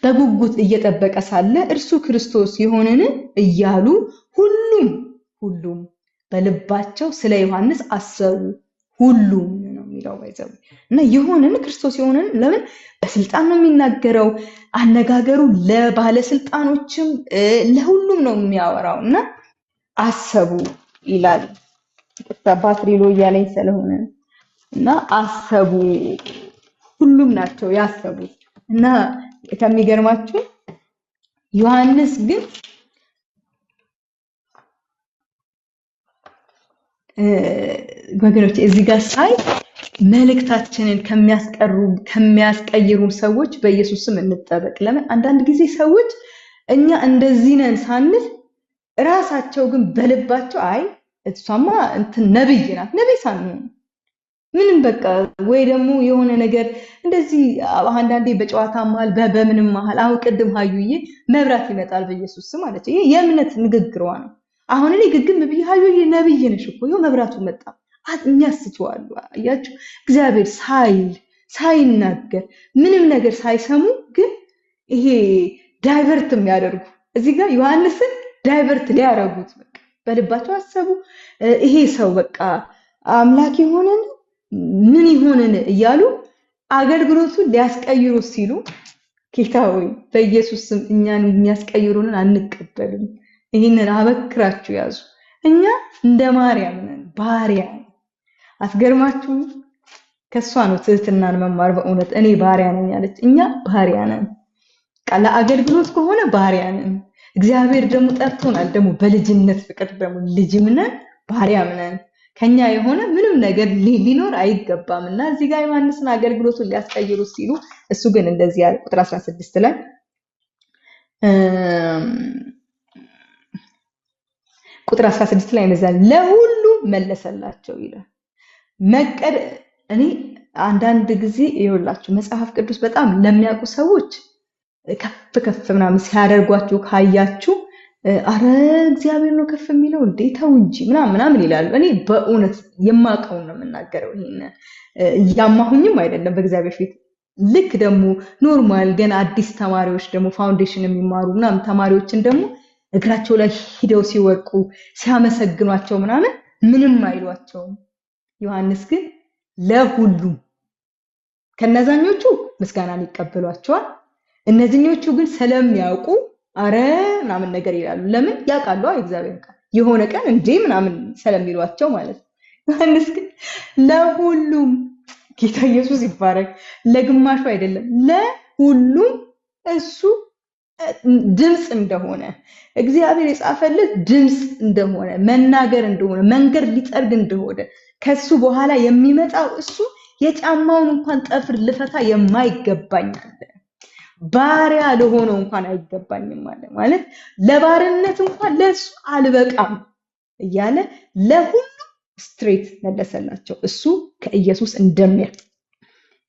Speaker 1: በጉጉት እየጠበቀ ሳለ እርሱ ክርስቶስ የሆነን እያሉ ሁሉም በልባቸው ስለ ዮሐንስ አሰቡ። ሁሉም ነው የሚለው ባይዘው እና የሆነን ክርስቶስ የሆነን ለምን በስልጣን ነው የሚናገረው። አነጋገሩ ለባለስልጣኖችም ለሁሉም ነው የሚያወራው እና አሰቡ ይላል። ባትሪ ሎ እያለኝ ስለሆነ እና አሰቡ፣ ሁሉም ናቸው ያሰቡት። እና ከሚገርማችሁ ዮሐንስ ግን ወገኖች እዚህ ጋር ሳይ መልእክታችንን ከሚያስቀይሩ ሰዎች በኢየሱስ ስም እንጠበቅ። ለምን አንዳንድ ጊዜ ሰዎች እኛ እንደዚህ ነን ሳንል ራሳቸው ግን በልባቸው አይ እሷማ እንትን ነብይ ናት፣ ነብይ ሳንሆን ምንም በቃ ወይ ደግሞ የሆነ ነገር እንደዚህ አንዳንዴ በጨዋታ መሃል በምንም መሃል አሁን ቅድም ሀዩዬ መብራት ይመጣል በኢየሱስ ስም አለች። ይሄ የእምነት ንግግሯ ነው። አሁን እኔ ግግም ብዬ ሀዩዬ ነብይ ነሽ እኮ ይኸው መብራቱ መጣ የሚያስችዋሉ። አያችሁ እግዚአብሔር ሳይናገር ምንም ነገር ሳይሰሙ ግን ይሄ ዳይቨርት የሚያደርጉ እዚህ ጋር ዮሐንስን ዳይቨርት ሊያረጉት በቃ በልባቸው አሰቡ። ይሄ ሰው በቃ አምላክ ይሆነን ምን ይሆነን እያሉ አገልግሎቱን ሊያስቀይሩ ሲሉ ጌታ ሆይ በኢየሱስ ስም እኛን የሚያስቀይሩንን አንቀበልም። ይህንን አበክራችሁ ያዙ። እኛ እንደ ማርያም ነን፣ ባሪያ ነን። አትገርማችሁ? ከሷ ነው ትህትናን መማር በእውነት እኔ ባሪያ ነኝ ያለች። እኛ ባሪያ ነን። ቃል አገልግሎት ከሆነ ባሪያ ነን። እግዚአብሔር ደግሞ ጠርቶናል። ደግሞ በልጅነት ፍቅር ደግሞ ልጅም ነን ባሪያም ነን። ከኛ የሆነ ምንም ነገር ሊኖር አይገባም። እና እዚህ ጋር ዮሐንስን አገልግሎቱን ሊያስቀይሩ ሲሉ እሱ ግን እንደዚህ ያለ ቁጥር 16 ላይ ቁጥር 16 ላይ እንደዛ ለሁሉ መለሰላቸው ይላል። እኔ አንዳንድ ጊዜ ይኸውላችሁ መጽሐፍ ቅዱስ በጣም ለሚያውቁ ሰዎች ከፍ ምናምን ሲያደርጓችሁ ካያችሁ አረ እግዚአብሔር ነው ከፍ የሚለው እንዴ ተው እንጂ ምናምን ይላሉ። እኔ በእውነት የማውቀውን ነው የምናገረው። ይሄን ያማሁኝም አይደለም በእግዚአብሔር ፊት። ልክ ደግሞ ኖርማል ገና አዲስ ተማሪዎች ደግሞ ፋውንዴሽን የሚማሩ ምናምን ተማሪዎችን ደግሞ እግራቸው ላይ ሂደው ሲወርቁ ሲያመሰግኗቸው ምንም አይሏቸውም። ዮሐንስ ግን ለሁሉም ከነዛኞቹ ምስጋናን ይቀበሏቸዋል። እነዚህኞቹ ግን ስለሚያውቁ አረ ምናምን ነገር ይላሉ። ለምን ያውቃሉ? እግዚአብሔር ቃል የሆነ ቀን እንዴ ምናምን ስለሚሏቸው ማለት ነው። ዮሐንስ ግን ለሁሉም ጌታ ኢየሱስ ይባረክ፣ ለግማሹ አይደለም ለሁሉም እሱ ድምጽ እንደሆነ እግዚአብሔር የጻፈለት ድምጽ እንደሆነ መናገር እንደሆነ መንገድ ሊጠርግ እንደሆነ ከሱ በኋላ የሚመጣው እሱ የጫማውን እንኳን ጠፍር ልፈታ የማይገባኝ አለ። ባሪያ ለሆነው እንኳን አይገባኝም ማለት ለባርነት እንኳን ለሱ አልበቃም እያለ ለሁሉ ስትሬት መለሰላቸው። እሱ ከኢየሱስ እንደሚያልፍ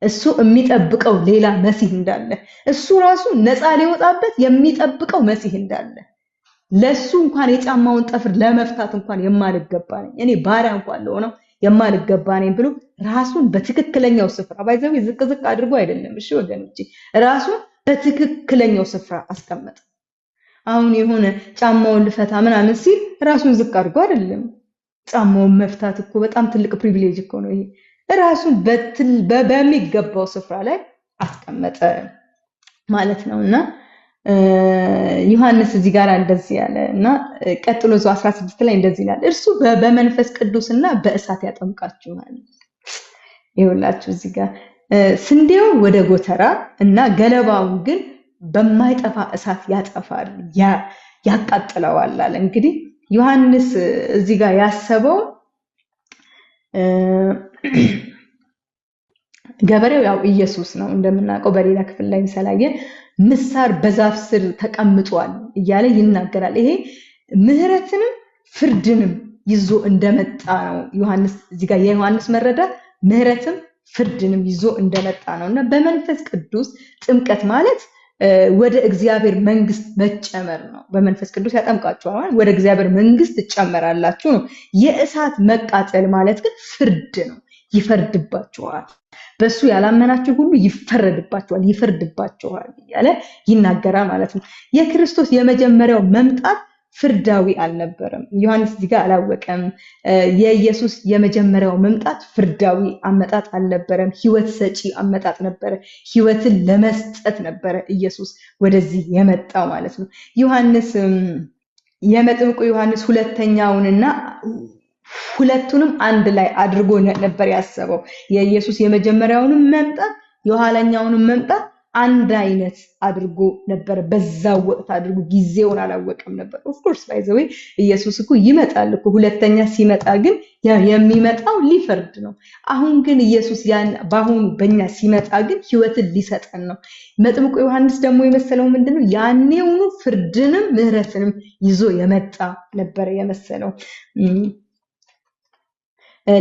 Speaker 1: እሱ የሚጠብቀው ሌላ መሲህ እንዳለ እሱ ራሱ ነፃ ሊወጣበት የሚጠብቀው መሲህ እንዳለ ለሱ እንኳን የጫማውን ጠፍር ለመፍታት እንኳን የማልገባ ነኝ እኔ ባሪያ እንኳን ለሆነው የማልገባ ነኝ ብሎ ራሱን በትክክለኛው ስፍራ ባይዘው ዝቅ አድርጎ አይደለም። እሺ ወገኖቼ ራሱን በትክክለኛው ስፍራ አስቀመጠ። አሁን የሆነ ጫማውን ልፈታ ምናምን ሲል ራሱን ዝቅ አድርጎ አይደለም። ጫማውን መፍታት እኮ በጣም ትልቅ ፕሪቪሌጅ እኮ ነው ይሄ። ራሱን በሚገባው ስፍራ ላይ አስቀመጠ ማለት ነውና ዮሐንስ እዚህ ጋር እንደዚህ ያለ እና ቀጥሎ 16 ላይ እንደዚህ ይላል፣ እርሱ በመንፈስ ቅዱስና በእሳት ያጠምቃችኋል። ይኸውላችሁ እዚህ ጋር ስንዴው ወደ ጎተራ እና ገለባውን ግን በማይጠፋ እሳት ያጠፋል ያቃጥለዋል አለ። እንግዲህ ዮሐንስ እዚህ ጋር ያሰበው ገበሬው ያው ኢየሱስ ነው እንደምናውቀው በሌላ ክፍል ላይ ሰላየ ምሳር በዛፍ ስር ተቀምጧል እያለ ይናገራል። ይሄ ምህረትንም ፍርድንም ይዞ እንደመጣ ነው ዮሐንስ እዚህ ጋር የዮሐንስ መረዳት ምህረትም ፍርድንም ይዞ እንደመጣ ነውና በመንፈስ ቅዱስ ጥምቀት ማለት ወደ እግዚአብሔር መንግስት መጨመር ነው። በመንፈስ ቅዱስ ያጠምቃችኋል ወደ እግዚአብሔር መንግስት ትጨመራላችሁ ነው። የእሳት መቃጠል ማለት ግን ፍርድ ነው። ይፈርድባችኋል፣ በሱ ያላመናችሁ ሁሉ ይፈርድባችኋል እያለ ይናገራል ማለት ነው። የክርስቶስ የመጀመሪያው መምጣት ፍርዳዊ አልነበረም። ዮሐንስ እዚህ ጋር አላወቀም። የኢየሱስ የመጀመሪያው መምጣት ፍርዳዊ አመጣጥ አልነበረም። ህይወት ሰጪ አመጣጥ ነበረ። ህይወትን ለመስጠት ነበረ ኢየሱስ ወደዚህ የመጣው ማለት ነው። ዮሐንስ የመጥምቁ ዮሐንስ ሁለተኛውንና ሁለቱንም አንድ ላይ አድርጎ ነበር ያሰበው። የኢየሱስ የመጀመሪያውንም መምጣት የኋለኛውንም መምጣት አንድ አይነት አድርጎ ነበር በዛው ወቅት አድርጎ ጊዜውን አላወቀም ነበር። ኦፍ ኮርስ ባይ ዘ ዌይ ኢየሱስ እኮ ይመጣል እኮ ሁለተኛ ሲመጣ ግን የሚመጣው ሊፈርድ ነው። አሁን ግን ኢየሱስ ያን ባሁን በእኛ ሲመጣ ግን ህይወትን ሊሰጠን ነው። መጥምቁ ዮሐንስ ደግሞ የመሰለው ምንድነው? ያኔውኑ ፍርድንም ምህረትንም ይዞ የመጣ ነበር የመሰለው።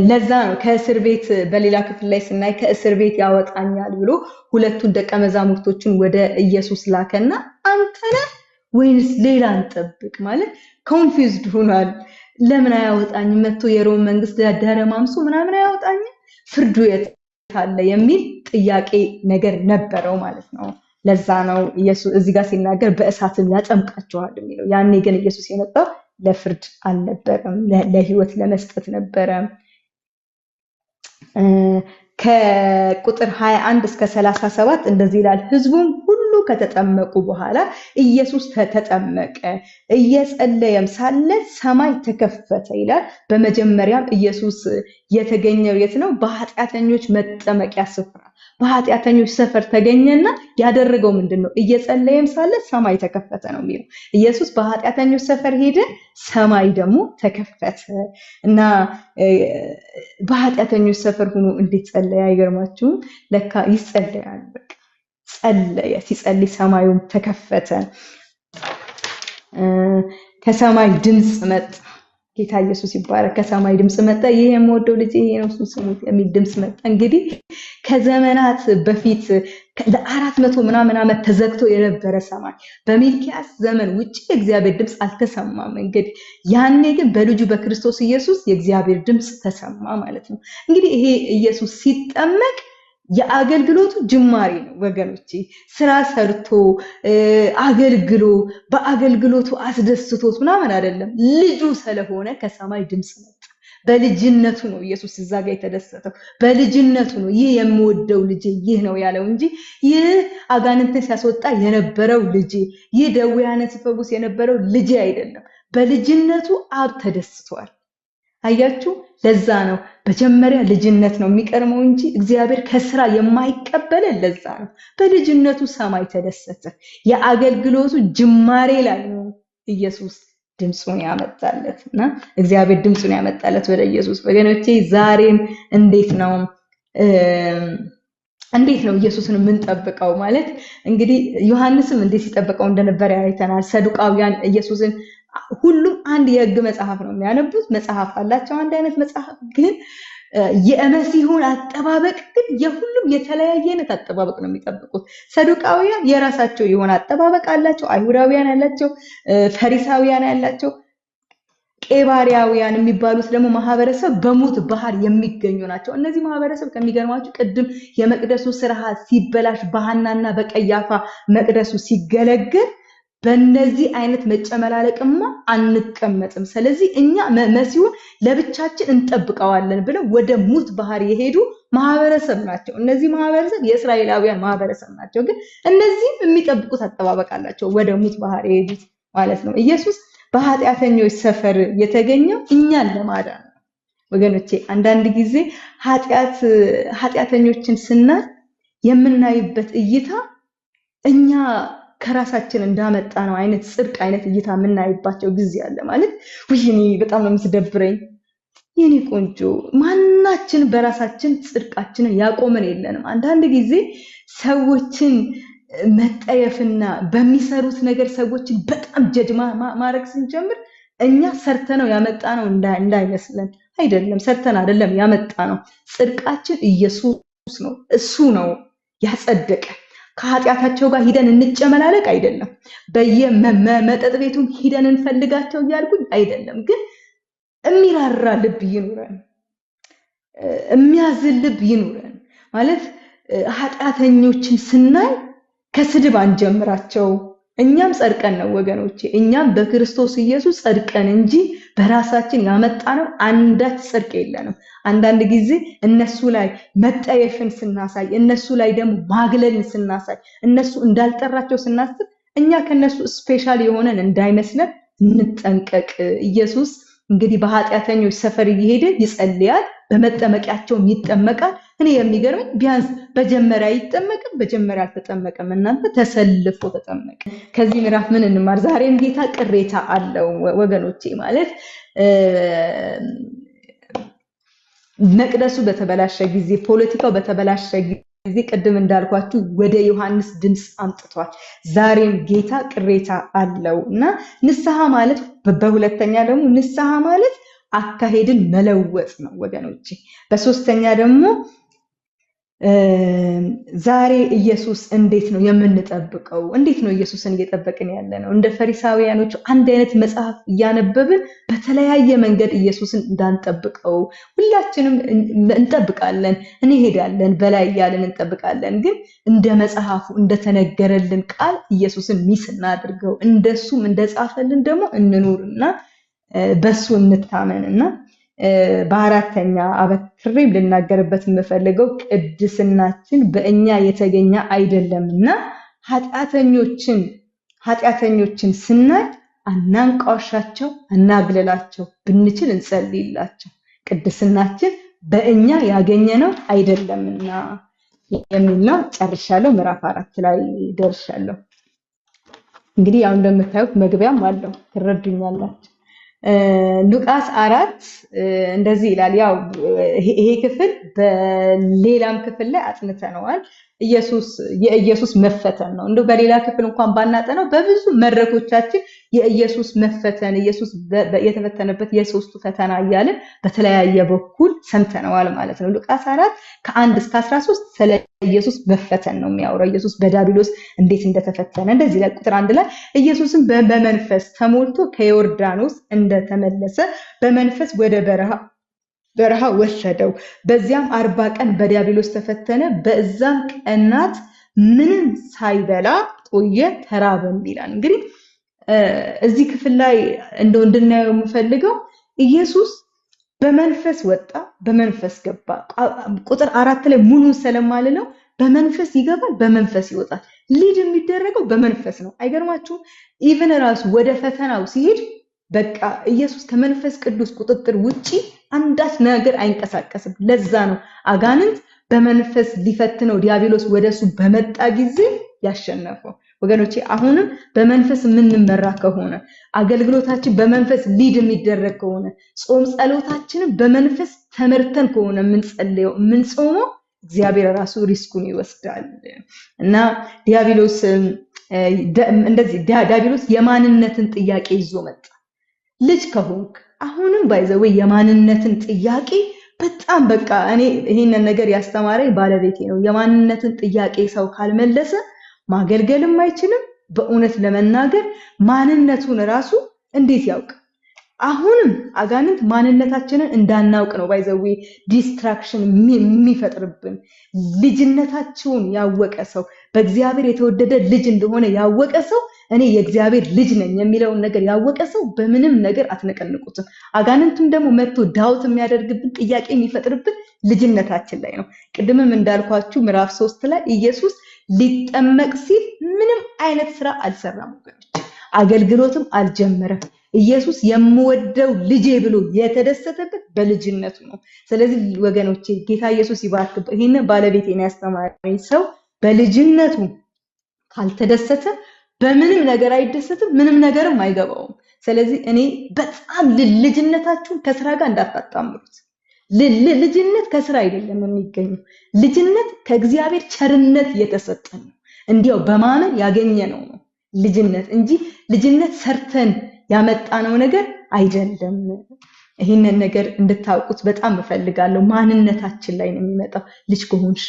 Speaker 1: ለዛ ነው ከእስር ቤት በሌላ ክፍል ላይ ስናይ ከእስር ቤት ያወጣኛል ብሎ ሁለቱን ደቀ መዛሙርቶችን ወደ ኢየሱስ ላከና አንተ ነህ ወይንስ ሌላ እንጠብቅ ማለት ኮንፊውዝድ ሆኗል። ለምን አያወጣኝ መጥቶ የሮም መንግስት ደረማምሶ ምናምን አያወጣኝ ፍርዱ የት አለ የሚል ጥያቄ ነገር ነበረው ማለት ነው። ለዛ ነው ኢየሱስ እዚህ ጋር ሲናገር በእሳትም ያጠምቃቸዋል የሚለው። ያኔ ግን ኢየሱስ የመጣው ለፍርድ አልነበረም፣ ለህይወት ለመስጠት ነበረ። ከቁጥር 21 እስከ 37 እንደዚህ ይላል። ህዝቡም ሁሉ ከተጠመቁ በኋላ ኢየሱስ ተጠመቀ፣ እየጸለየም ሳለ ሰማይ ተከፈተ ይላል። በመጀመሪያም ኢየሱስ የተገኘው የት ነው? በኃጢአተኞች መጠመቂያ ስፍራ በኃጢአተኞች ሰፈር ተገኘና ያደረገው ምንድነው? እየጸለየም ሳለ ሰማይ ተከፈተ ነው የሚለው። ኢየሱስ በኃጢአተኞች ሰፈር ሄደ፣ ሰማይ ደግሞ ተከፈተ እና በኃጢአተኞች ሰፈር ሆኖ እንዴት ጸለየ? አይገርማችሁም? ለካ ይጸለያል። በቃ ጸለየ። ሲጸልይ ሰማዩም ተከፈተ። ከሰማይ ድምጽ መጣ። ጌታ ኢየሱስ ይባረክ። ከሰማይ ድምጽ መጣ። ይሄ የምወደው ልጅ ይሄ ነው እሱን ስሙት የሚል ድምጽ መጣ። እንግዲህ ከዘመናት በፊት ለ400 ምናምን ዓመት ተዘግቶ የነበረ ሰማይ በሚልኪያስ ዘመን ውጪ የእግዚአብሔር ድምጽ አልተሰማም። እንግዲህ ያኔ ግን በልጁ በክርስቶስ ኢየሱስ የእግዚአብሔር ድምጽ ተሰማ ማለት ነው። እንግዲህ ይሄ ኢየሱስ ሲጠመቅ የአገልግሎቱ ጅማሬ ነው ወገኖቼ። ስራ ሰርቶ አገልግሎ በአገልግሎቱ አስደስቶት ምናምን አይደለም። ልጁ ስለሆነ ከሰማይ ድምጽ መጣ። በልጅነቱ ነው ኢየሱስ እዛ ጋር የተደሰተው። በልጅነቱ ነው ይህ የምወደው ልጄ ይህ ነው ያለው እንጂ ይህ አጋንንትን ሲያስወጣ የነበረው ልጄ፣ ይህ ደዌያንን ሲፈውስ የነበረው ልጄ አይደለም። በልጅነቱ አብ ተደስቷል። አያችሁ? ለዛ ነው መጀመሪያ ልጅነት ነው የሚቀርመው እንጂ እግዚአብሔር ከስራ የማይቀበለን ለዛ ነው። በልጅነቱ ሰማይ ተደሰተ። የአገልግሎቱ ጅማሬ ላይ ነው ኢየሱስ ድምጹን ያመጣለት እና እግዚአብሔር ድምጹን ያመጣለት ወደ ኢየሱስ። ወገኖቼ ዛሬም እንዴት ነው ኢየሱስን የምንጠብቀው? ማለት እንግዲህ ዮሐንስም እንዴት ሲጠብቀው እንደነበር አይተናል። ሰዱቃውያን ኢየሱስን ሁሉም አንድ የህግ መጽሐፍ ነው የሚያነቡት፣ መጽሐፍ አላቸው አንድ አይነት መጽሐፍ፣ ግን የመሲሁን አጠባበቅ ግን የሁሉም የተለያየ አይነት አጠባበቅ ነው የሚጠብቁት። ሰዱቃውያን የራሳቸው የሆነ አጠባበቅ አላቸው፣ አይሁዳውያን ያላቸው፣ ፈሪሳውያን ያላቸው፣ ቄባሪያውያን የሚባሉት ደግሞ ማህበረሰብ በሙት ባህር የሚገኙ ናቸው። እነዚህ ማህበረሰብ ከሚገርማችሁ ቅድም የመቅደሱ ስርዓት ሲበላሽ በሐናና በቀያፋ መቅደሱ ሲገለገል በእነዚህ አይነት መጨመላለቅማ አንቀመጥም፣ ስለዚህ እኛ መሲሁን ለብቻችን እንጠብቀዋለን ብለው ወደ ሙት ባህር የሄዱ ማህበረሰብ ናቸው። እነዚህ ማህበረሰብ የእስራኤላውያን ማህበረሰብ ናቸው። ግን እነዚህም የሚጠብቁት አጠባበቅ አላቸው፣ ወደ ሙት ባህር የሄዱት ማለት ነው። ኢየሱስ በኃጢአተኞች ሰፈር የተገኘው እኛን ለማዳን ነው። ወገኖቼ አንዳንድ ጊዜ ኃጢአተኞችን ስናይ የምናይበት እይታ እኛ ከራሳችን እንዳመጣ ነው አይነት ጽድቅ አይነት እይታ የምናይባቸው ጊዜ አለ። ማለት ወይኔ በጣም ነው የምትደብረኝ የኔ ቆንጆ፣ ማናችን በራሳችን ጽድቃችንን ያቆመን የለንም። አንዳንድ ጊዜ ሰዎችን መጠየፍና በሚሰሩት ነገር ሰዎችን በጣም ጀጅ ማድረግ ስንጀምር እኛ ሰርተነው ያመጣነው እንዳይመስለን። አይደለም፣ ሰርተን አይደለም ያመጣነው። ጽድቃችን ኢየሱስ ነው። እሱ ነው ያጸደቀ። ከኃጢአታቸው ጋር ሂደን እንጨመላለቅ አይደለም። በየመጠጥ ቤቱም ሂደን እንፈልጋቸው እያልኩኝ አይደለም። ግን የሚራራ ልብ ይኑረን፣ የሚያዝን ልብ ይኑረን። ማለት ኃጢአተኞችን ስናይ ከስድብ አንጀምራቸው። እኛም ጸድቀን ነው ወገኖቼ፣ እኛም በክርስቶስ ኢየሱስ ጸድቀን እንጂ በራሳችን ያመጣነው አንዳች ጽድቅ የለንም። አንዳንድ ጊዜ እነሱ ላይ መጠየፍን ስናሳይ፣ እነሱ ላይ ደግሞ ማግለልን ስናሳይ፣ እነሱ እንዳልጠራቸው ስናስብ እኛ ከነሱ ስፔሻል የሆነን እንዳይመስለን እንጠንቀቅ። ኢየሱስ እንግዲህ በኃጢአተኞች ሰፈር እየሄደ ይጸልያል፣ በመጠመቂያቸውም ይጠመቃል። እኔ የሚገርመኝ ቢያንስ በጀመሪያ ይጠመቅም በጀመሪያ አልተጠመቀም። እናንተ ተሰልፎ ተጠመቀ። ከዚህ ምዕራፍ ምን እንማር? ዛሬም ጌታ ቅሬታ አለው ወገኖቼ። ማለት መቅደሱ በተበላሸ ጊዜ፣ ፖለቲካው በተበላሸ ጊዜ ቅድም እንዳልኳችሁ ወደ ዮሐንስ ድምፅ አምጥቷል። ዛሬም ጌታ ቅሬታ አለው እና ንስሐ ማለት በሁለተኛ ደግሞ ንስሐ ማለት አካሄድን መለወጥ ነው ወገኖቼ። በሶስተኛ ደግሞ ዛሬ ኢየሱስ እንዴት ነው የምንጠብቀው? እንዴት ነው ኢየሱስን እየጠበቅን ያለ ነው? እንደ ፈሪሳውያኖቹ አንድ አይነት መጽሐፍ እያነበብን በተለያየ መንገድ ኢየሱስን እንዳንጠብቀው። ሁላችንም እንጠብቃለን፣ እንሄዳለን፣ በላይ እያለን እንጠብቃለን። ግን እንደ መጽሐፉ እንደተነገረልን ቃል ኢየሱስን ሚስ እናድርገው። እንደሱም እንደጻፈልን ደግሞ እንኑርና በሱ እንታመንና በአራተኛ አበክሬ ልናገርበት የምፈልገው ቅድስናችን በእኛ የተገኘ አይደለምና ኃጢአተኞችን ስናይ አናንቋሻቸው፣ አናግልላቸው፣ ብንችል እንጸልይላቸው። ቅድስናችን በእኛ ያገኘነው አይደለምና የሚልና ጨርሻለሁ። ምዕራፍ 4 ላይ ደርሻለሁ። እንግዲህ ያው እንደምታዩት መግቢያም አለው፣ ትረዱኛላችሁ። ሉቃስ 4 እንደዚህ ይላል። ያው ይሄ ክፍል በሌላም ክፍል ላይ አጥንተነዋል። የኢየሱስ መፈተን ነው። እንደው በሌላ ክፍል እንኳን ባናጠነው በብዙ መድረኮቻችን የኢየሱስ መፈተን፣ ኢየሱስ የተፈተነበት የሶስቱ ፈተና እያልን በተለያየ በኩል ሰምተነዋል ማለት ነው። ሉቃስ 4 ከ1 እስከ 13 ስለ ኢየሱስ መፈተን ነው የሚያወራው። ኢየሱስ በዲያብሎስ እንዴት እንደተፈተነ እንደዚህ ላይ ቁጥር 1 ላይ ኢየሱስም በመንፈስ ተሞልቶ ከዮርዳኖስ እንደተመለሰ በመንፈስ ወደ በረሃ ወሰደው። በዚያም 40 ቀን በዲያብሎስ ተፈተነ። በዛም ቀናት ምንም ሳይበላ ቆየ፣ ተራበም ይላል። እንግዲህ እዚህ ክፍል ላይ እንደው እንድናየው የምፈልገው ኢየሱስ በመንፈስ ወጣ፣ በመንፈስ ገባ። ቁጥር 4 ላይ ሙሉን ስለማልለው በመንፈስ ይገባል፣ በመንፈስ ይወጣል። ሊድ የሚደረገው በመንፈስ ነው። አይገርማችሁም? ኢቭን ራሱ ወደ ፈተናው ሲሄድ በቃ ኢየሱስ ከመንፈስ ቅዱስ ቁጥጥር ውጪ አንዳች ነገር አይንቀሳቀስም። ለዛ ነው አጋንንት በመንፈስ ሊፈትነው ዲያብሎስ ወደሱ በመጣ ጊዜ ያሸነፈው። ወገኖቼ አሁንም በመንፈስ የምንመራ ከሆነ፣ አገልግሎታችን በመንፈስ ሊድ የሚደረግ ከሆነ፣ ጾም ጸሎታችንን በመንፈስ ተመርተን ከሆነ የምንጸልየው የምንጾመው፣ እግዚአብሔር ራሱ ሪስኩን ይወስዳል እና ዲያብሎስ የማንነትን ጥያቄ ይዞ መጣ። ልጅ ከሆንክ አሁንም ባይዘው የማንነትን ጥያቄ በጣም በቃ እኔ ይሄንን ነገር ያስተማረኝ ባለቤቴ ነው። የማንነትን ጥያቄ ሰው ካልመለሰ ማገልገልም አይችልም። በእውነት ለመናገር ማንነቱን ራሱ እንዴት ያውቅ? አሁንም አጋንንት ማንነታችንን እንዳናውቅ ነው ባይዘው ዲስትራክሽን የሚፈጥርብን። ልጅነታችሁን ያወቀ ሰው፣ በእግዚአብሔር የተወደደ ልጅ እንደሆነ ያወቀ ሰው፣ እኔ የእግዚአብሔር ልጅ ነኝ የሚለውን ነገር ያወቀ ሰው በምንም ነገር አትነቀንቁትም። አጋንንቱም ደግሞ መጥቶ ዳውት የሚያደርግብን፣ ጥያቄ የሚፈጥርብን ልጅነታችን ላይ ነው። ቅድምም እንዳልኳችሁ ምዕራፍ 3 ላይ ኢየሱስ ሊጠመቅ ሲል ምንም አይነት ስራ አልሰራም ወገኖች፣ አገልግሎትም አልጀመረም። ኢየሱስ የምወደው ልጄ ብሎ የተደሰተበት በልጅነቱ ነው። ስለዚህ ወገኖቼ ጌታ ኢየሱስ ይባርክ። ይሄንን ባለቤቴን ያስተማረኝ ሰው በልጅነቱ ካልተደሰተ በምንም ነገር አይደሰትም፣ ምንም ነገርም አይገባውም። ስለዚህ እኔ በጣም ልጅነታችሁን ከስራ ጋር እንዳታጣምሩት። ልጅነት ከስራ አይደለም የሚገኘው። ልጅነት ከእግዚአብሔር ቸርነት የተሰጠን ነው። እንዲያው በማመን ያገኘነው ነው ልጅነት እንጂ ልጅነት ሰርተን ያመጣነው ነገር አይደለም። ይሄንን ነገር እንድታውቁት በጣም እፈልጋለሁ። ማንነታችን ላይ ነው የሚመጣው። ልጅ ከሆንሽ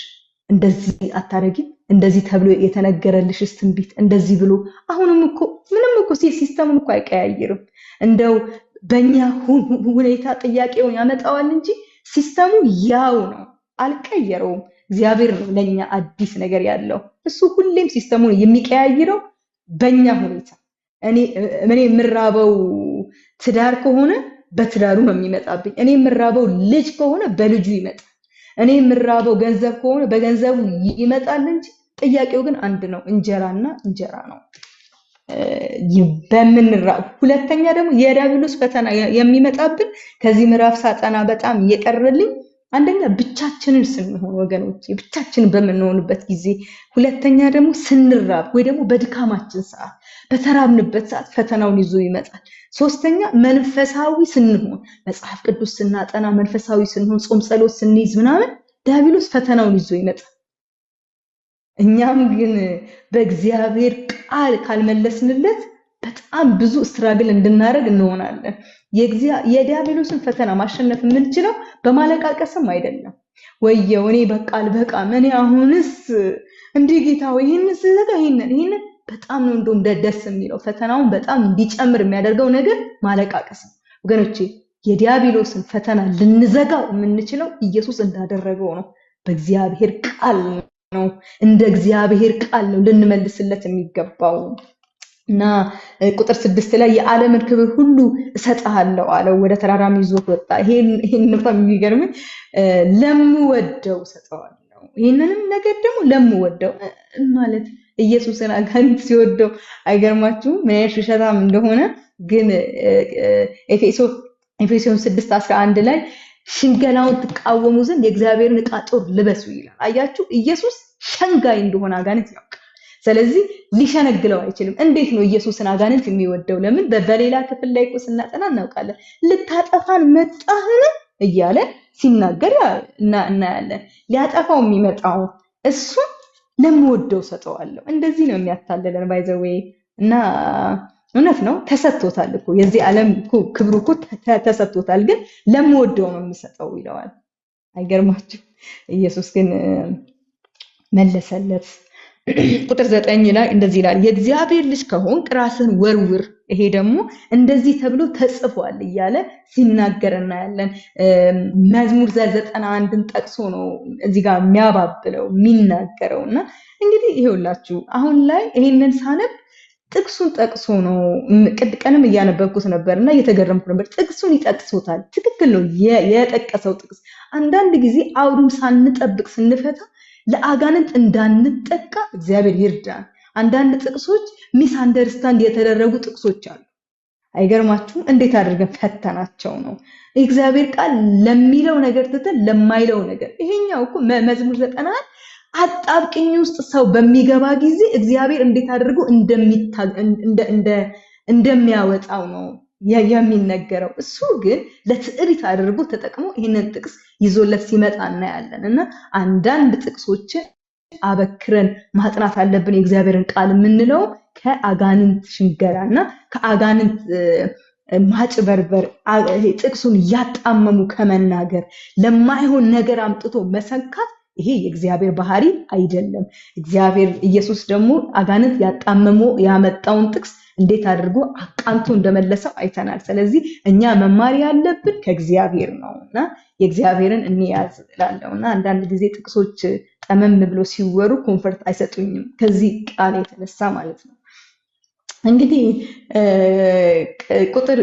Speaker 1: እንደዚህ አታረጊም፣ እንደዚህ ተብሎ የተነገረልሽ ትንቢት እንደዚህ ብሎ አሁንም እኮ ምንም እኮ ሲስተሙን እኮ አይቀያይርም። እንደው በእኛ ሁኔታ ጥያቄውን ያመጣዋል እንጂ ሲስተሙ ያው ነው፣ አልቀየረውም። እግዚአብሔር ነው ለኛ አዲስ ነገር ያለው። እሱ ሁሌም ሲስተሙን የሚቀያይረው በእኛ ሁኔታ። እኔ የምራበው ትዳር ከሆነ በትዳሩ ነው የሚመጣብኝ። እኔ የምራበው ልጅ ከሆነ በልጁ ይመጣል። እኔ የምራበው ገንዘብ ከሆነ በገንዘቡ ይመጣል እንጂ ጥያቄው ግን አንድ ነው፣ እንጀራና እንጀራ ነው። ሁለተኛ ደግሞ የዲያብሎስ ፈተና የሚመጣብን ከዚህ ምዕራፍ ሳጠና በጣም እየቀረልኝ አንደኛ ብቻችንን ስንሆን ወገኖች ብቻችንን በመንሆንበት ጊዜ ሁለተኛ ደግሞ ስንራብ ወይ ደግሞ በድካማችን ሰዓት በተራብንበት ሰዓት ፈተናውን ይዞ ይመጣል ሶስተኛ መንፈሳዊ ስንሆን መጽሐፍ ቅዱስ ስናጠና መንፈሳዊ ስንሆን ጾም ጸሎት ስንይዝ ምናምን ዲያብሎስ ፈተናውን ይዞ ይመጣል እኛም ግን በእግዚአብሔር ቃል ካልመለስንለት በጣም ብዙ ስትራግል እንድናደርግ እንሆናለን የዲያብሎስን ፈተና ማሸነፍ የምንችለው በማለቃቀስም አይደለም ወየው እኔ በቃል እኔ አሁንስ እንዴ ጌታው ይሄንስ ዘጋ ይሄን በጣም ነው እንደውም ደስ የሚለው ፈተናውን በጣም እንዲጨምር የሚያደርገው ነገር ማለቃቀስ ነው ወገኖቼ የዲያብሎስን ፈተና ልንዘጋው የምንችለው ኢየሱስ እንዳደረገው ነው በእግዚአብሔር ቃል ነው እንደ እግዚአብሔር ቃል ነው ልንመልስለት የሚገባው እና ቁጥር 6 ላይ የዓለምን ክብር ሁሉ እሰጣለሁ አለው ወደ ተራራም ይዞት ወጣ ይሄን ነው የሚገርም ለምወደው እሰጣለሁ ይሄንንም ነገር ደግሞ ለምወደው ማለት ኢየሱስን አጋንንት ሲወደው አይገርማችሁ ምን አይነት ሽሻታም እንደሆነ ግን ኤፌሶን 6:11 ላይ ሽንገላውን ተቃወሙ ዘንድ የእግዚአብሔርን ዕቃ ጦር ልበሱ ይላል አያችሁ ኢየሱስ ሸንጋይ እንደሆነ አጋንንት ያውቃል ስለዚህ ሊሸነግለው አይችልም እንዴት ነው ኢየሱስን አጋንንት የሚወደው ለምን በሌላ ክፍል ላይ ቆስናጠና እናውቃለን ልታጠፋን መጣህን እያለ ሲናገር እናያለን ሊያጠፋው የሚመጣው እሱ ለምወደው ሰጠዋለሁ እንደዚህ ነው የሚያታለለን ባይዘዌ እና እውነት ነው ተሰጥቶታል እኮ የዚህ ዓለም ክብሩ እኮ ተሰጥቶታል ግን ለምወደው ነው የሚሰጠው ይለዋል አይገርማችሁ ኢየሱስ ግን መለሰለት ቁጥር 9 ላይ እንደዚህ ይላል የእግዚአብሔር ልጅ ከሆንክ ራስህን ወርውር ይሄ ደግሞ እንደዚህ ተብሎ ተጽፏል እያለ ሲናገር እናያለን መዝሙር 91ን ጠቅሶ ነው እዚህ ጋር የሚያባብለው የሚናገረውና እንግዲህ ይሄውላችሁ አሁን ላይ ይሄንን ሳነብ ጥቅሱን ጠቅሶ ነው ቀንም እያነበብኩት ነበርና እየተገረምኩ ነበር ጥቅሱን ይጠቅሶታል ትክክል ነው የጠቀሰው ጥቅስ አንዳንድ ጊዜ አውዱን ሳንጠብቅ ስንፈታ ለአጋንንት እንዳንጠቃ እግዚአብሔር ይርዳን አንዳንድ ጥቅሶች ሚስ አንደርስታንድ የተደረጉ ጥቅሶች አሉ አይገርማችሁም እንዴት አድርገን ፈተናቸው ነው እግዚአብሔር ቃል ለሚለው ነገር ትተን ለማይለው ነገር ይሄኛው እኮ መዝሙር 91 አጣብቅኝ ውስጥ ሰው በሚገባ ጊዜ እግዚአብሔር እንዴት አድርጎ እንደሚያወጣው ነው የሚነገረው እሱ ግን ለትዕቢት አድርጎ ተጠቅሞ ይሄንን ጥቅስ ይዞለት ሲመጣ እናያለን እና አንዳንድ ጥቅሶች አበክረን ማጥናት አለብን የእግዚአብሔርን ቃል የምንለው ከአጋንንት ሽንገላና ከአጋንንት ማጭበርበር ጥቅሱን ያጣመሙ ከመናገር ለማይሆን ነገር አምጥቶ መሰንካት ይሄ የእግዚአብሔር ባህሪ አይደለም እግዚአብሔር ኢየሱስ ደግሞ አጋንንት ያጣመሙ ያመጣውን ጥቅስ እንዴት አድርጎ አቃንቶ እንደመለሰው አይተናል ስለዚህ እኛ መማር ያለብን ከእግዚአብሔር ነውና የእግዚአብሔርን እንያዝ እላለሁና አንዳንድ ጊዜ ጥቅሶች ጠመም ብሎ ሲወሩ ኮምፎርት አይሰጡኝም ከዚህ ቃል የተነሳ ማለት ነው እንግዲህ ቁጥር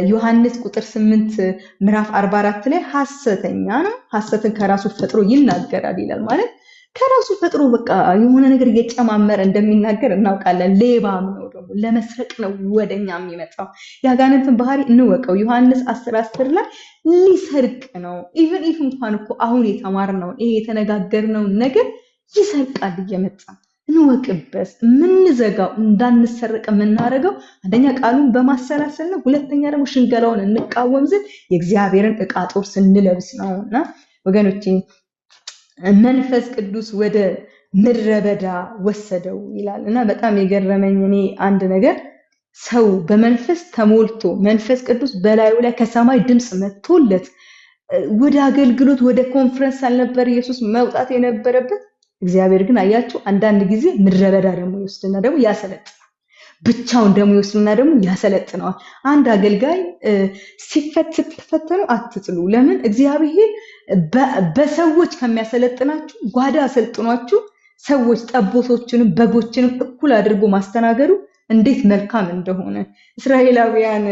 Speaker 1: ዮሐንስ ቁጥር 8 ምዕራፍ 44 ላይ ሐሰተኛ ነው ሐሰትን ከራሱ ፈጥሮ ይናገራል ይላል ማለት ከራሱ ፈጥሮ በቃ የሆነ ነገር እየጨማመረ እንደሚናገር እናውቃለን ሌባም ነው ደግሞ ለመስረቅ ነው ወደኛ የሚመጣው ያጋንንትን ባህሪ እንወቀው ዮሐንስ 10:10 ላይ ሊሰርቅ ነው ኢቭን ኢፍ እንኳን እኮ አሁን የተማርነው ይሄ የተነጋገርነው ነገር ይሰርቃል እየመጣ እንወቅበት ምንዘጋው እንዳንሰረቅ የምናረገው አንደኛ ቃሉን በማሰላሰል ነው ሁለተኛ ደግሞ ሽንገላውን እንቃወም ዘንድ የእግዚአብሔርን ዕቃ ጦር ስንለብስ ነውና ወገኖቼ መንፈስ ቅዱስ ወደ ምድረ በዳ ወሰደው ይላልና በጣም የገረመኝ እኔ አንድ ነገር ሰው በመንፈስ ተሞልቶ መንፈስ ቅዱስ በላዩ ላይ ከሰማይ ድምጽ መጥቶለት ወደ አገልግሎት ወደ ኮንፈረንስ አልነበር ኢየሱስ መውጣት የነበረበት እግዚአብሔር ግን አያችሁ አንዳንድ ጊዜ ምድረ በዳ ደግሞ ይወስድና ደግሞ ያሰለጥናል ብቻውን ደግሞ ይወስድና ደግሞ ያሰለጥነዋል አንድ አገልጋይ ሲፈተኑ አትጥሉ ለምን እግዚአብሔር በሰዎች ከሚያሰለጥናችሁ ጓዳ አሰልጥኗችሁ ሰዎች ጠቦቶችንም በጎችንም እኩል አድርጎ ማስተናገዱ እንዴት መልካም እንደሆነ እስራኤላውያን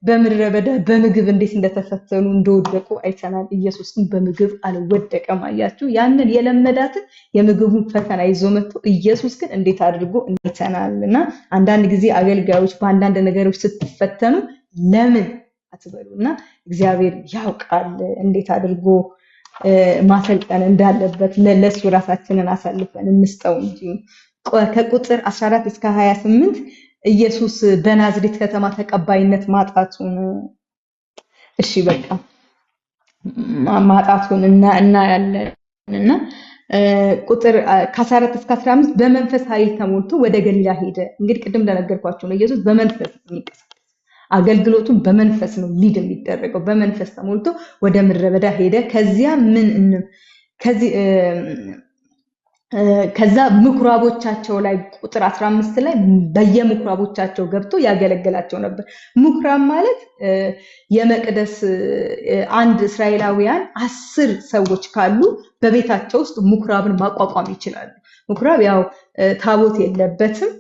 Speaker 1: በምድረ በዳ በምግብ እንዴት እንደተፈተኑ እንደወደቁ አይተናል። ኢየሱስ ግን በምግብ አልወደቀም። አያችሁ፣ ያንን የለመዳትን የምግቡን ፈተና ይዞ መጥቶ ኢየሱስ ግን እንዴት አድርጎ አይተናልና አንዳንድ ጊዜ አገልጋዮች በአንዳንድ ነገሮች ስትፈተኑ ለምን አትበሉና እግዚአብሔር ያውቃል እንዴት አድርጎ ማሰልጠን እንዳለበት ለሱ ራሳችንን አሳልፈን እንስጠው እንጂ። ከቁጥር 14 እስከ 28 ኢየሱስ በናዝሬት ከተማ ተቀባይነት ማጣቱን እሺ በቃ ማጣቱን እናያለንና ቁጥር ከ14 እስከ 15 በመንፈስ ኃይል ተሞልቶ ወደ ገሊላ ሄደ። እንግዲህ ቅድም እንደነገርኳችሁ ነው ኢየሱስ በመንፈስ የሚንቀሳቀስ አገልግሎቱን በመንፈስ ነው ሊድ የሚደረገው። በመንፈስ ተሞልቶ ወደ ምድረ በዳ ሄደ። ከዛ ምኩራቦቻቸው ላይ ቁጥር 15 ላይ በየምኩራቦቻቸው ገብቶ ያገለግላቸው ነበር። ምኩራብ ማለት የመቅደስ አንድ እስራኤላውያን 10 ሰዎች ካሉ በቤታቸው ውስጥ ምኩራብን ማቋቋም ይችላሉ። ምኩራብ ያው ታቦት የለበትም፣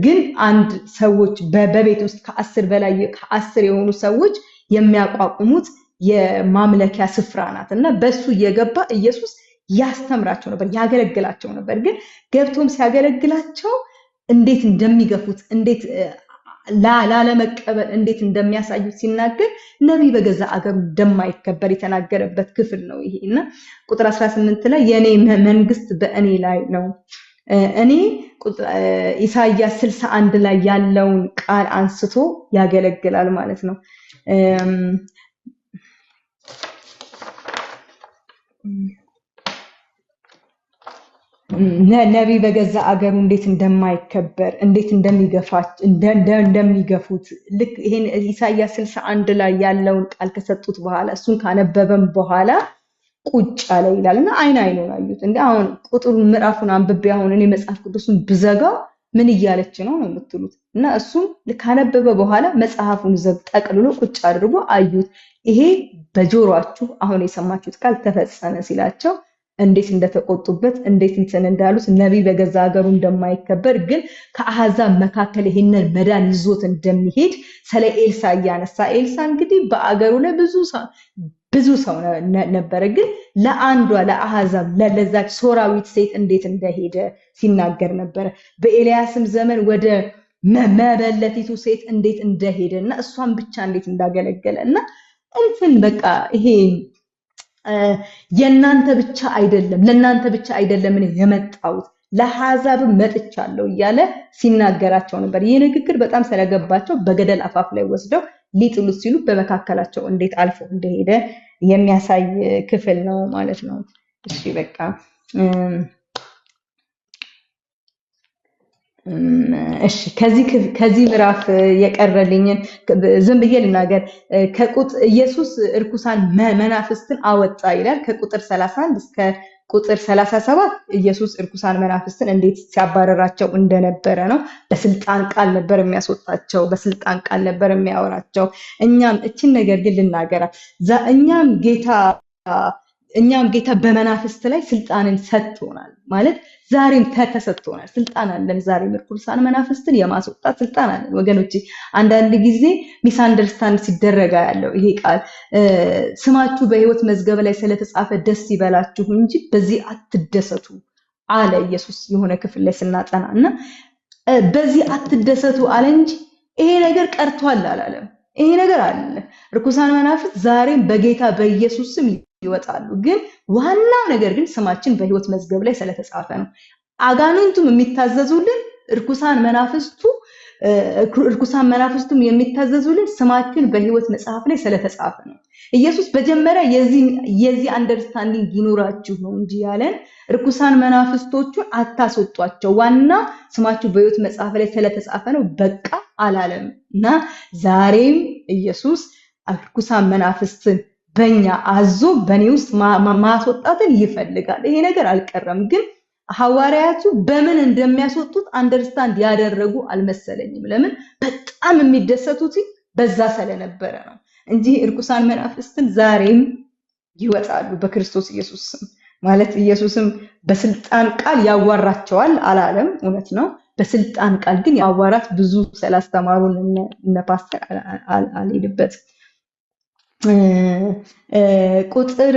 Speaker 1: ግን አንድ ሰዎች በቤት ውስጥ ከ10 በላይ ከ10 የሆኑ ሰዎች የሚያቋቁሙት የማምለኪያ ስፍራ ናት እና በሱ እየገባ ኢየሱስ ያስተምራቸው ነበር፣ ያገለግላቸው ነበር። ግን ገብቶም ሲያገለግላቸው እንዴት እንደሚገፉት እንዴት ላለመቀበል እንዴት እንደሚያሳዩት ሲናገር ነቢይ በገዛ አገሩ እንደማይከበር የተናገረበት ክፍል ነው ይሄ እና ቁጥር 18 ላይ የኔ መንግስት በእኔ ላይ ነው። እኔ ኢሳይያስ 61 ላይ ያለውን ቃል አንስቶ ያገለግላል ማለት ነው። ነቢይ በገዛ አገሩ እንዴት እንደማይከበር እንዴት እንደሚገፉት ልክ ይሄን ኢሳይያስ 61 ላይ ያለውን ቃል ከሰጡት በኋላ እሱን ካነበበም በኋላ ቁጭ አለ ይላልና አይኑን አዩት። እንዴ አሁን ቁጥሩን ምዕራፉን አንብቤ አሁን እኔ መጽሐፍ ቅዱስን ብዘጋው ምን እያለች ነው የምትሉት? እና እሱን ካነበበ በኋላ መጽሐፉን ጠቅልሎ ቁጭ አድርጎ አዩት። ይሄ በጆሮአችሁ አሁን የሰማችሁት ቃል ተፈጸመ ሲላቸው እንዴት እንደተቆጡበት እንዴት እንትን እንዳሉት ነቢይ በገዛ ሀገሩ እንደማይከበር ግን ከአሕዛብ መካከል ይሄንን መዳን ይዞት እንደሚሄድ ስለ ኤልሳ እያነሳ ኤልሳ እንግዲህ በአገሩ ላይ ብዙ ሰው ነበረ፣ ግን ለአንዷ ለአሕዛብ ለዛች ሶራዊት ሴት እንዴት እንደሄደ ሲናገር ነበረ። በኤልያስም ዘመን ወደ መበለቲቱ ሴት እንዴት እንደሄደና እሷን ብቻ እንዴት እንዳገለገለና እንትን በቃ ይሄ የናንተ ብቻ አይደለም ለናንተ ብቻ አይደለም እኔ የመጣሁት ለአሕዛብ መጥቻለሁ እያለ ሲናገራቸው ነበር። ይህ ንግግር በጣም ስለገባቸው በገደል አፋፍ ላይ ወስደው ሊጥሉት ሲሉ በመካከላቸው እንዴት አልፎ እንደሄደ የሚያሳይ ክፍል ነው ማለት ነው። እሺ በቃ እሺ ከዚህ ምዕራፍ የቀረልኝን ዝም ብዬ ልናገር። ኢየሱስ እርኩሳን መናፍስትን አወጣ ይላል። ከቁጥር 31 እስከ ቁጥር 37 ኢየሱስ እርኩሳን መናፍስትን እንዴት ሲያባረራቸው እንደነበረ ነው። በስልጣን ቃል ነበር የሚያስወጣቸው፣ በስልጣን ቃል ነበር የሚያወራቸው። እኛም እችን ነገር ግን ልናገራ እኛም ጌታ በመናፍስት ላይ ስልጣንን ሰጥቶናል ማለት ዛሬም ተሰጥቶናል። ስልጣን አለን። ዛሬም እርኩሳን መናፍስትን የማስወጣት ስልጣን አለን ወገኖቼ። አንዳንድ ጊዜ ሚስ አንደርስታንድ ሲደረጋ ያለው ይሄ ቃል ስማችሁ በሕይወት መዝገብ ላይ ስለተጻፈ ደስ ይበላችሁ እንጂ በዚህ አትደሰቱ አለ ኢየሱስ የሆነ ክፍል ላይ ስናጠናና በዚህ አትደሰቱ አለ እንጂ ይሄ ነገር ቀርቷል አላለም። ይሄ ነገር አለ። እርኩሳን መናፍስት ዛሬም በጌታ በኢየሱስ ስም ይወጣሉ። ግን ዋናው ነገር ግን ስማችን በሕይወት መዝገብ ላይ ስለተጻፈ ነው። አጋንንቱም የሚታዘዙልን እርኩሳን መናፍስቱም የሚታዘዙልን ስማችን በሕይወት መጽሐፍ ላይ ስለተጻፈ ነው። ኢየሱስ በመጀመሪያ የዚህ አንደርስታንዲንግ ይኖራችሁ ነው እንጂ ያለን እርኩሳን መናፍስቶቹን አታስወጧቸው፣ ዋና ስማችሁ በሕይወት መጽሐፍ ላይ ስለተጻፈ ነው በቃ አላለም። እና ዛሬም ኢየሱስ እርኩሳን መናፍስትን በእኛ አዞ በእኔ ውስጥ ማስወጣትን ይፈልጋል። ይሄ ነገር አልቀረም። ግን ሐዋርያቱ በምን እንደሚያስወጡት አንደርስታንድ ያደረጉ አልመሰለኝም። ለምን? በጣም የሚደሰቱት በዛ ስለነበረ ነው እንጂ እርኩሳን መናፍስትን ዛሬም ይወጣሉ በክርስቶስ ኢየሱስ ስም ማለት ኢየሱስም በስልጣን ቃል ያዋራቸዋል አላለም። እውነት ነው። በስልጣን ቃል ግን ያዋራት ብዙ ስላስተማሩን እነ ፓስተር አልሄድበት። ቁጥር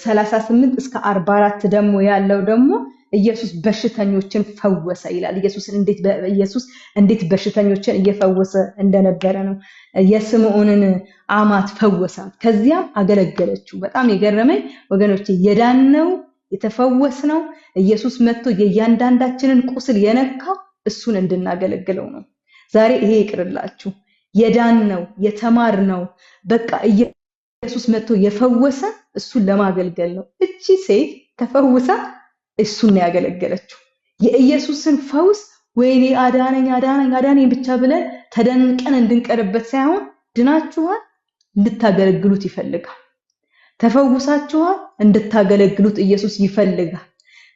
Speaker 1: 38 እስከ 44 ደግሞ ያለው ደግሞ ኢየሱስ በሽተኞችን ፈወሰ ይላል። ኢየሱስ እንዴት በሽተኞችን እየፈወሰ እንደነበረ ነው። የስምዖንን አማት ፈወሳት፣ ከዚያም አገለገለችው። በጣም የገረመኝ ወገኖቼ የዳነው የተፈወስነው ኢየሱስ መጥቶ የእያንዳንዳችንን ቁስል የነካው እሱን እንድናገለግለው ነው። ዛሬ ይሄ ይቅርላችሁ፣ የዳነው የተማርነው በቃ ኢየሱስ መጥቶ የፈወሰ እሱን ለማገልገል ነው። እቺ ሴት ተፈውሳ እሱን ያገለገለችው የኢየሱስን ፈውስ ወይኔ አዳነኝ ብቻ ብለን ተደንቀን እንድንቀርበት ሳይሆን ድናችኋል እንድታገለግሉት ይፈልጋል። ተፈውሳችኋል እንድታገለግሉት ኢየሱስ ይፈልጋል።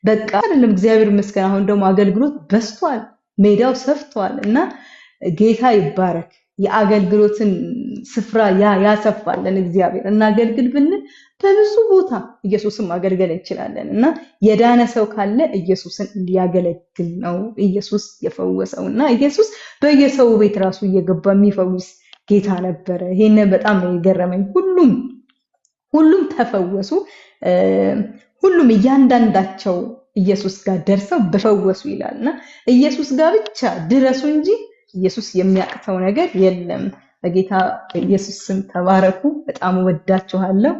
Speaker 1: በቃ አይደለም እግዚአብሔር ይመስገን። አሁን ደግሞ አገልግሎት በስቷል፣ ሜዳው ሰፍቷል እና ጌታ ይባረክ። የአገልግሎትን ስፍራ ያሰፋልን እግዚአብሔር። እናገልግል ብንል በብዙ ቦታ ኢየሱስን ማገልገል እንችላለን እና የዳነ ሰው ካለ ኢየሱስን እንዲያገለግል ነው ኢየሱስ የፈወሰውና ኢየሱስ በየሰው ቤት ራሱ እየገባ የሚፈውስ ጌታ ነበረ። ይሄን በጣም ነው የገረመኝ። ሁሉም ተፈወሱ። ሁሉም እያንዳንዳቸው ኢየሱስ ጋር ደርሰው በፈወሱ ይላልና ኢየሱስ ጋር ብቻ ድረሱ እንጂ ኢየሱስ የሚያቅተው ነገር የለም። በጌታ ኢየሱስ ስም ተባረኩ። በጣም ወዳችኋለሁ።